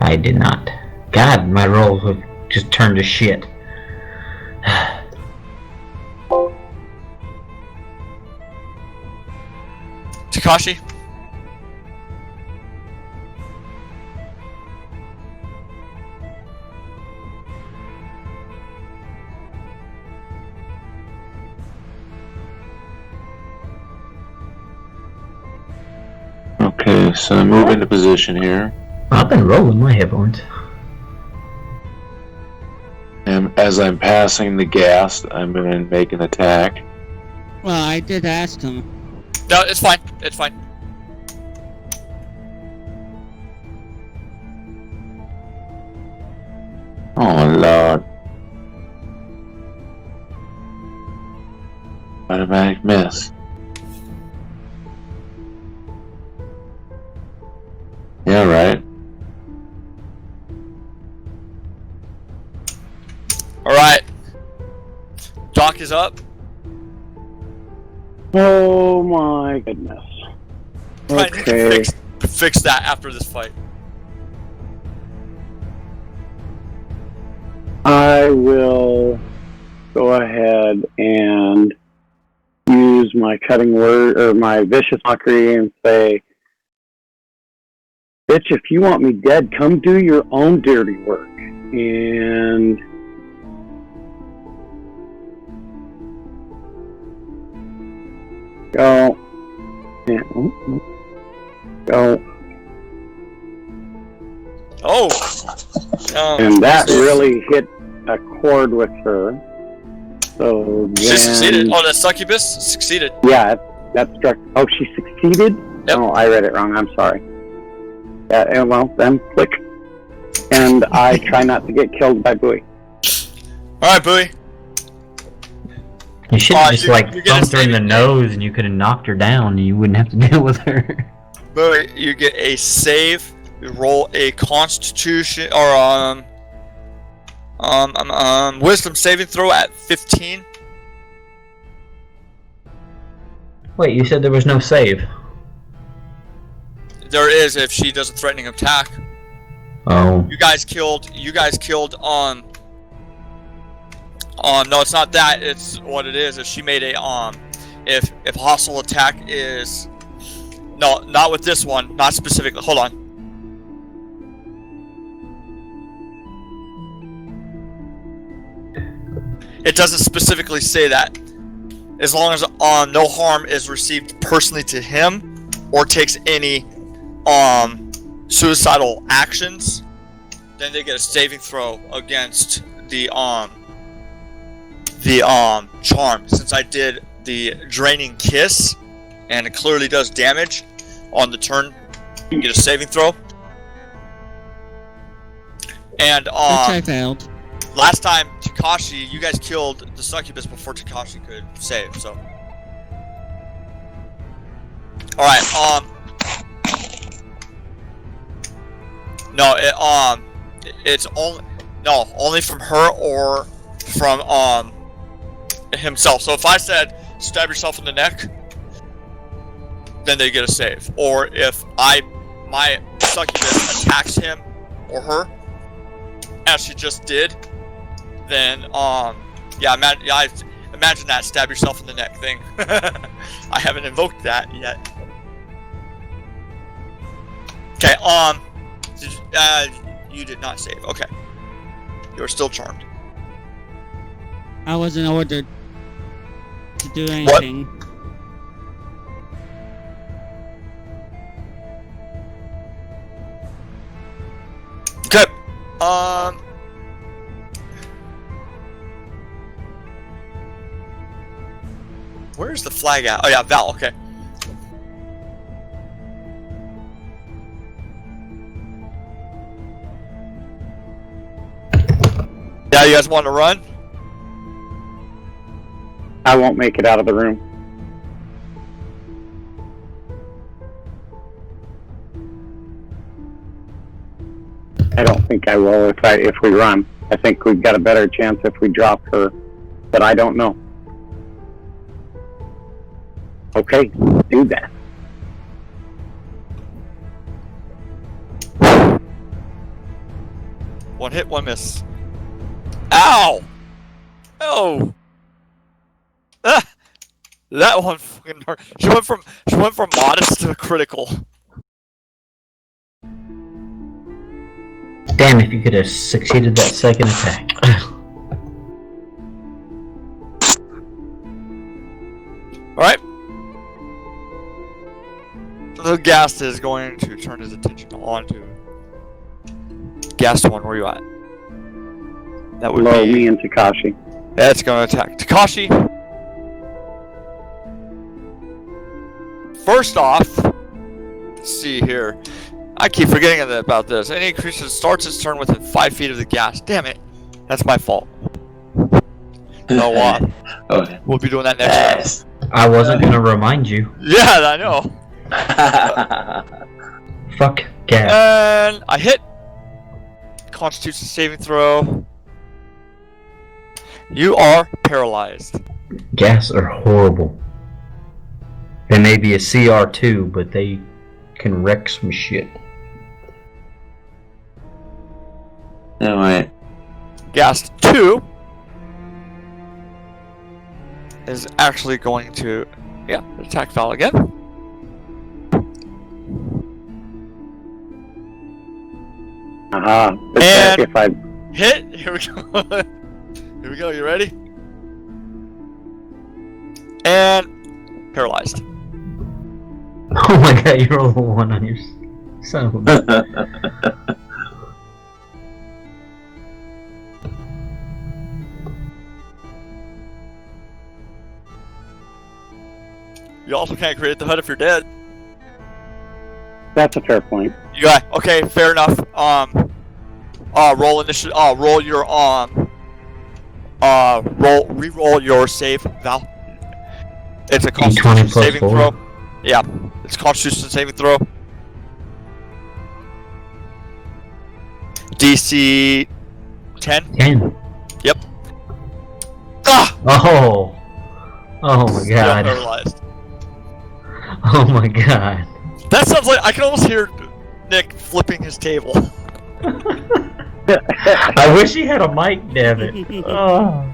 I did not. God, my rolls have just turned to shit. Takashi? Okay, so I move into position here. I've been rolling my hit points. And as I'm passing the gas, I'm going to make an attack. Well, I did ask him. No, it's fine. It's fine. Oh, Lord. Automatic miss. Yeah, right. Alright. Doc is up. Oh my goodness. Trying to Okay. fix that after this fight. I will go ahead and use my cutting word or my vicious mockery and say, bitch, if you want me dead, come do your own dirty work. And go. Go. Oh! And that really hit a chord with her. So then, She succeeded. Oh, that succubus succeeded. yeah, that struck. Oh, she succeeded? Yep. Oh, I read it wrong. I'm sorry. Yeah, and well, then click. And I try not to get killed by Bowie. Alright, Bowie. You should have just you like get a thumped her in the saving nose and you could have knocked her down and you wouldn't have to deal with her. Bowie, you get a save. You roll a constitution or wisdom saving throw at 15. Wait, you said there was no save. There is if she does a threatening attack. Oh. You guys killed no, it's not that, it's what it is. If she made a if a hostile attack is no, not with this one, not specifically. Hold on. It doesn't specifically say that. As long as no harm is received personally to him or takes any suicidal actions, then they get a saving throw against the charm. Since I did the draining kiss and it clearly does damage on the turn, you get a saving throw. And Which I failed. last time, Takashi, you guys killed the succubus before Takashi could save, so. Alright, no, it's only from her or from, himself. So if I said, stab yourself in the neck, then they get a save. Or if my succubus attacks him or her, as she just did, then yeah, imagine that stab yourself in the neck thing. I haven't invoked that yet. Okay, you did not save. Okay, you're still charmed. I wasn't ordered to do anything. Okay. Where's the flag at? Oh yeah, Val. Okay. Yeah, you guys want to run? I won't make it out of the room. I don't think I will if we run. I think we've got a better chance if we drop her, but I don't know. Okay, do that. One hit, one miss. Ow! Oh! Ah! That one fucking hurt. She went from modest to critical. Damn, if you could have succeeded that second attack. Alright. The Ghast is going to turn his attention on to Ghast 1, where you at? That would Below be me and Takashi. Yeah, it's gonna attack Takashi. First off, let's see here. I keep forgetting about this. Any creature starts its turn within 5 feet of the Ghast. Damn it. That's my fault. No, Okay. we'll be doing that next time. I wasn't gonna remind you. Yeah, I know. Fuck gas. And I hit. Constitution saving throw. You are paralyzed. Gas are horrible. They may be a CR2, but they can wreck some shit. Alright. Ghast 2 is actually going to, attack Val again. And If I hit. Here we go. Here we go. You ready? And paralyzed. Oh my god, you rolled a 1 on your son of a bitch. You also can't create the HUD if you're dead. That's a fair point. You got okay. Fair enough. Roll initiative. Roll your re-roll your save, Val. It's a Constitution saving throw. Yeah, it's Constitution saving throw. DC 10. 10. Yep. Ah! Oh. Oh my Yeah, god. paralyzed. Oh my god. That sounds like I can almost hear Nick flipping his table. I wish he had a mic, damn it. Oh.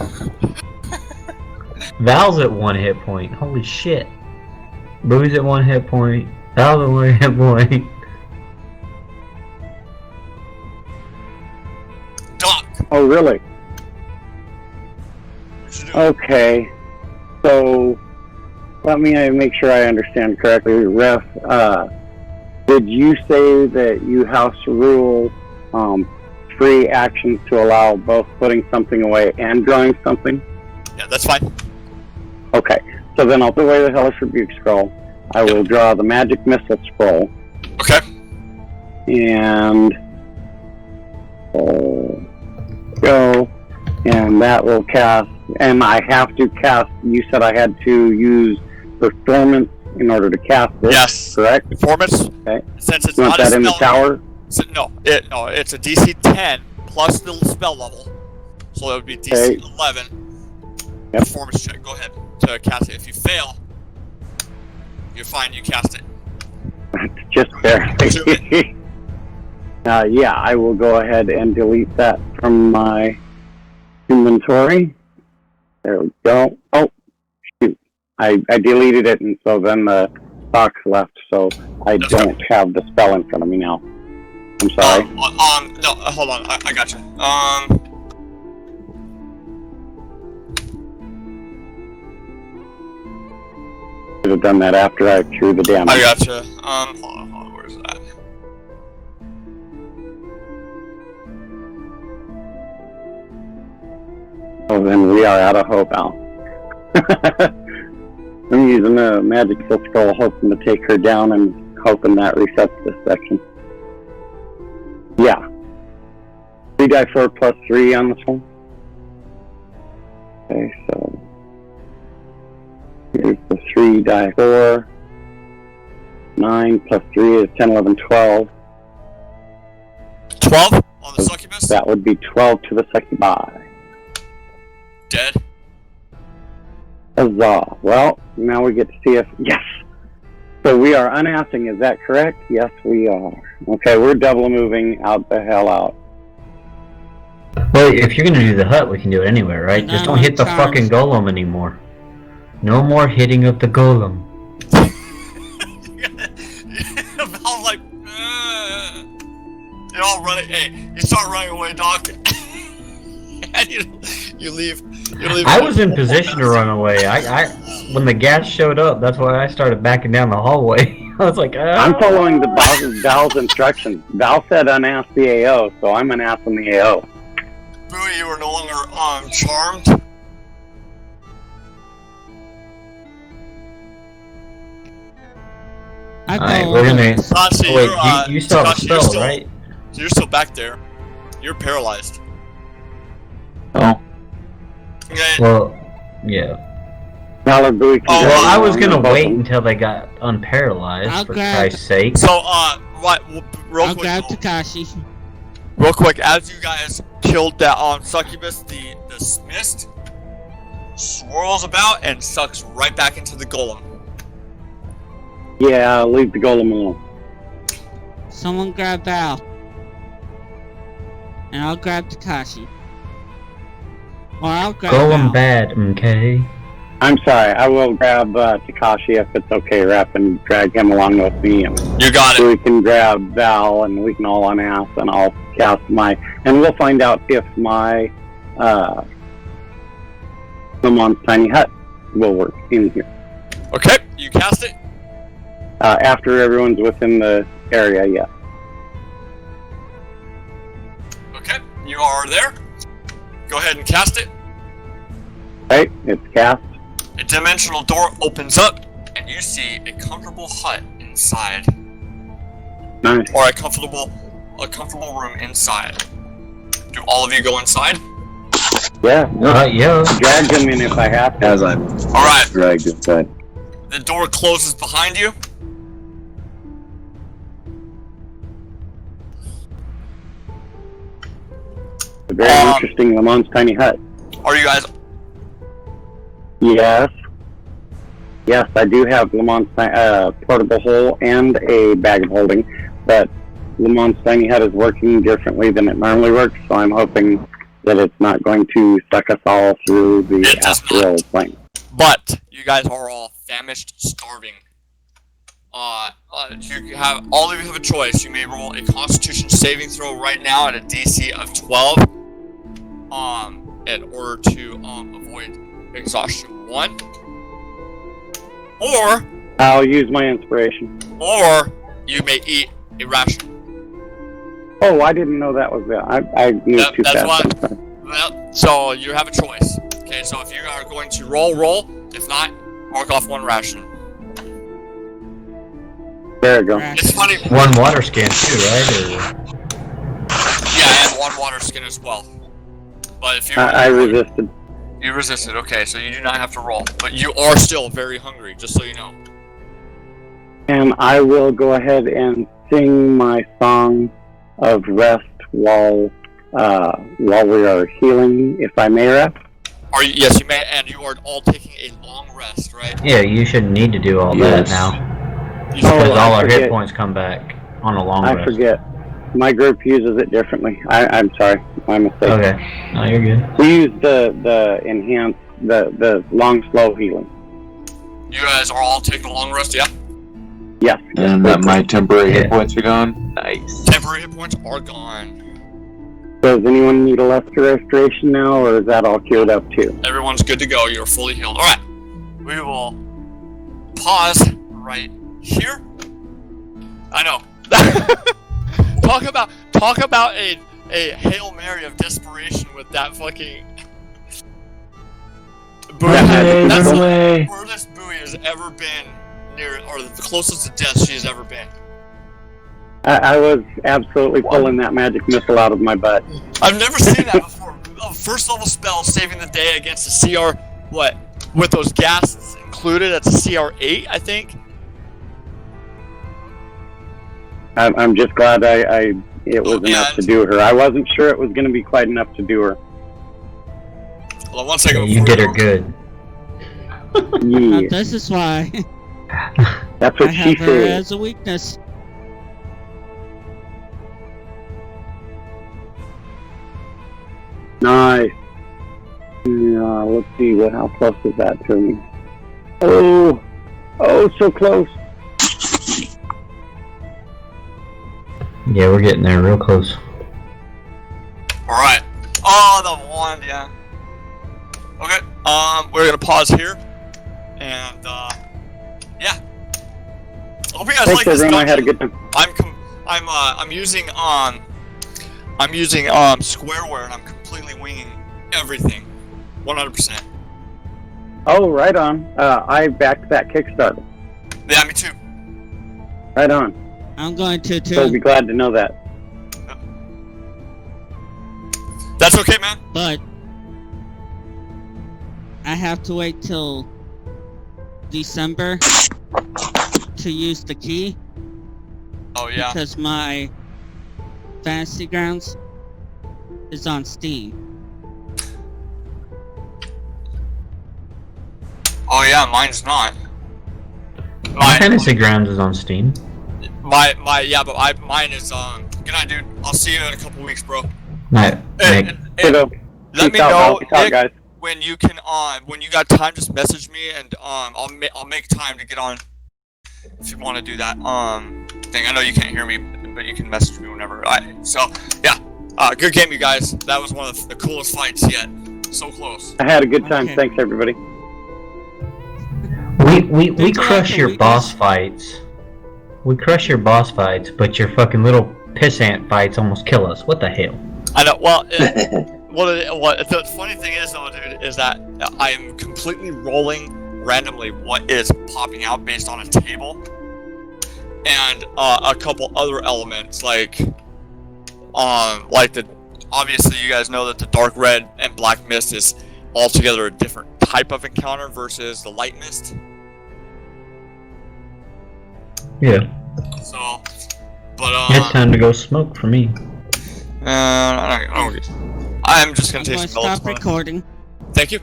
Val's at 1 hit point. Holy shit. Booey's at 1 hit point. Val's at 1 hit point. Doc. Oh, really? Okay. So, let me make sure I understand correctly. Ref, did you say that you house rule free actions to allow both putting something away and drawing something? Yeah, that's fine. Okay. So then I'll put away the Hellish Rebuke scroll. I will draw the Magic Missile scroll. Okay. And go. And that will cast. And I have to cast. You said I had to use performance in order to cast it. Yes. Correct. Performance. Okay. Since it's You want not a that in the spell. tower? It's a DC 10 plus the spell level, so it would be DC Okay. 11. Yep. Performance check. Go ahead to cast it. If you fail, you're fine. You cast it. Just barely. Yeah, I will go ahead and delete that from my inventory. There we go. Oh, shoot. I deleted it, and so then the box left, so I don't have the spell in front of me now. I'm sorry. No, hold on. I got you. should have done that after I threw the damage. I gotcha. Hold on, where's that? Oh, then we are out of hope, Al. I'm using a magic kill scroll, hoping to take her down and hoping that resets this section. Yeah. 3d4 plus 3 on this one. Okay, so here's the 3d4. 9 plus 3 is 10, 11, 12. 12 on the succubus? That would be 12 to the succubi. Dead? Huzzah. Well, now we get to see if... Yes! So we are unassing, is that correct? Yes, we are. Okay, we're double moving out the hell out. Well, if you're gonna do the hut, we can do it anywhere, right? Just don't hit the fucking golem anymore. No more hitting of the golem. I'm like, you're all running. Hey, you start running away, Doc. And you leave. I was in position to run away. When the gas showed up, that's why I started backing down the hallway. I was like, I'm following the Val's instructions. Val said unass the AO, so I'm unassing the AO. Bowie, you are no longer charmed. Alright, we're gonna... Tashi, wait, you still have a spell, right? You're still back there. You're paralyzed. Oh. Okay. Well, yeah. Val or Bowie can Well, I was gonna wait until they got unparalyzed, for Christ's sake. So, right, real quick. Grab Takashi. Real quick, as you guys killed that succubus, the mist swirls about and sucks right back into the golem. Yeah, leave the golem alone. Someone grab Val. And I'll grab Takashi. Or I'll grab Golem Val. bad, okay? I'm sorry, I will grab Takashi if it's okay, Rep, and drag him along with me. And you got it. We can grab Val and we can all unass and I'll cast my... And we'll find out if my Lamont's Tiny Hut will work in here. Okay, you cast it? After everyone's within the area, yeah. Okay, you are there. Go ahead and cast it. Okay, it's cast. A dimensional door opens up, and you see a comfortable hut inside. Nice. Or a comfortable room inside. Do all of you go inside? Yeah. Yeah. Drag them in if I have to. As I'm Alright. dragged inside. The door closes behind you. A very interesting Lamont's Tiny Hut. Are you guys... Yes. Yes, I do have Lamont's portable hole and a bag of holding, but Lamont's Tiny Hut is working differently than it normally works, so I'm hoping that it's not going to suck us all through the astral plane. But you guys are all famished, starving. You have all of you have a choice. You may roll a Constitution saving throw right now at a DC of 12, in order to avoid exhaustion 1, or I'll use my inspiration. Or you may eat a ration. Oh, I didn't know that was there. I moved too that's fast. why. Well, so you have a choice. Okay, so if you are going to roll. If not, mark off 1 ration. There you go. It's funny. 1 water skin too, right? Yeah, and 1 water skin as well. But if you I resisted. You resisted, okay, so you do not have to roll. But you are still very hungry, just so you know. And I will go ahead and sing my song of rest while we are healing, if I may, Ref. Yes, you may, and you are all taking a long rest, right? Yeah, you shouldn't need to do all that now. Because all our hit points come back on a long rest. I forget. My group uses it differently. I'm sorry. My mistake. Okay. No, you're good. We use the enhanced, the long, slow healing. You guys are all taking a long rest, yeah? Yes. And my temporary hit points are gone? Nice. Temporary hit points are gone. Does anyone need a lesser restoration now, or is that all cured up too? Everyone's good to go. You're fully healed. Alright. We will pause right here. I know. talk about a Hail Mary of desperation with that fucking buoy. That's the furthest buoy has ever been near, or the closest to death she has ever been. I was absolutely pulling that magic missile out of my butt. I've never seen that before. A first level spell saving the day against a CR, what? With those gases included, that's a CR 8, I think. I'm just glad it was enough to do her. I wasn't sure it was going to be quite enough to do her. Hold on 1 second. You did her good. Yeah. This is why That's what I she have her said. as a weakness. Nice. Yeah, let's see how close is that to me. Oh, so close. Yeah, we're getting there real close. Alright. Oh, the wand, yeah. Okay, we're gonna pause here. And, yeah. I hope you guys like this everyone. I had a dungeon. good time. I'm using squareware, and I'm completely winging everything. 100%. Oh, right on. I backed that Kickstarter. Yeah, me too. Right on. I'm going to So I'll be too, glad to know that. That's okay, man. but I have to wait till December to use the key Oh, yeah. because my Fantasy Grounds is on Steam. Oh, yeah, mine's not. My Fantasy Grounds is on Steam. Mine is, good night, dude. I'll see you in a couple weeks, bro. Night, Nick. Ditto. Let me Peace out, know, Peace out, Nick, guys. when you can, when you got time, just message me, and, I'll make time to get on, if you want to do that, thing. I know you can't hear me, but you can message me whenever. So, yeah, good game, you guys. That was one of the coolest fights yet. So close. I had a good time. Okay. Thanks, everybody. We Did you crush like your the boss fights. We crush your boss fights, but your fucking little pissant fights almost kill us. What the hell? I know, well, the funny thing is, though, dude, is that I am completely rolling randomly what is popping out based on a table. And a couple other elements, like obviously you guys know that the dark red and black mist is altogether a different type of encounter versus the light mist. Yeah. So, but It's time to go smoke for me. I'm just gonna I'm take going to some melons. stop recording. Thank you.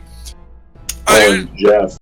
Oh, Jeff.